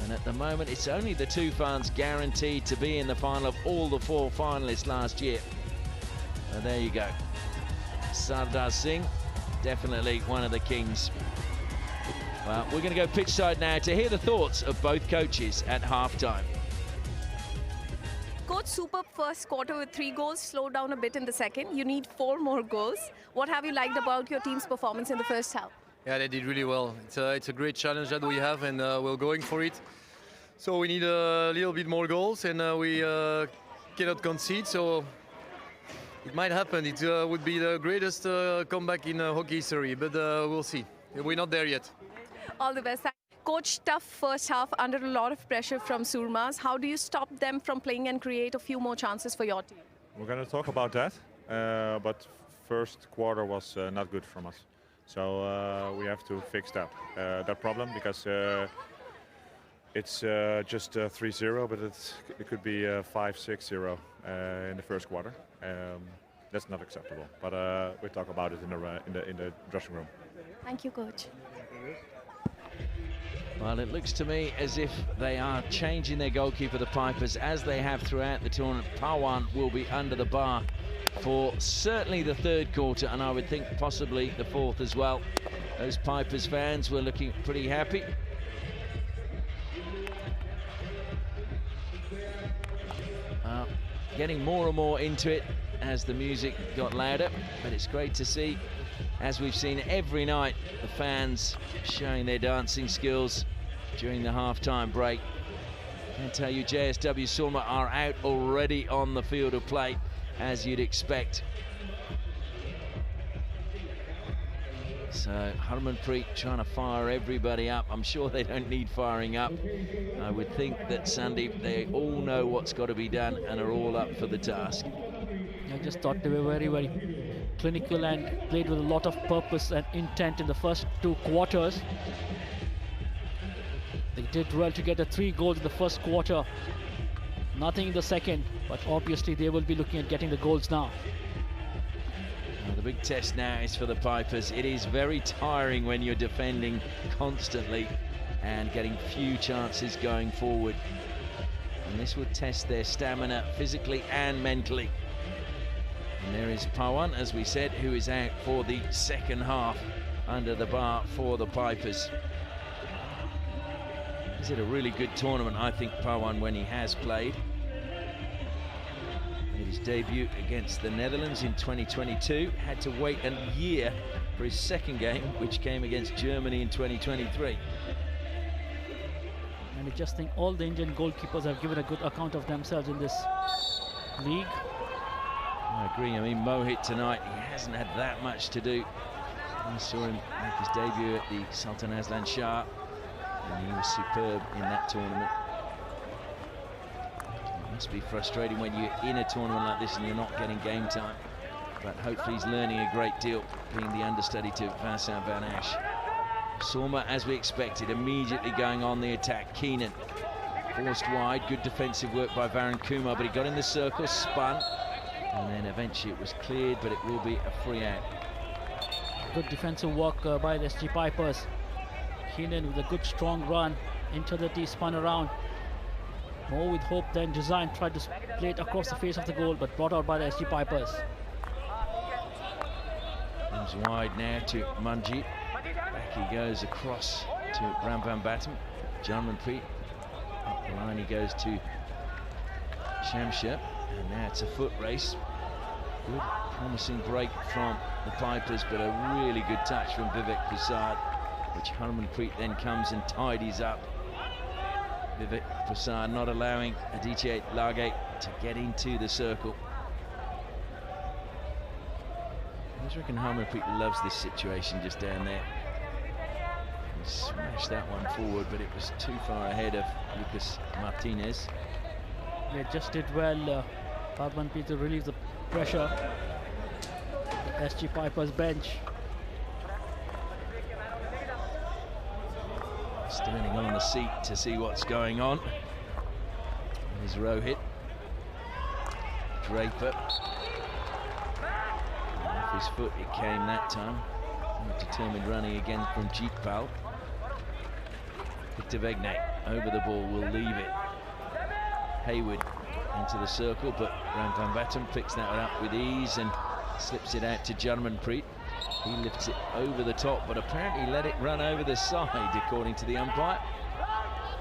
And at the moment, it's only the Tufans guaranteed to be in the final of all the 4 finalists last year. So there you go. Sardar Singh, definitely one of the kings. Well, we're going to go pitch side now to hear the thoughts of both coaches at halftime. Coach, superb first quarter with 3 goals, slowed down a bit in the second. You need 4 more goals. What have you liked about your team's performance in the first half? Yeah, they did really well. It's a great challenge that we have, and we're going for it. So we need a little bit more goals, and we cannot concede. So it might happen. It would be the greatest comeback in hockey history, but we'll see. We're not there yet. All the best. Coach, tough first half under a lot of pressure from SOORMAs. How do you stop them from playing and create a few more chances for your team? We're going to talk about that, but first quarter was not good from us. So we have to fix that problem, because it's just 3-0, but it could be 5-6-0 in the first quarter. That's not acceptable. But we'll talk about it in the dressing room. Thank you, Coach. Well, it looks to me as if they are changing their goalkeeper, the Pipers, as they have throughout the tournament. Pawan will be under the bar for certainly the 3rd quarter, and I would think possibly the 4th as well. Those Pipers fans were looking pretty happy. Getting more and more into it as the music got louder, but it's great to see, as we've seen every night, the fans showing their dancing skills during the half-time break. I can tell you JSW SOORMA are out already on the field of play, as you'd expect. So Harmanpreet trying to fire everybody up. I'm sure they don't need firing up. I would think that, Sandeep, they all know what's got to be done and are all up for the task. I just thought they were very, very clinical and played with a lot of purpose and intent in the first 2 quarters. They did well to get the 3 goals in the first quarter. Nothing in the second, but obviously they will be looking at getting the goals now. Well, the big test now is for the Pipers. It is very tiring when you're defending constantly and getting few chances going forward. And this would test their stamina physically and mentally. And there is Pawan, as we said, who is out for the second half under the bar for the Pipers. He's had a really good tournament, I think, Pawan, when he has played. Made his debut against the Netherlands in 2022. Had to wait a year for his second game, which came against Germany in 2023. And I just think all the Indian goalkeepers have given a good account of themselves in this league. I agree. I mean, Mohit tonight, he hasn't had that much to do. I saw him make his debut at the Sultan Azlan Shah, and he was superb in that tournament. It must be frustrating when you're in a tournament like this and you're not getting game time. But hopefully he's learning a great deal, being the understudy to Vincent Van Asch. SOORMA, as we expected, immediately going on the attack. Keenan forced wide, good defensive work by Varun Kumar, but he got in the circle, spun, and then eventually it was cleared, but it will be a free out. Good defensive work by the SG Pipers. Keenan with a good strong run into the D, spun around. More with hope than design, tried to play it across the face of the goal, but brought out by the SG Pipers. Comes wide now to Manjit. Back He goes across to Ram Van Batten. Jarmanpreet. Up the line he goes to Shamsher. And now it's a foot race. Good, promising break from the Pipers, but a really good touch from Vivek Prasad, which Harmanpreet then comes and tidies up. Vivek Prasad not allowing Aditya Lage to get into the circle. I just reckon Harmanpreet loves this situation just down there. He smashed that one forward, but it was too far ahead of Lucas Martinez. They just did well, Harmanpreet, to relieve the pressure. The SG Pipers bench. Standing on the seat to see what's going on. There's Rohit. Draper. And off his foot it came that time. Determined running again from Jeetpal. Victor Vegnay over the ball, will leave it. Hayward into the circle, but Ram Van Batten picks that one up with ease and slips it out to Jarmanpreet. He lifts it over the top, but apparently let it run over the side, according to the umpire.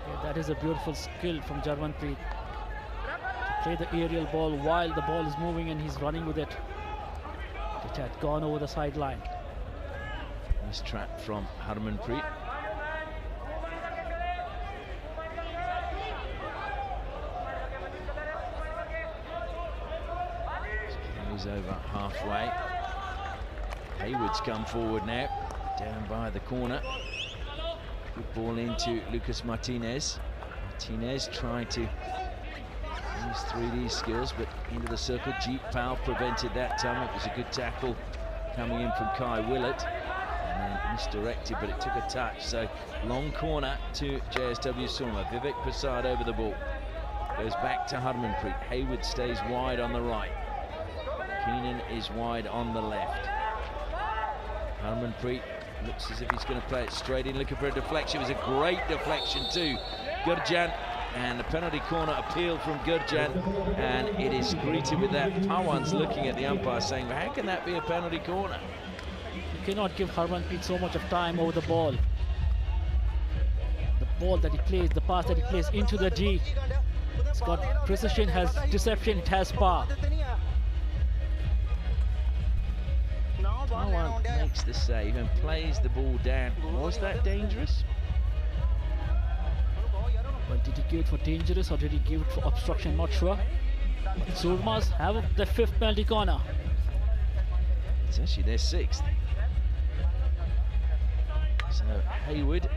Yeah, that is a beautiful skill from Jarmanpreet, to play the aerial ball while the ball is moving and he's running with it. It had gone over the sideline. Nice trap from Harmanpreet. Goes over halfway. Hayward's come forward now, down by the corner. Good ball into Lucas Martinez. Martinez trying to use 3D skills, but into the circle. Jeetpal prevented that time. It was a good tackle coming in from Kai Willett, and then misdirected, but it took a touch. So long corner to JSW SOORMA. Vivek Prasad over the ball. Goes back to Harmanpreet. Hayward stays wide on the right. Keenan is wide on the left. Harmanpreet looks as if he's going to play it straight in, looking for a deflection. It was a great deflection too. Gurjan, and the penalty corner appeal from Gurjan, and it is greeted with that. Pawan's looking at the umpire saying, well, how can that be a penalty corner? You cannot give Harmanpreet so much of time over the ball. The ball that he plays, the pass that he plays into the D, it's got precision, has deception, it has power. Pawan makes the save and plays the ball down. Was that dangerous? Well, did he give it for dangerous or did he give it for obstruction? Not sure. But SOORMAs have the 5th penalty corner. It's actually their 6th. So Hayward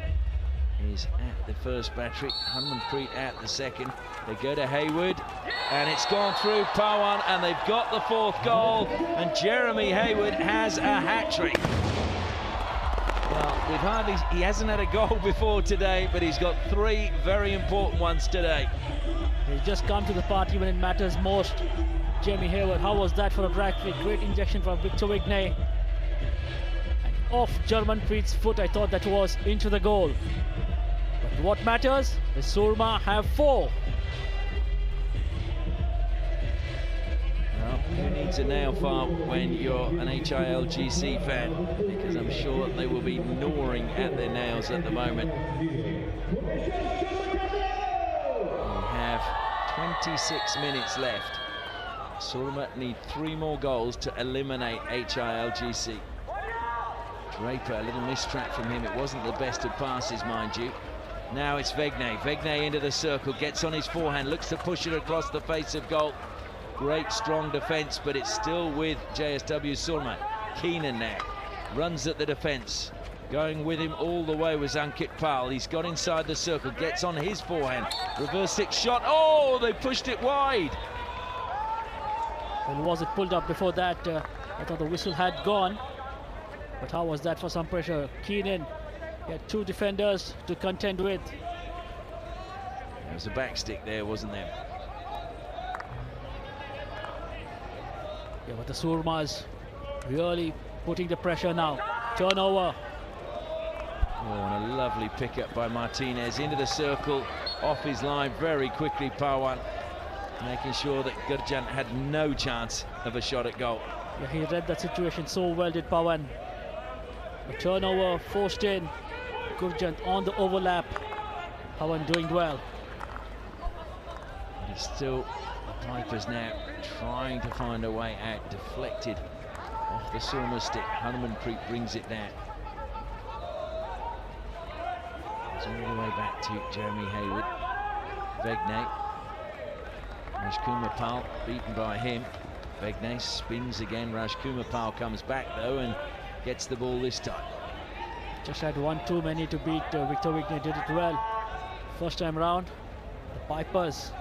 is at the first battery, Harmanpreet at the second. They go to Hayward, and it's gone through Pawan, and they've got the 4th goal, and Jeremy Hayward has a hat-trick. Well, he hasn't had a goal before today, but he's got 3 very important ones today. He's just come to the party when it matters most. Jeremy Hayward, how was that for a drag flick? Great injection from Victor Vegnay. And off Jarmanpreet's foot, I thought that was into the goal. But what matters is SOORMA have 4. Well, who needs a nail file when you're an HILGC fan? Because I'm sure they will be gnawing at their nails at the moment. We have 26 minutes left. SOORMA need 3 more goals to eliminate HILGC. Draper, a little mistrap from him. It wasn't the best of passes, mind you. Now it's Vegnay. Vegnay into the circle, gets on his forehand, looks to push it across the face of goal. Great strong defence, but it's still with JSW SOORMA. Keenan now runs at the defence. Going with him all the way was Ankit Pal. He's got inside the circle, gets on his forehand. Reverse 6 shot. Oh, they pushed it wide. Well, was it pulled up before that? I thought the whistle had gone. But how was that for some pressure? Keenan, he had 2 defenders to contend with. There was a back stick there, wasn't there? Yeah, but the SOORMAs really putting the pressure now. Turnover. Oh, and a lovely pickup by Martinez into the circle, off his line very quickly. Pawan making sure that Gurjan had no chance of a shot at goal. Yeah, he read that situation so well, did Pawan. A turnover forced in. Gurjant on the overlap. Pawan doing well. But it's still the Pipers now trying to find a way out. Deflected off the SOORMA stick. Harmanpreet brings it down. It's all the way back to Jeremy Hayward. Vegnay. Rajkumar Pal beaten by him. Vegnay spins again. Rajkumar Pal comes back though and gets the ball this time. Just had one too many to beat. Victor Vignay did it well. First time round, the Pipers.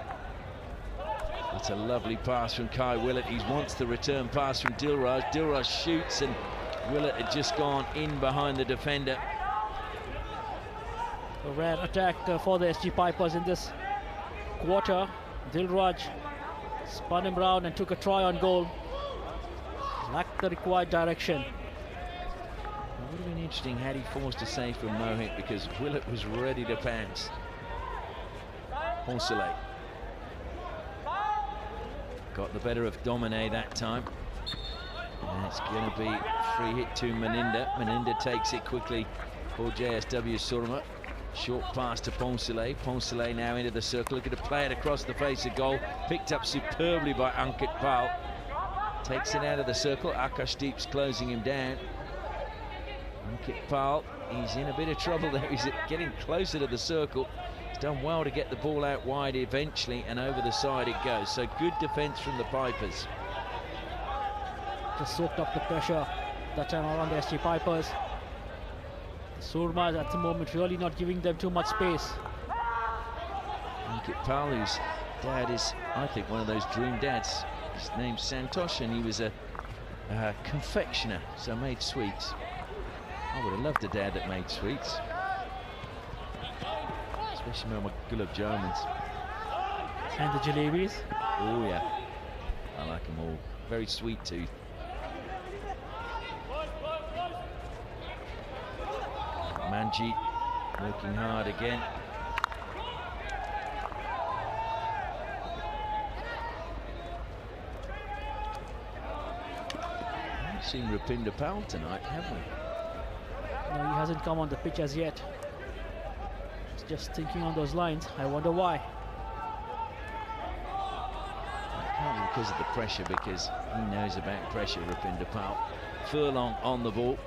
That's a lovely pass from Kai Willett. He wants the return pass from Dilraj. Dilraj shoots and Willett had just gone in behind the defender. A rare attack for the SG Pipers in this quarter. Dilraj spun him round and took a try on goal. Lacked the required direction. It would have been interesting had he forced a save from Mohit because Willett was ready to pounce. Poncelet got the better of Domine that time. And it's going to be free hit to Meninda. Meninda takes it quickly for JSW SOORMA. Short pass to Poncelet. Poncelet now into the circle, looking to play it across the face of goal. Picked up superbly by Ankit Pal. Takes it out of the circle. Akashdeep's closing him down. Ankit Pal, he's in a bit of trouble there. He's getting closer to the circle. He's done well to get the ball out wide eventually, and over the side it goes. So good defence from the Pipers. Just soaked up the pressure that time around the SG Pipers. SOORMA is at the moment really not giving them too much space. Ankit Pal, whose dad is, I think, one of those dream dads. His name's Santosh, and he was a confectioner, so made sweets. I would have loved a dad that made sweets. Especially my gulab jamans. And the jalebis. Oh yeah, I like them all. Very sweet tooth. Manjeet working hard again. We've seen Rupinder Pal tonight, haven't we? No, he hasn't come on the pitch as yet. Just thinking on those lines, I wonder why. Partly because of the pressure, because he knows about pressure, Rupinder Pal. Furlong on the ball.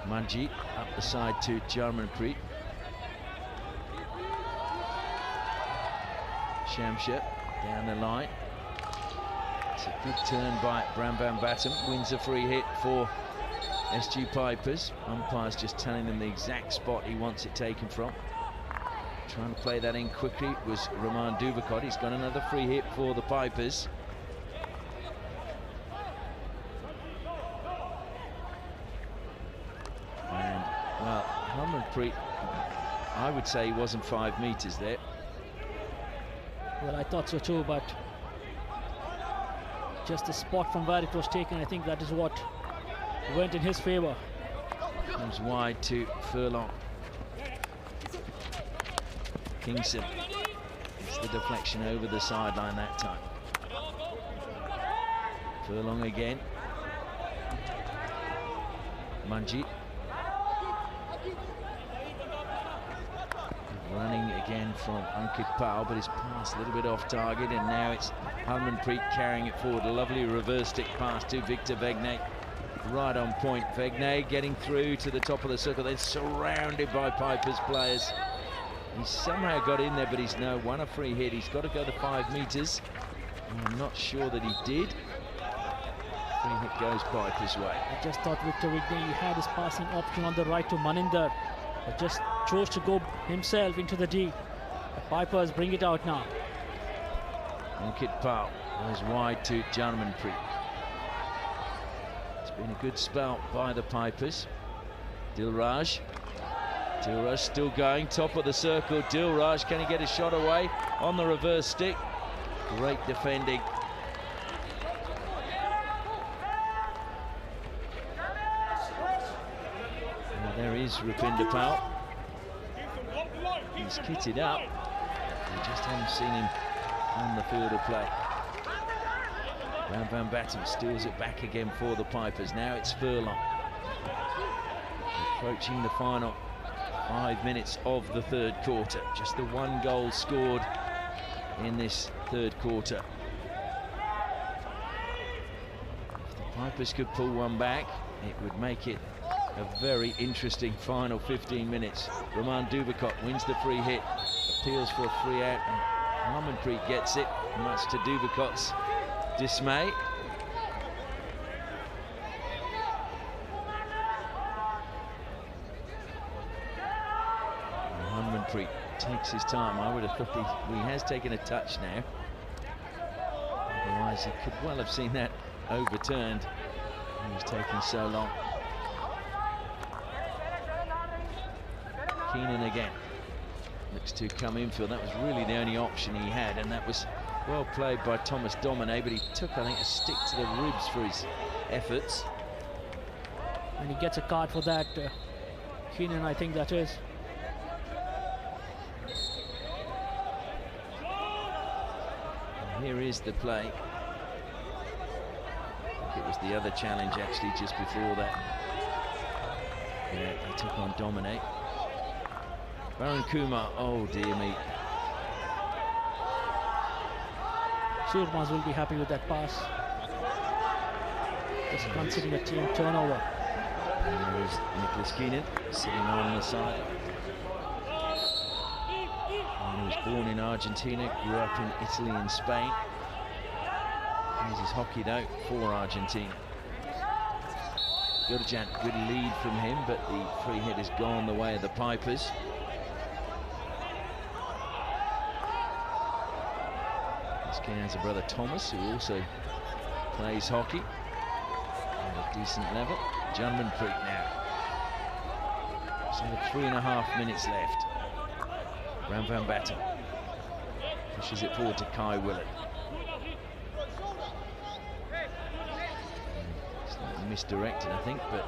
Manjeet up the side to Jarmanpreet. Shamsher down the line. It's a good turn by Brambam Batum. Wins a free hit for SG Pipers. Umpire's just telling them the exact spot he wants it taken from. Trying to play that in quickly was Roman Duvakot. He's got another free hit for the Pipers. And, well, Harmanpreet, I would say he wasn't 5 meters there. Well, I thought so too, but just the spot from where it was taken, I think that is what went in his favor. Comes wide to Furlong. Kingston. It's the deflection over the sideline that time. Furlong again. Manjeet. Running again from Ankit Pal, but his pass a little bit off target, and now it's Harmanpreet carrying it forward. A lovely reverse stick pass to Victor Vegnay. Right on point. Vegnay getting through to the top of the circle, then surrounded by Pipers players. He somehow got in there, but he's now won a free hit. He's got to go to 5 meters. I'm not sure that he did. Free hit goes Pipers' way. I just thought Victor Vignay had his passing option on the right to Maninder, but just chose to go himself into the D. The Pipers bring it out now. Ankit Pal goes wide to Jarmanpreet. It's been a good spell by the Pipers. Dilraj. Dilraj still going, top of the circle. Dilraj, can he get a shot away on the reverse stick? Great defending. Now there is Rupinder Pal. He's kitted up. We just haven't seen him on the field of play. Van Batten steals it back again for the Pipers. Now it's Furlong. Approaching the final 5 minutes of the third quarter. Just the one goal scored in this third quarter. If the Pipers could pull one back, it would make it a very interesting final 15 minutes. Roman Dubicot wins the free hit, appeals for a free out, and Harmanpreet gets it, much to Dubicot's dismay. Harmanpreet takes his time. I would have thought he has taken a touch now. Otherwise, he could well have seen that overturned. He was taking so long. Keenan again. Looks to come infield. That was really the only option he had, and that was well played by Thomas Domine, but he took, I think, a stick to the ribs for his efforts. And he gets a card for that. Keenan, I think that is. And here is the play. I think it was the other challenge actually just before that. Yeah, he took on Domine. Varun Kumar, oh dear me. Surmas will be happy with that pass. Just considering a team turnover. And there is Nicholas Keenan sitting on the side. And he was born in Argentina, grew up in Italy and Spain. Here's his hockey though for Argentina. Gurjan, good lead from him, but the free hit has gone the way of the Pipers. Keenan has a brother Thomas who also plays hockey at a decent level. Harmanpreet now. So 3.5 minutes left. Van Batten pushes it forward to Kai Willett. Slightly misdirected, I think, but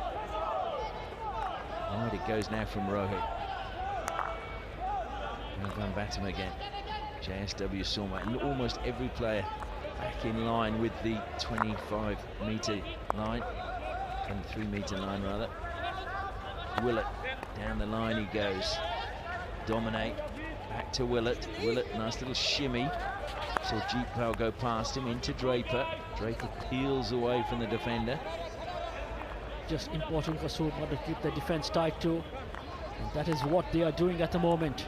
wide it goes now from Rohit. Van Batten again. JSW SOORMA, and almost every player back in line with the 25-metre line, 23-metre line rather. Willett, down the line he goes. Dominate, back to Willett. Willett, nice little shimmy. Saw Jeetpal go past him into Draper. Draper peels away from the defender. Just important for SOORMA to keep the defence tight too. And that is what they are doing at the moment.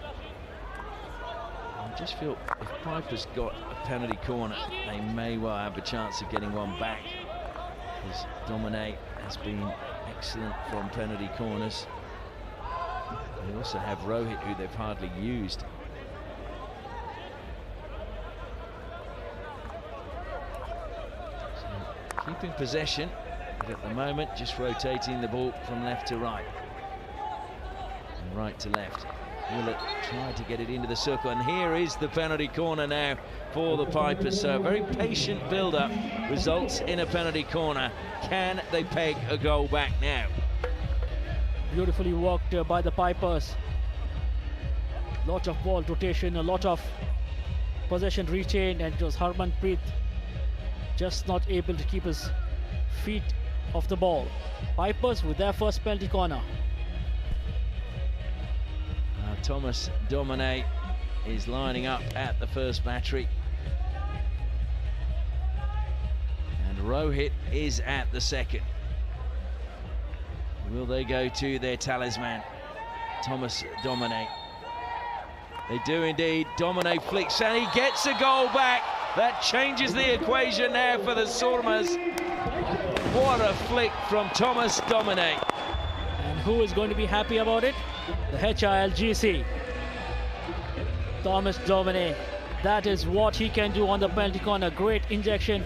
I just feel if Piper's got a penalty corner, they may well have a chance of getting one back, because Domine has been excellent from penalty corners. They also have Rohit, who they've hardly used. So, keeping possession, but at the moment just rotating the ball from left to right and right to left. Willett tried to get it into the circle, and here is the penalty corner now for the Pipers. So a very patient build-up results in a penalty corner. Can they peg a goal back now? Beautifully worked by the Pipers. Lot of ball rotation, a lot of possession retained, and it was Harmanpreet just not able to keep his feet off the ball. Pipers with their first penalty corner. Thomas Domine is lining up at the first battery. And Rohit is at the second. Will they go to their talisman, Thomas Domine? They do indeed. Domine flicks and he gets a goal back. That changes the equation now for the SOORMAs. What a flick from Thomas Domine. And who is going to be happy about it? The HILGC. Thomas Domine. That is what he can do on the penalty corner. Great injection.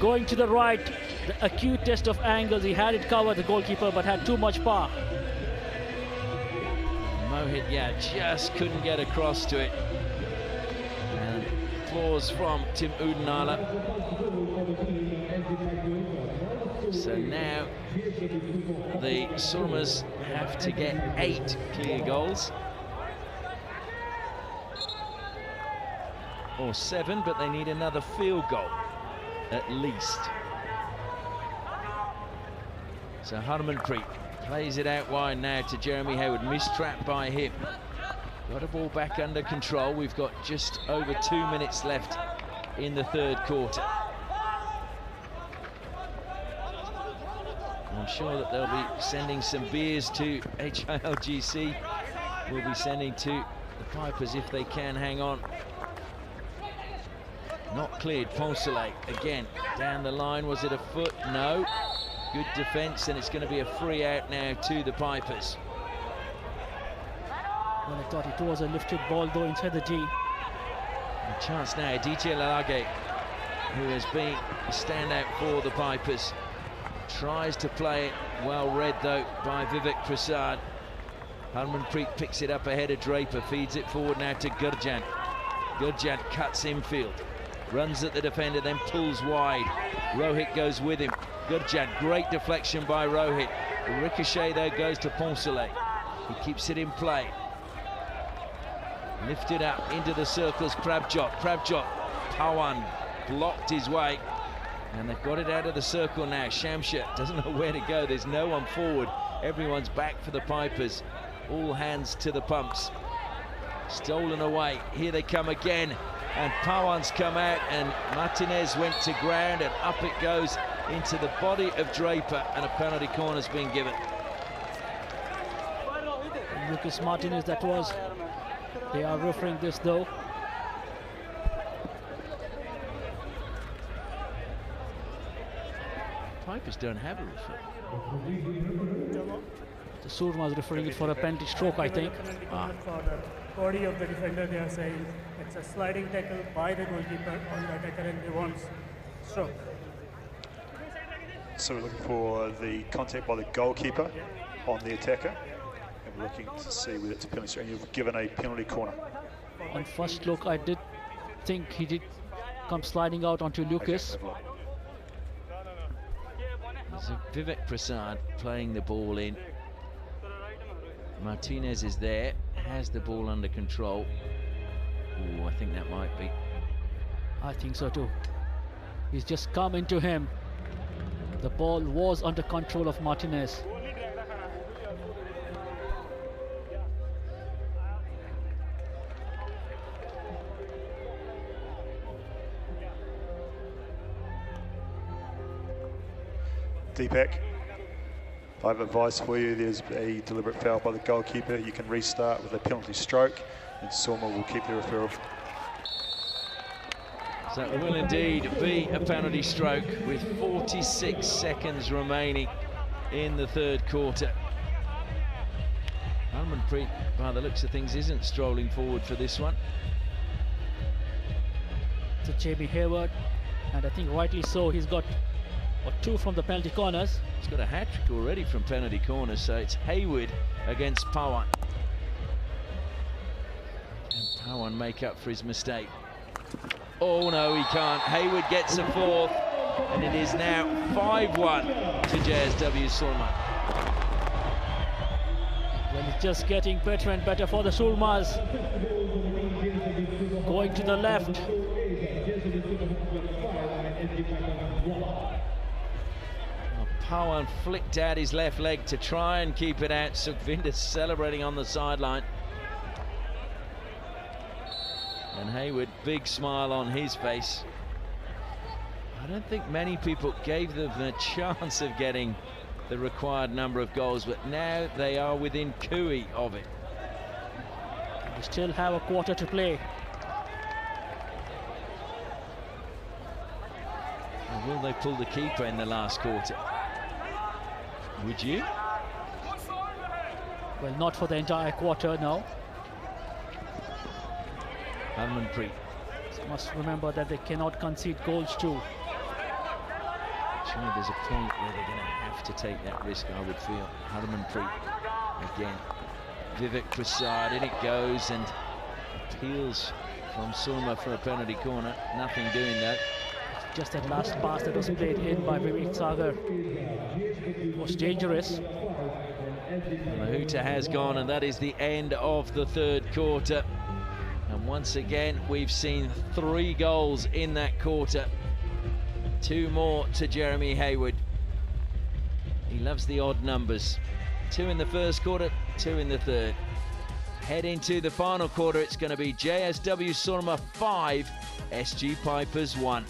Going to the right. The acute test of angles. He had it covered, the goalkeeper, but had too much power. Mohit, yeah, just couldn't get across to it. And applause from Tim Udenala. So now the SOORMAs have to get 8 clear goals. Or 7, but they need another field goal. at least. So Harmanpreet plays it out wide now to Jeremy Hayward, mistrapped by him. Got a ball back under control. We've got just over 2 minutes left in the third quarter. I'm sure that they'll be sending some beers to HILGC. We'll be sending to the Pipers if they can hang on. Not cleared. Poncelet again down the line. Was it a foot? No. Good defense, and it's going to be a free out now to the Pipers. Well, I thought it was a lifted ball though inside the D. A chance now, DJ Lalage, who has been a standout for the Pipers. Tries to play it, well read though by Vivek Prasad. Harmanpreet picks it up ahead of Draper, feeds it forward now to Gurjant. Gurjant cuts infield, runs at the defender, then pulls wide. Rohit goes with him. Gurjant, great deflection by Rohit. The ricochet though goes to Poncelet. He keeps it in play. Lifted up into the circles, Prabjot. Pawan blocked his way. And they've got it out of the circle now. Shamsher doesn't know where to go. There's no one forward. Everyone's back for the Pipers. All hands to the pumps. Stolen away. Here they come again. And Pawan's come out, and Martinez went to ground, and up it goes into the body of Draper, and a penalty corner's been given. Lucas Martinez, that was. They are referring this though. Pipers don't have a referee. The SOORMA is referring it for a penalty stroke, I think. For the body of the defender, they are saying it's a sliding tackle by the goalkeeper on the attacker, and they want stroke. So we're looking for the contact by the goalkeeper on the attacker, and we're looking to see whether it's a penalty stroke. And you've given a penalty corner. On first look, I did think he did come sliding out onto Lucas. Okay, so Vivek Prasad playing the ball in. Martinez is there, has the ball under control. Oh, I think that might be. I think so too. He's just come into him. The ball was under control of Martinez. Deepak, I have advice for you. There's a deliberate foul by the goalkeeper. You can restart with a penalty stroke, and SOORMA will keep the referral. So it will indeed be a penalty stroke with 46 seconds remaining in the third quarter. Harmanpreet, by the looks of things, isn't strolling forward for this one. To Jamie Hayward, and I think rightly so. He's got two from the penalty corners. He's got a hat-trick already from penalty corners, so it's Hayward against Pawan. Can Pawan make up for his mistake? Oh no, he can't. Hayward gets a fourth, and it is now 5-1 to JSW SOORMA. Well, it's just getting better and better for the SOORMAs. Going to the left. Pawan flicked out his left leg to try and keep it out. Sukhvinder celebrating on the sideline. And Hayward, big smile on his face. I don't think many people gave them a chance of getting the required number of goals, but now they are within cooey of it. We still have a quarter to play. And will they pull the keeper in the last quarter? Would you? Well, not for the entire quarter, no. Harmanpreet. Must remember that they cannot concede goals too. Surely there's a point where they're going to have to take that risk, I would feel. Harmanpreet again. Vivek Prasad, in it goes, and appeals from SOORMA for a penalty corner. Nothing doing that. Just that last pass that was played in by Vivek Sagar was dangerous. Mahuta has gone, and that is the end of the third quarter. And once again, we've seen 3 goals in that quarter. 2 more to Jeremy Hayward. He loves the odd numbers. 2 in the first quarter, 2 in the third. Head into the final quarter, it's going to be JSW SOORMA 5, SG Pipers 1.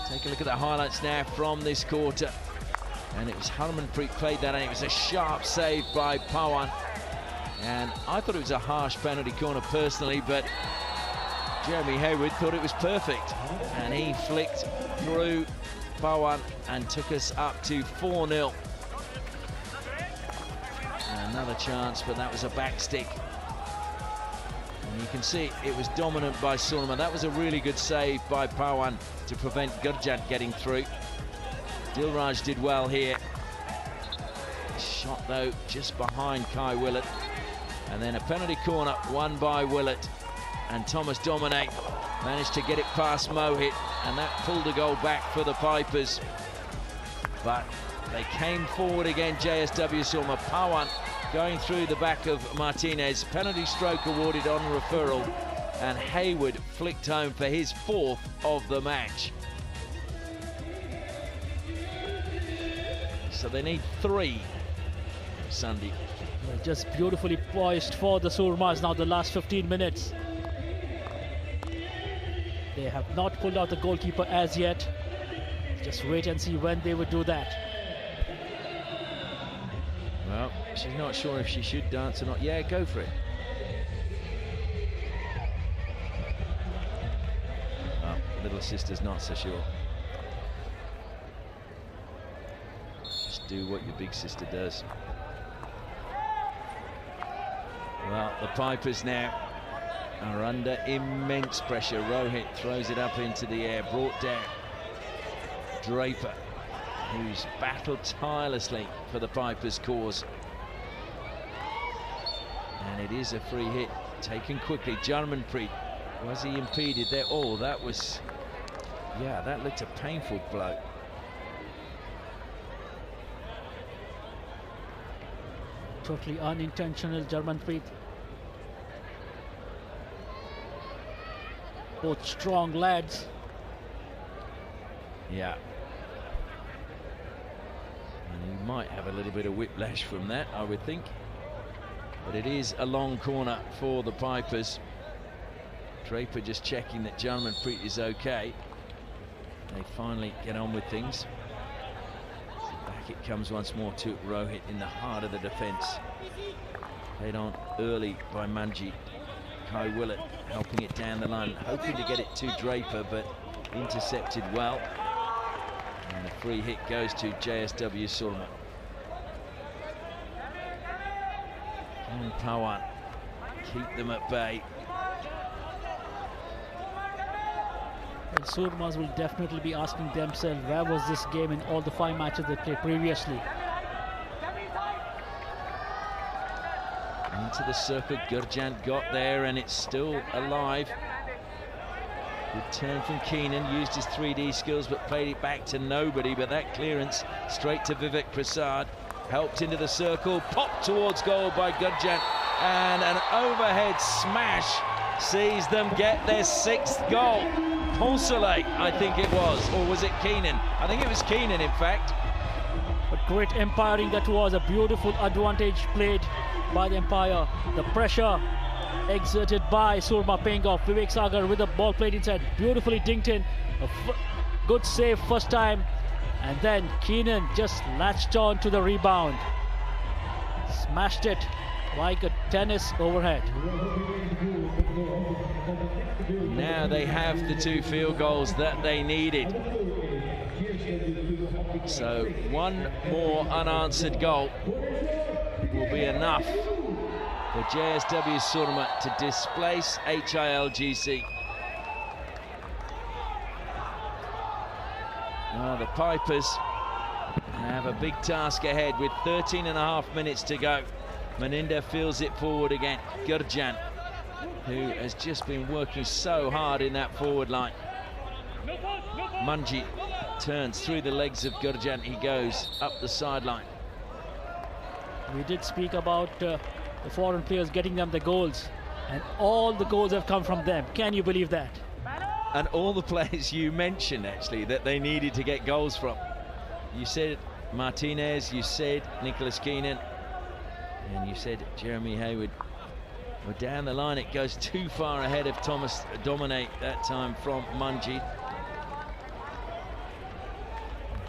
Take a look at the highlights now from this quarter. And it was Harmanpreet played that, and it was a sharp save by Pawan. And I thought it was a harsh penalty corner personally, but Jeremy Hayward thought it was perfect. And he flicked through Pawan and took us up to 4-0. Another chance, but that was a back stick. And you can see it was dominant by SOORMA. That was a really good save by Pawan to prevent Gurjant getting through. Dilraj did well here. Shot though just behind Kai Willett. And then a penalty corner won by Willett. And Thomas Domine managed to get it past Mohit, and that pulled a goal back for the Pipers. But they came forward again, JSW SOORMA. Pawan going through the back of Martinez. Penalty stroke awarded on referral, and Hayward flicked home for his 4th of the match. So they need 3, Sandeep. Just beautifully poised for the SOORMAs now, the last 15 minutes. They have not pulled out the goalkeeper as yet. Just wait and see when they would do that. Well, she's not sure if she should dance or not. Yeah, go for it. Oh, little sister's not so sure. Just do what your big sister does. Well, the Pipers now are under immense pressure. Rohit throws it up into the air, brought down. Draper, who's battled tirelessly for the Pipers' cause. And it is a free hit, taken quickly. Jarmanpreet, was he impeded there? Oh, that was, yeah, that looked a painful blow. Totally unintentional, Jarmanpreet. Both strong lads. Yeah. And he might have a little bit of whiplash from that, I would think. But it is a long corner for the Pipers. Draper just checking that Jarmanpreet is okay. They finally get on with things. Back it comes once more to Rohit in the heart of the defence. Played on early by Manji. Kai Willett helping it down the line, hoping to get it to Draper, but intercepted well. And the free hit goes to JSW SOORMA. And Pawan keep them at bay. And SOORMAs will definitely be asking themselves, where was this game in all the 5 matches they played previously? Into the circle, Gurjant got there, and it's still alive. Good turn from Keenan, used his 3D skills but played it back to nobody, but that clearance straight to Vivek Prasad. Helped into the circle, popped towards goal by Gurjant, and an overhead smash sees them get their 6th goal. Poncelet, I think it was, or was it Keenan? I think it was Keenan, in fact. But great umpiring that was, a beautiful advantage played by the umpire. The pressure exerted by SOORMA paying off. Vivek Sagar with the ball played inside, beautifully dinked in. A good save first time, and then Keenan just latched on to the rebound. Smashed it like a tennis overhead. Now they have the 2 field goals that they needed. So 1 more unanswered goal will be enough for JSW SOORMA to displace HILGC. Now the Pipers have a big task ahead with 13.5 minutes to go. Maninda feels it forward again. Gurjant, who has just been working so hard in that forward line. Manji turns through the legs of Gurjant. He goes up the sideline. We did speak about the foreign players getting them the goals, and all the goals have come from them. Can you believe that? and all the players you mentioned, actually, that they needed to get goals from. You said Martinez, you said Nicholas Keenan, and you said Jeremy Hayward. Well, down the line, it goes too far ahead of Thomas Domine that time from Manjit.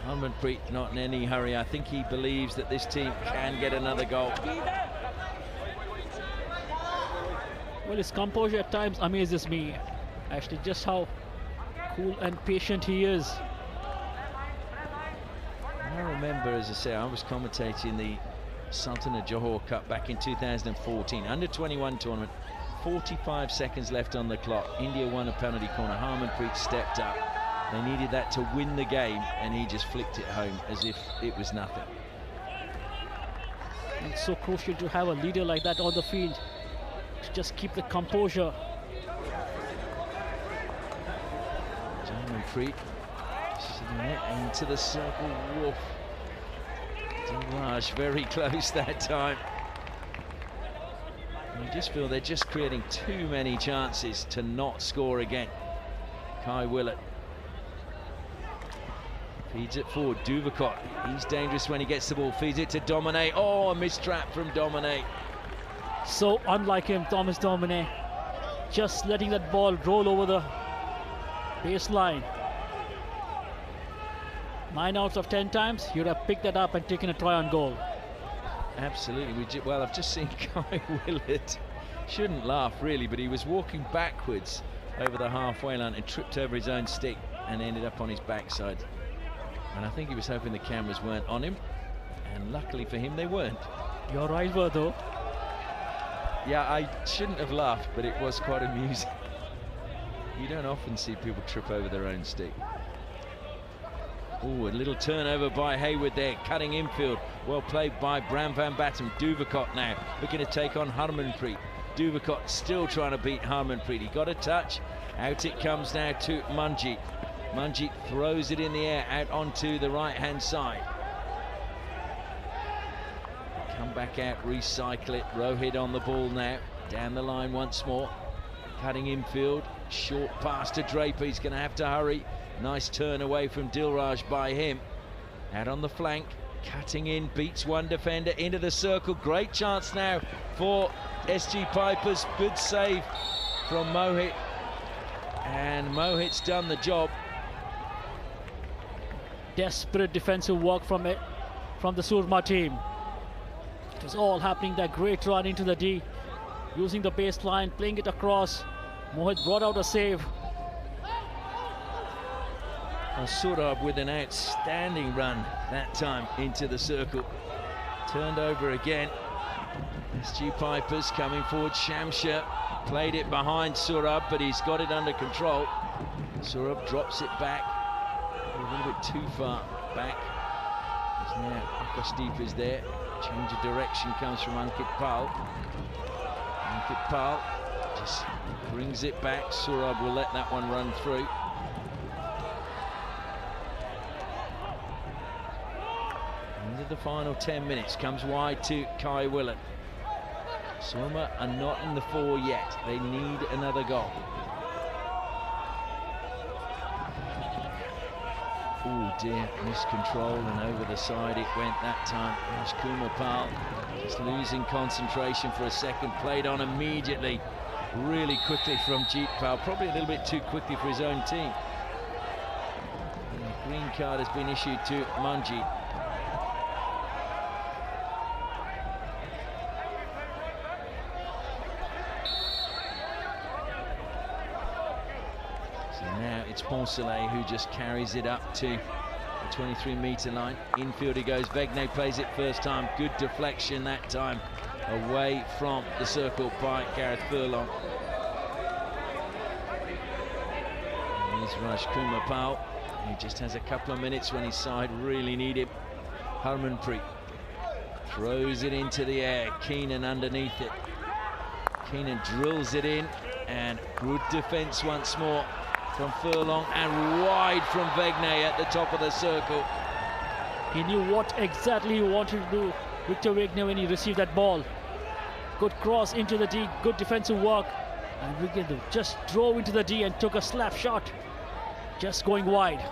Harmanpreet not in any hurry. I think he believes that this team can get another goal. Well, his composure at times amazes me. Actually, just how cool and patient he is. I remember, as I say, I was commentating the Sultan of Johor Cup back in 2014, under-21 tournament. 45 seconds left on the clock. India won a penalty corner. Harmanpreet stepped up. They needed that to win the game, and he just flicked it home as if it was nothing. It's so crucial to have a leader like that on the field, to just keep the composure. Harmanpreet into the circle. Woof. Dilraj very close that time. You just feel they're just creating too many chances to not score again. Kai Willett feeds it forward. Duvakot, he's dangerous when he gets the ball. Feeds it to Domine. Oh, a mistrap from Domine. So unlike him, Thomas Domine, just letting that ball roll over the baseline. 9 out of 10 times, he would have picked that up and taken a try on goal. Absolutely. Well, I've just seen Kai Willett. Shouldn't laugh, really, but he was walking backwards over the halfway line and tripped over his own stick and ended up on his backside. And I think he was hoping the cameras weren't on him, and luckily for him, they weren't. You're right, though. Yeah, I shouldn't have laughed, but it was quite amusing. You don't often see people trip over their own stick. Oh, a little turnover by Hayward there, cutting infield. Well played by Bram van Batten. Duvakot now looking to take on Harmanpreet. Duvakot still trying to beat Harmanpreet. He got a touch. Out it comes now to Manjit. Manjit throws it in the air out onto the right-hand side. Come back out, recycle it. Rohit on the ball now. Down the line once more. Cutting infield. Short pass to Draper. He's going to have to hurry. Nice turn away from Dilraj by him. Out on the flank, cutting in, beats one defender into the circle. Great chance now for SG Pipers. Good save from Mohit. And Mohit's done the job. Desperate defensive work from the Soorma team. It was all happening. That great run into the D, using the baseline, playing it across. Mohit brought out a save. Surab with an outstanding run that time into the circle. Turned over again. SG Pipers coming forward. Shamsher played it behind Surab, but he's got it under control. Surab drops it back a little bit too far back. As now Akashdeep is there. Change of direction comes from Ankit Pal. Ankit Pal just brings it back. Surab will let that one run through. Into the final 10 minutes, comes wide to Kai Willett. Soorma are not in the 4 yet. They need another goal. Oh dear, miscontrol, and over the side it went that time. Rajkumar Pal just losing concentration for a second. Played on immediately, really quickly from Jeet Pal. Probably a little bit too quickly for his own team. And the green card has been issued to Manjit. It's Poncelet who just carries it up to the 23-metre line. Infield he goes. Vegne plays it first time. Good deflection that time away from the circle by Gareth Furlong. Here's Rajkumar Pal. He just has a couple of minutes when his side really need him. Harmanpreet throws it into the air. Keenan underneath it. Keenan drills it in, and good defence once more from Furlong, and wide from Vegne at the top of the circle. He knew what exactly he wanted to do, Victor Vegne, when he received that ball. Good cross into the D, good defensive work. And Wigan just drove into the D and took a slap shot, just going wide.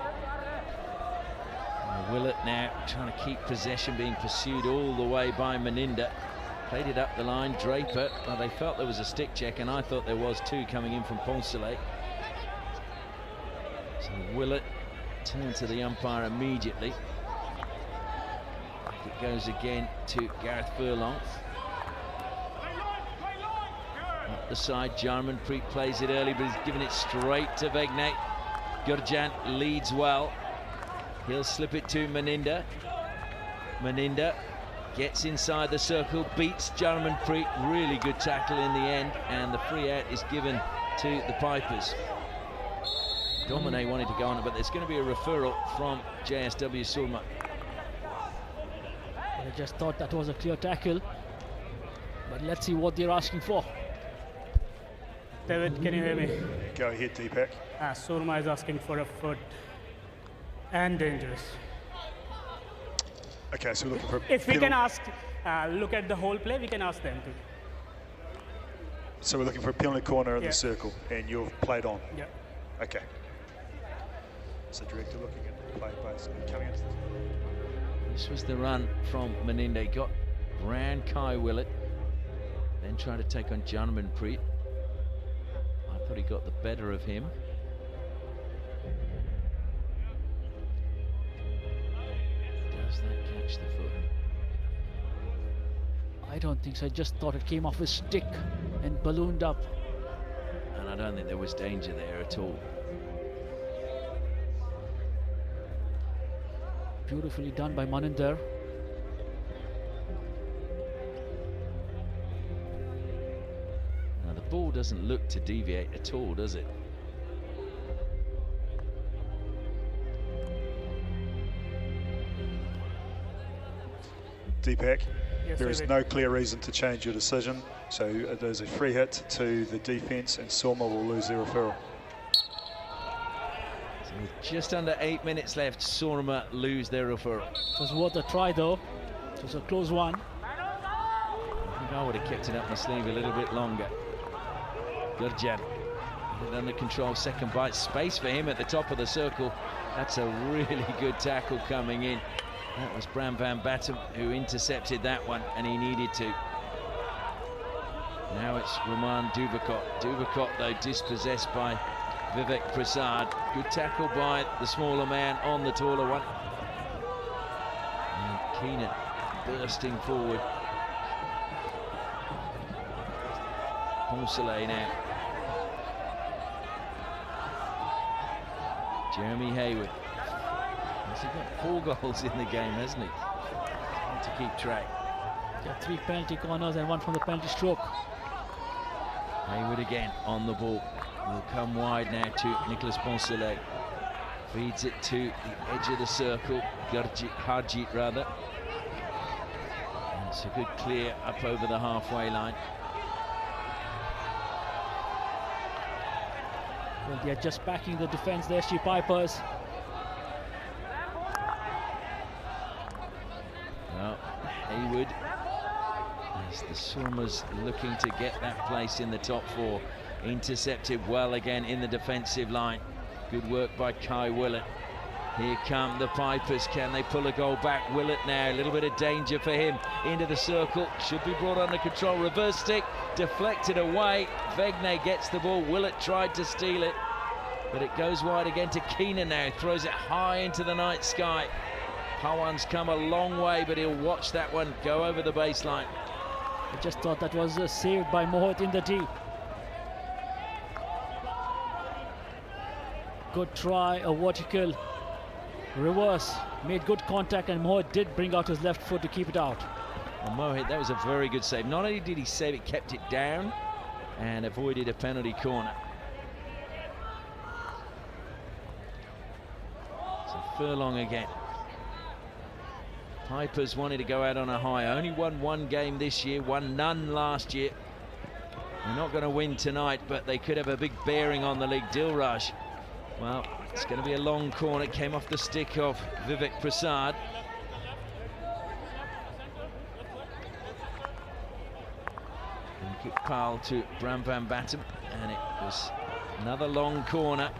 Willett now trying to keep possession, being pursued all the way by Meninda. Played it up the line, Draper. Well, they felt there was a stick check, and I thought there was too, coming in from Poncelet. So Willett turned to the umpire immediately. Back it goes again to Gareth Furlong. Up the side, Jarmanpreet plays it early, but he's given it straight to Vegnay. Gurjant leads well. He'll slip it to Meninda. Meninda gets inside the circle, beats Jarmanpreet. Really good tackle in the end, and the free out is given to the Pipers. Domine wanted to go on it, but there's going to be a referral from JSW Soorma. I just thought that was a clear tackle, but let's see what they're asking for. David, can you hear me? Go ahead, Deepak. Soorma is asking for a foot and dangerous. Okay, so we're looking for... If we can ask, look at the whole play, we can ask them to. So we're looking for a penalty corner in the circle, and you've played on? Yeah. Okay. So director looking at the play basically coming into This was the run from Meninda. Got round Kai Willett, then tried to take on Jarmanpreet. I thought he got the better of him. Does that catch the foot? I don't think so. I just thought it came off his stick and ballooned up. And I don't think there was danger there at all. Beautifully done by Maninder. Now the ball doesn't look to deviate at all, does it? Deepak, Yes, there is David. no clear reason to change your decision, so there's a free hit to the defence and Soorma will lose their referral. So with just under 8 minutes left, Soorma lose their referral. It was worth a try though. It was a close one. I think I would have kept it up my sleeve a little bit longer. Gurjan under control, second bite, space for him at the top of the circle. That's a really good tackle coming in. That was Bram van Batten who intercepted that one, and he needed to. Now it's Roman Duvakot. Duvakot, though, dispossessed by Vivek Prasad. Good tackle by the smaller man on the taller one. And Keenan bursting forward. Poncelet now. Jeremy Hayward. He's got 4 goals in the game, hasn't he? Hard to keep track. Got 3 penalty corners and 1 from the penalty stroke. Hayward again on the ball. Will come wide now to Nicolas Poncelet. Feeds it to the edge of the circle. Harjit rather. And it's a good clear up over the halfway line. Well, they are just backing the defence, the SG Pipers. Well, Hayward, as the Soormas looking to get that place in the top 4. Intercepted well again in the defensive line. Good work by Kai Willett. Here come the Pipers. Can they pull a goal back? Willett now, a little bit of danger for him. Into the circle, should be brought under control. Reverse stick, deflected away. Vegnay gets the ball. Willett tried to steal it, but it goes wide again to Keenan now. Throws it high into the night sky. Pawan's come a long way, but he'll watch that one go over the baseline. I just thought that was saved by Mohit in the D. Good try, a vertical reverse, made good contact, and Mohit did bring out his left foot to keep it out. Well, Mohit, that was a very good save. Not only did he save it, kept it down and avoided a penalty corner. So Furlong again. Pipers wanted to go out on a high. Only won 1 game this year, won none last year. They're not going to win tonight, but they could have a big bearing on the league. Dilraj. Well, it's going to be a long corner. It came off the stick of Vivek Prasad. And Ankit Pal to Bram Van Batten, and it was another long corner.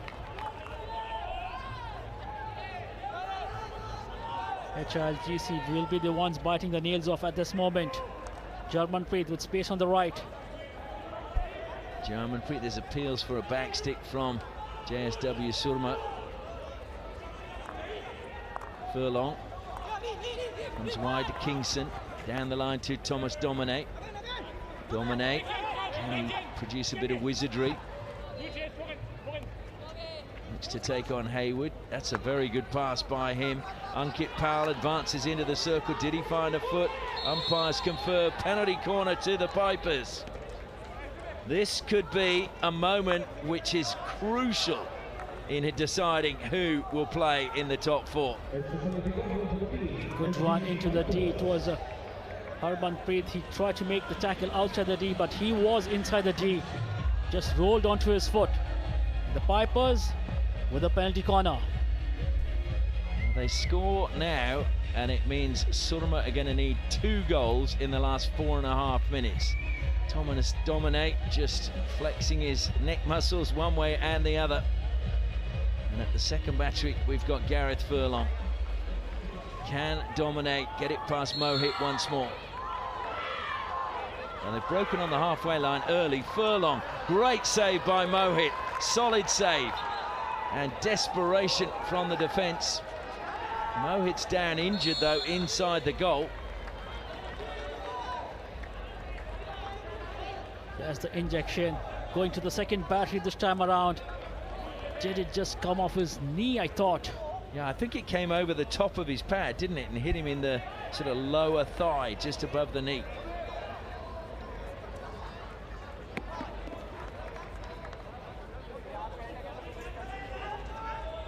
HILGC will be the ones biting the nails off at this moment. Jarmanpreet with space on the right. Jarmanpreet, there's appeals for a backstick from JSW Surma. Furlong comes wide to Kingston, down the line to Thomas Domine. Domine, can he produce a bit of wizardry? Looks to take on Hayward. That's a very good pass by him. Ankit Pal advances into the circle. Did he find a foot? Umpires confirm penalty corner to the Pipers. This could be a moment which is crucial in deciding who will play in the top four. Good run into the D. It was Harmanpreet. He tried to make the tackle outside the D, but he was inside the D. Just rolled onto his foot. The Pipers with a penalty corner. They score now, and it means Surma are going to need 2 goals in the last 4.5 minutes. Thomas Domine just flexing his neck muscles one way and the other. And at the second battery, we've got Gareth Furlong. Can Domine get it past Mohit once more? And they've broken on the halfway line early. Furlong, great save by Mohit, solid save. And desperation from the defence. Mohit's down injured though inside the goal. There's the injection. Going to the second battery this time around. Did it just come off his knee, I thought? Yeah, I think it came over the top of his pad, didn't it? And hit him in the sort of lower thigh, just above the knee.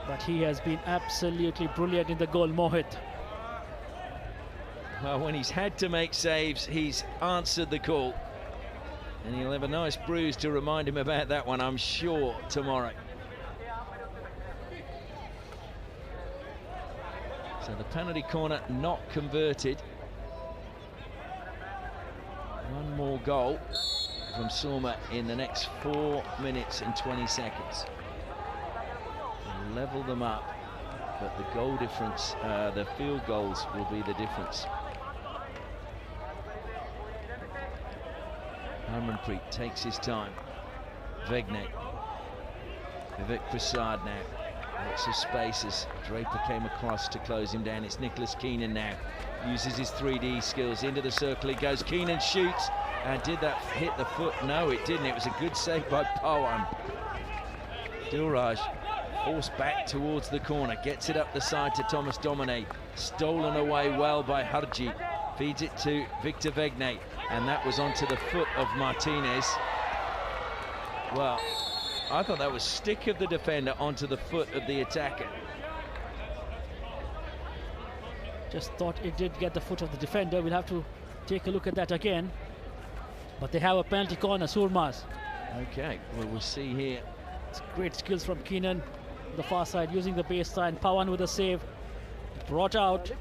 But he has been absolutely brilliant in the goal, Mohit. Well, when he's had to make saves, he's answered the call. And he'll have a nice bruise to remind him about that one, I'm sure, tomorrow. So the penalty corner not converted. One more goal from Soorma in the next 4 minutes and 20 seconds. They'll level them up, but the goal difference, the field goals will be the difference. Harmanpreet takes his time. Vegne. Vivek Prasad now. Lots of spaces. Draper came across to close him down. It's Nicholas Keenan now. Uses his 3D skills. Into the circle he goes. Keenan shoots. And did that hit the foot? No, it didn't. It was a good save by Pawan. Dilraj forced back towards the corner. Gets it up the side to Thomas Domine. Stolen away well by Harji. Feeds it to Victor Vegne. And that was onto the foot of Martinez. Well, I thought that was stick of the defender onto the foot of the attacker. Just thought it did get the foot of the defender. We'll have to take a look at that again. But they have a penalty corner, Surmas. Okay, well, we'll see here. It's great skills from Keenan, the far side, using the baseline. Pawan with a save. Brought out.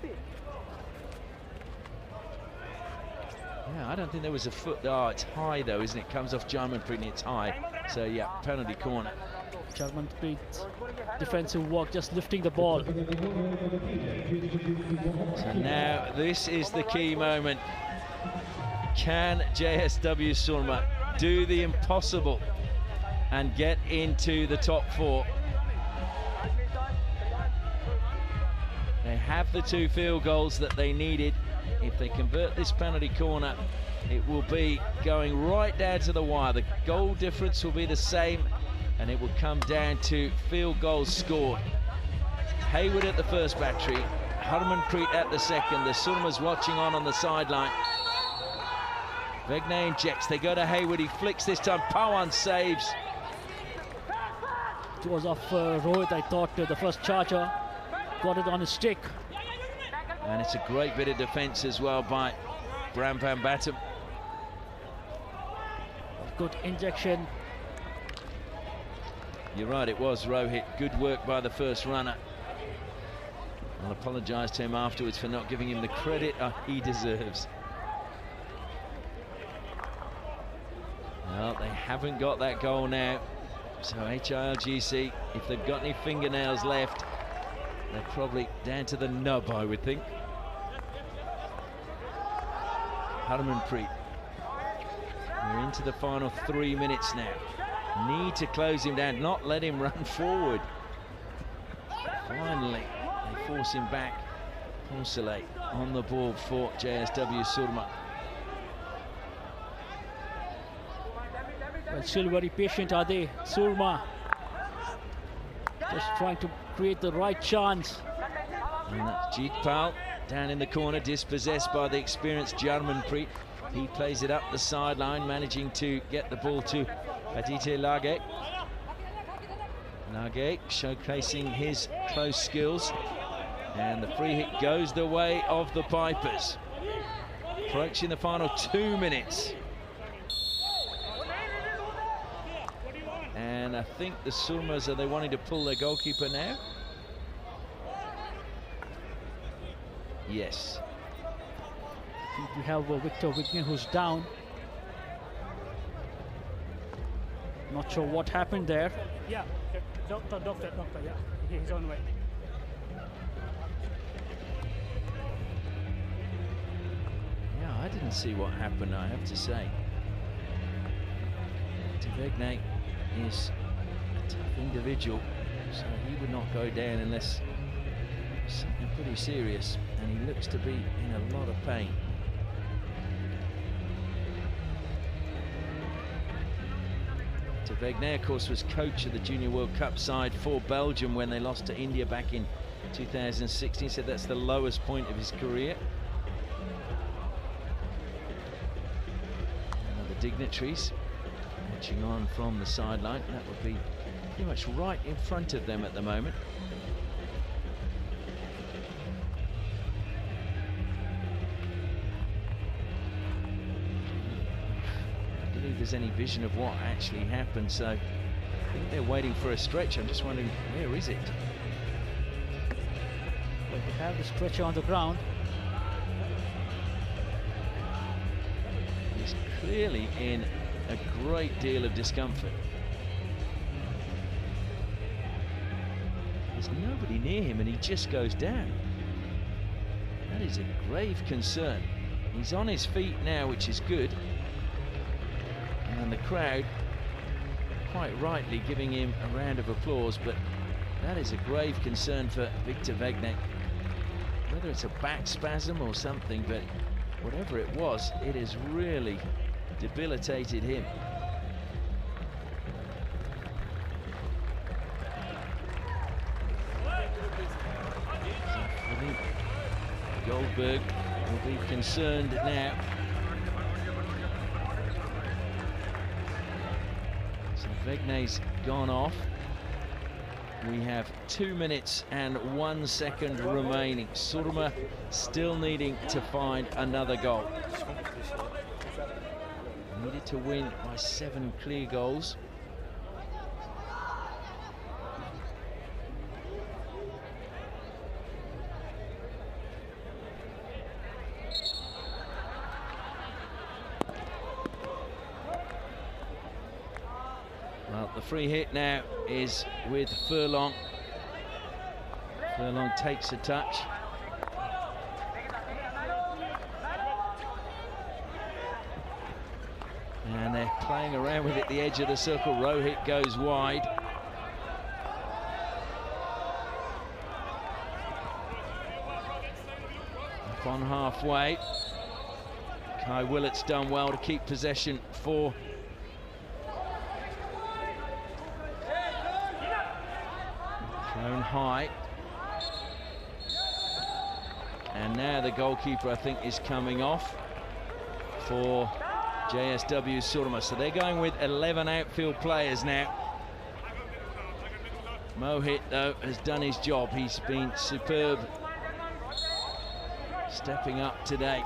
Yeah, I don't think there was a foot. Oh, it's high though, isn't it? Comes off Jarmanpreet, it's high. So yeah, penalty corner. Jarmanpreet's defensive work, just lifting the ball. So now this is the key moment. Can JSW Surma do the impossible and get into the top 4? They have the 2 field goals that they needed. If they convert this penalty corner, it will be going right down to the wire. The goal difference will be the same, and it will come down to field goals scored. Hayward at the first battery, Harmanpreet at the second. The Surmas watching on the sideline. Vegne injects, they go to Hayward, he flicks this time, Pawan saves. It was off Rohit, I thought, the first charger. Got it on his stick. And it's a great bit of defence as well by Bram Van Batten. Good injection. You're right, it was Rohit. Good work by the first runner. I'll apologise to him afterwards for not giving him the credit he deserves. Well, they haven't got that goal now. So HILGC, if they've got any fingernails left, they're probably down to the nub, I would think. Harmanpreet. We're into the final 3 minutes now. Need to close him down, not let him run forward. Finally, they force him back. Poncelet on the ball for JSW Surma. Well, still very patient are they, Surma. Just trying to create the right chance. And that's Jeetpal down in the corner, dispossessed by the experienced Harmanpreet. He plays it up the sideline, managing to get the ball to Aditya Lage. Lage showcasing his close skills. And the free hit goes the way of the Pipers. Approaching the final 2 minutes. And I think the Surmas, are they wanting to pull their goalkeeper now? Yes. We have Victor Vignan who's down. Not sure what happened there. Yeah, doctor, yeah, he's on way. Yeah, I didn't see what happened, I have to say. Vignan is a tough individual, so he would not go down unless something pretty serious, and he looks to be in a lot of pain. Vignan, of course, was coach of the Junior World Cup side for Belgium when they lost to India back in 2016. Said that's the lowest point of his career. And other dignitaries marching on from the sideline. That would be pretty much right in front of them at the moment. There's any vision of what actually happened, so I think they're waiting for a stretcher. I'm just wondering, where is it? Well, they have the stretcher on the ground. He's clearly in a great deal of discomfort. There's nobody near him and he just goes down. That is a grave concern. He's on his feet now, which is good. And the crowd, quite rightly, giving him a round of applause, but that is a grave concern for Victor Vignan. Whether it's a back spasm or something, but whatever it was, it has really debilitated him. So I think Goldberg will be concerned now. Vignan's gone off. We have 2 minutes and 1 second remaining. Surma still needing to find another goal. Needed to win by 7 clear goals. Well, the free hit now is with Furlong. Furlong takes a touch. And they're playing around with it at the edge of the circle. Rohit goes wide. Up on halfway. Kai Willett's done well to keep possession for thrown high. And now the goalkeeper, I think, is coming off for JSW Surma. So they're going with 11 outfield players now. Mohit, though, has done his job. He's been superb, stepping up today.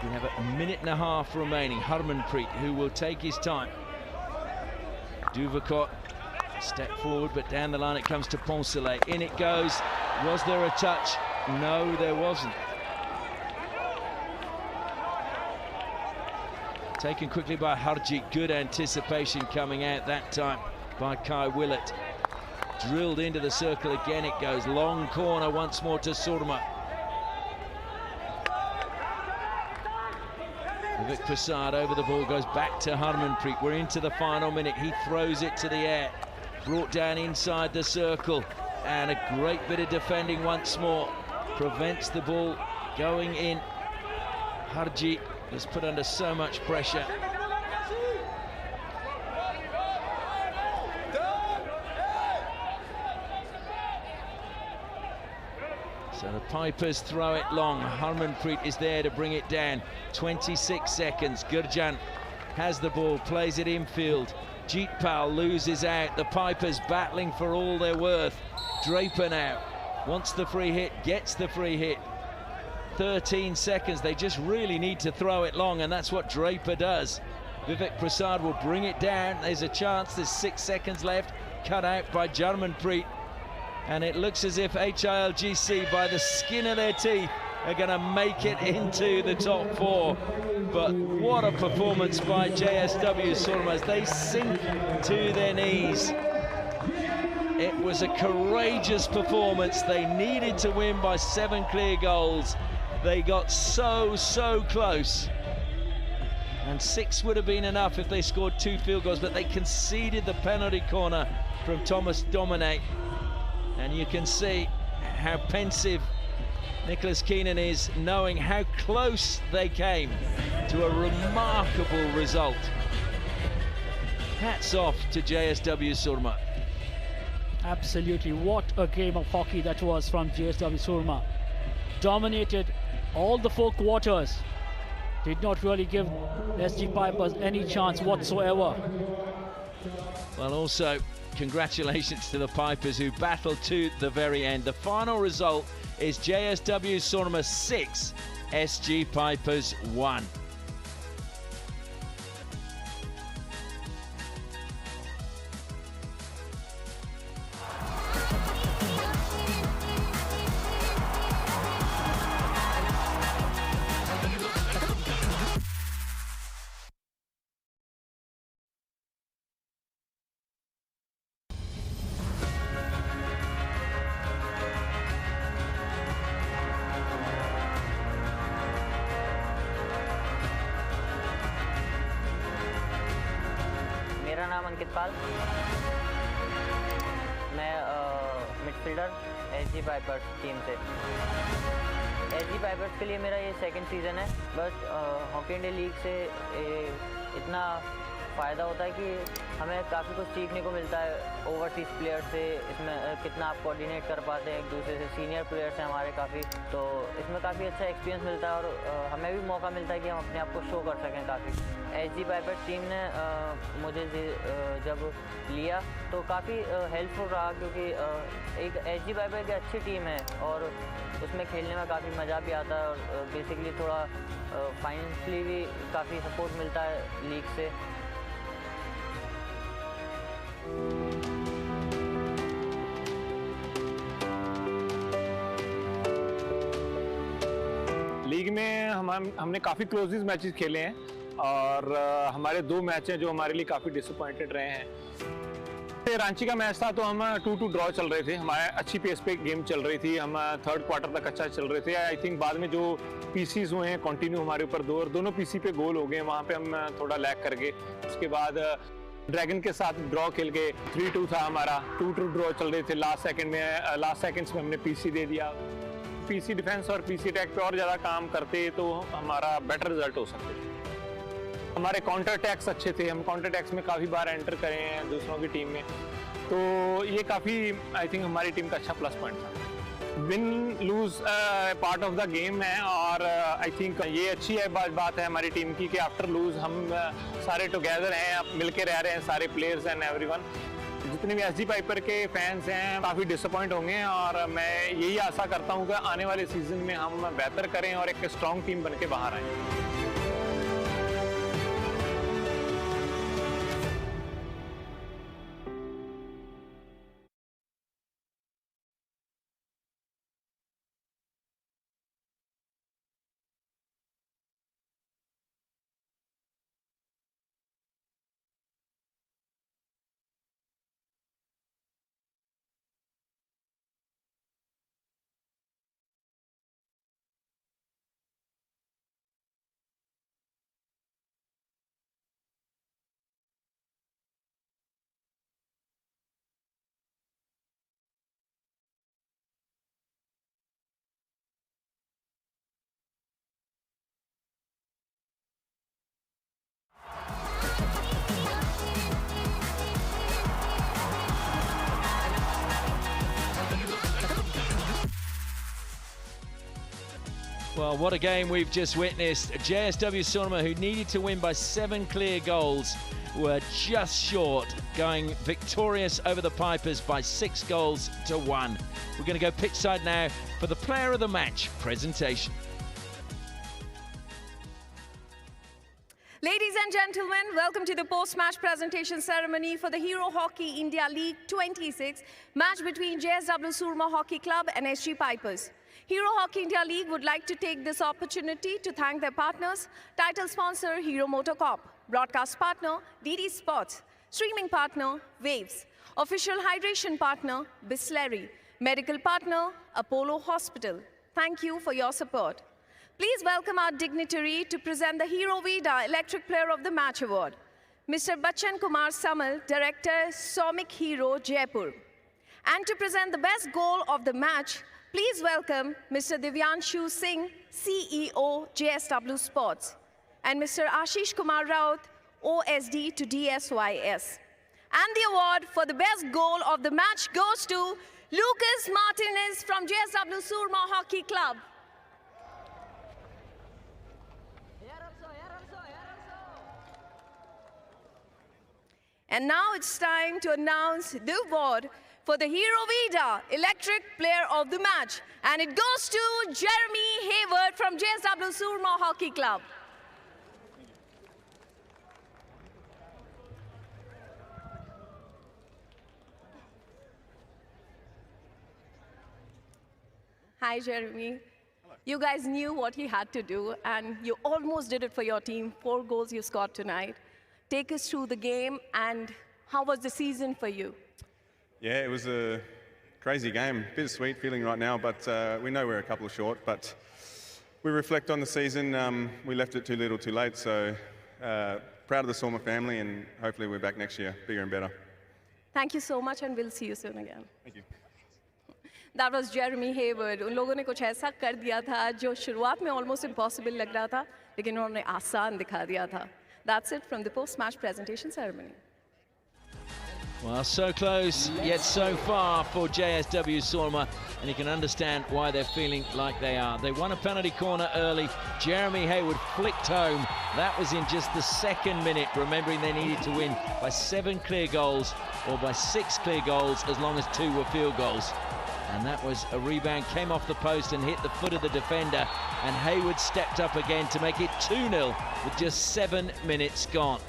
We have a minute and a half remaining. Harmanpreet, who will take his time. Duvakot, step forward, but down the line it comes to Poncelet. In it goes. Was there a touch? No, there wasn't. Taken quickly by Harjeet. Good anticipation coming out that time by Kai Willett. Drilled into the circle again it goes. Long corner once more to Surma. Vivek Prasad over the ball, goes back to Harmanpreet. We're into the final minute. He throws it to the air. Brought down inside the circle. And a great bit of defending once more. Prevents the ball going in. Harjeet is put under so much pressure. So the Pipers throw it long. Harmanpreet is there to bring it down. 26 seconds. Gurjan has the ball, plays it infield. Jeetpal loses out. The Pipers battling for all they're worth. Draper now wants the free hit, gets the free hit. 13 seconds. They just really need to throw it long, and that's what Draper does. Vivek Prasad will bring it down. There's a chance. There's 6 seconds left. Cut out by Jarmanpreet. And it looks as if HILGC, by the skin of their teeth, are going to make it into the top 4. But what a performance by JSW Surma as they sink to their knees. It was a courageous performance. They needed to win by 7 clear goals. They got so close. And 6 would have been enough if they scored 2 field goals, but they conceded the penalty corner from Thomas Dominic. And you can see how pensive Nicholas Keenan is, knowing how close they came to a remarkable result. Hats off to JSW Surma. Absolutely, what a game of hockey that was from JSW Surma. Dominated all the 4 quarters. Did not really give SG Pipers any chance whatsoever. Well, also, congratulations to the Pipers who battled to the very end. The final result is JSW Surma 6, SG Pipers 1. मेरा नाम अंकित पाल, मैं midfielder SG pipers team से। SG pipers के लिए मेरा ये second season है। बस हॉकी इंडिया लीग से इतना फ़ायदा होता है कि हमें काफ़ी कुछ सीखने को मिलता है ओवरसीज़ प्लेयर से। इसमें कितना आप कोऑर्डिनेट कर पाते हैं एक दूसरे से। सीनियर प्लेयर्स हैं हमारे काफ़ी, तो इसमें काफ़ी अच्छा एक्सपीरियंस मिलता है और हमें भी मौका मिलता है कि हम अपने आप को शो कर सकें काफ़ी। एसजी पाइपर्स टीम ने मुझे जब लिया तो काफ़ी हेल्पफुल रहा, क्योंकि एक एसजी पाइपर की अच्छी टीम है और उसमें खेलने में काफ़ी मज़ा भी आता है और बेसिकली थोड़ा फाइनेंशियली भी काफ़ी सपोर्ट मिलता है लीग से। लीग में हमने काफ़ी क्लोजेस्ट मैचेस खेले हैं और हमारे 2 मैच हैं जो हमारे लिए काफ़ी डिसअपॉइंटेड रहे हैं। रांची का मैच था तो हम 2-2 ड्रॉ चल रहे थे। हमारे अच्छी पेस पे गेम चल रही थी। हम 3rd क्वार्टर तक अच्छा चल रहे थे। आई थिंक बाद में जो पीसीज हुए हैं कंटिन्यू हमारे ऊपर दोनों पीसी पे गोल हो गए। वहाँ पे हम थोड़ा लैग कर गए। उसके बाद ड्रैगन के साथ ड्रॉ खेल के 3-2 था हमारा। 2-2 ड्रॉ चल रहे थे। लास्ट सेकंड्स में हमने पीसी दे दिया। पीसी डिफेंस और पीसी अटैक पे और ज़्यादा काम करते तो हमारा बेटर रिजल्ट हो सकते थे। हमारे काउंटर अटैक्स अच्छे थे। हम काउंटर अटैक्स में काफ़ी बार एंटर करे हैं दूसरों की टीम में, तो ये काफ़ी आई थिंक हमारी टीम का अच्छा प्लस पॉइंट था। Win loose part of the game है और आई थिंक ये अच्छी है बात है हमारी टीम की कि आफ्टर लूज हम सारे टुगेदर हैं, अब मिल के रह रहे हैं सारे प्लेयर्स एंड एवरीवन। जितने भी एसजी पाइपर के फैंस हैं काफ़ी डिसअपॉइंट होंगे और मैं यही आशा करता हूँ कि आने वाले सीजन में हम बेहतर करें और एक स्ट्रॉन्ग टीम बन के बाहर आएँ। Well, what a game we've just witnessed. JSW Soorma, who needed to win by 7 clear goals, were just short, going victorious over the Pipers by 6 goals to 1. We're going to go pitchside now for the player of the match presentation. Ladies and gentlemen, welcome to the post-match presentation ceremony for the Hero Hockey India League 26 match between JSW Soorma Hockey Club and SG Pipers. Hero Hockey India League would like to take this opportunity to thank their partners, title sponsor Hero Motorcorp, broadcast partner DD Sports, streaming partner Waves, official hydration partner Bisleri, medical partner Apollo Hospital. Thank you for your support. Please welcome our dignitary to present the Hero Vida Electric Player of the Match Award, Mr. Bachchan Kumar Samal, Director, Somik Hero, Jaipur. And to present the best goal of the match, please welcome Mr. Divyanshu Singh, CEO, JSW Sports, and Mr. Ashish Kumar Raut, OSD to DSYS. And the award for the best goal of the match goes to Lucas Martinez from JSW Soorma Hockey Club. And now it's time to announce the award for the Hero Vida Electric Player of the Match. And it goes to Jeremy Hayward from JSW Soorma Hockey Club. Hi, Jeremy. Hello. You guys knew what he had to do, and you almost did it for your team. 4 goals you scored tonight. Take us through the game, and how was the season for you? Yeah, it was a crazy game. Bittersweet feeling right now, but we know we're a couple of short. But we reflect on the season. We left it too little too late, so proud of the Soorma family, and hopefully we're back next year, bigger and better. Thank you so much, and we'll see you soon again. Thank you. That was Jeremy Hayward. उन लोगों ने कुछ ऐसा कर दिया था जो शुरुआत में almost impossible लग रहा था, लेकिन उन्होंने आसान दिखा दिया था. That's it from the post-match presentation ceremony. Well, so close, yet so far for JSW Soorma, and you can understand why they're feeling like they are. They won a penalty corner early. Jeremy Hayward flicked home. That was in just the 2nd minute, remembering they needed to win by 7 clear goals or by 6 clear goals as long as 2 were field goals. And that was a rebound, came off the post and hit the foot of the defender, and Hayward stepped up again to make it 2-0 with just 7 minutes gone.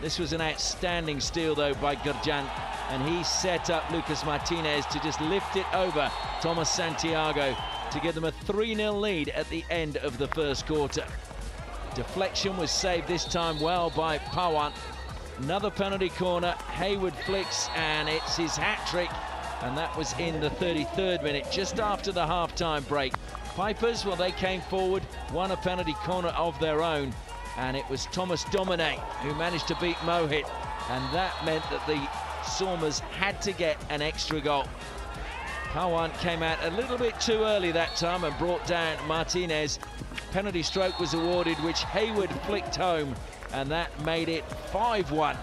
This was an outstanding steal though by Gurjan, and he set up Lucas Martinez to just lift it over Thomas Santiago to give them a 3-0 lead at the end of the first quarter. Deflection was saved this time well by Pawan. Another penalty corner, Hayward flicks, and it's his hat-trick. And that was in the 33rd minute, just after the half-time break. Pipers, well, they came forward, won a penalty corner of their own, and it was Thomas Domine who managed to beat Mohit, and that meant that the Soormas had to get an extra goal. Pawan came out a little bit too early that time and brought down Martinez. Penalty stroke was awarded, which Hayward flicked home, and that made it 5-1.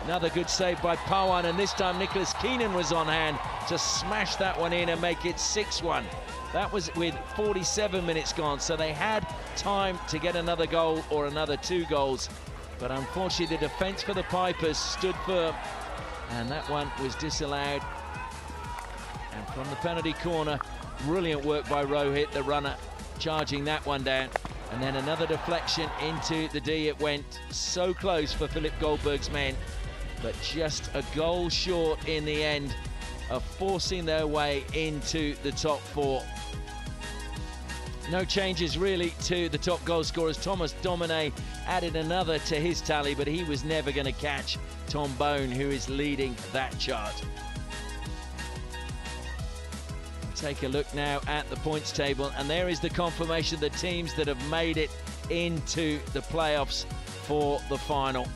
Another good save by Pawan, and this time Nicholas Keenan was on hand to smash that one in and make it 6-1. That was with 47 minutes gone, so they had time to get another goal or another 2 goals. But unfortunately, the defence for the Pipers stood firm, and that one was disallowed. And from the penalty corner, brilliant work by Rohit, the runner, charging that one down. And then another deflection into the D it went. So close for Philip Goldberg's men, but just a goal short in the end of forcing their way into the top 4. No changes really to the top goal scorers. Thomas Domine added another to his tally, but he was never going to catch Tom Bone, who is leading that chart. Take a look now at the points table, and there is the confirmation of the teams that have made it into the playoffs for the final.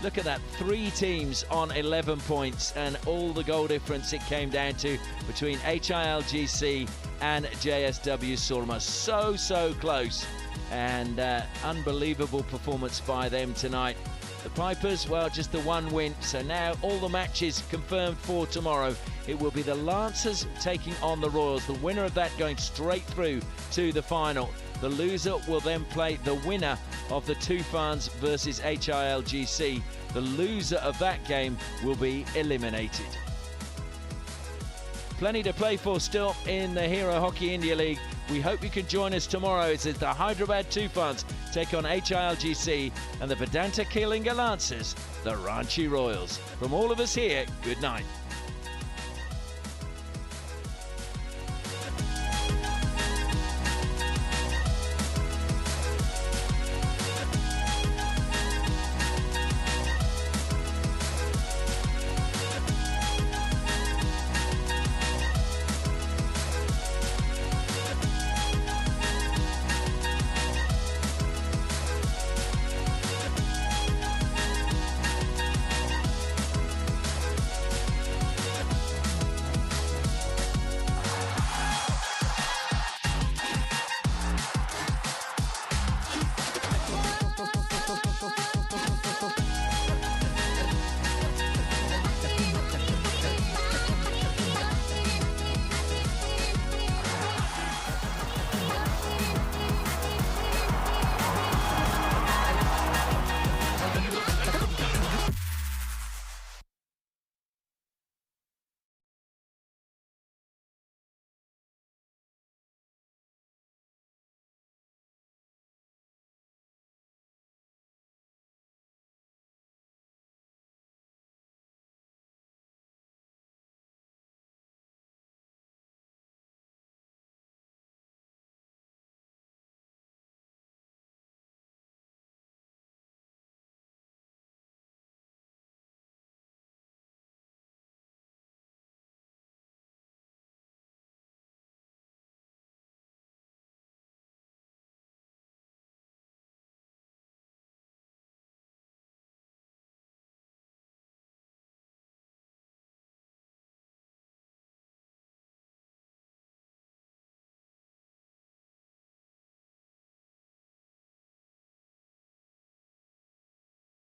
Look at that, 3 teams on 11 points, and all the goal difference it came down to between HILGC and JSW Soorma. So close, and unbelievable performance by them tonight. The Pipers, well, just the 1 win, so now all the matches confirmed for tomorrow. It will be the Lancers taking on the Royals, the winner of that going straight through to the final. The loser will then play the winner of the Tufans versus HILGC. The loser of that game will be eliminated. Plenty to play for still in the Hero Hockey India League. We hope you can join us tomorrow as the Hyderabad Tufans take on HILGC and the Vedanta Kalinga Lancers, the Ranchi Royals. From all of us here, good night.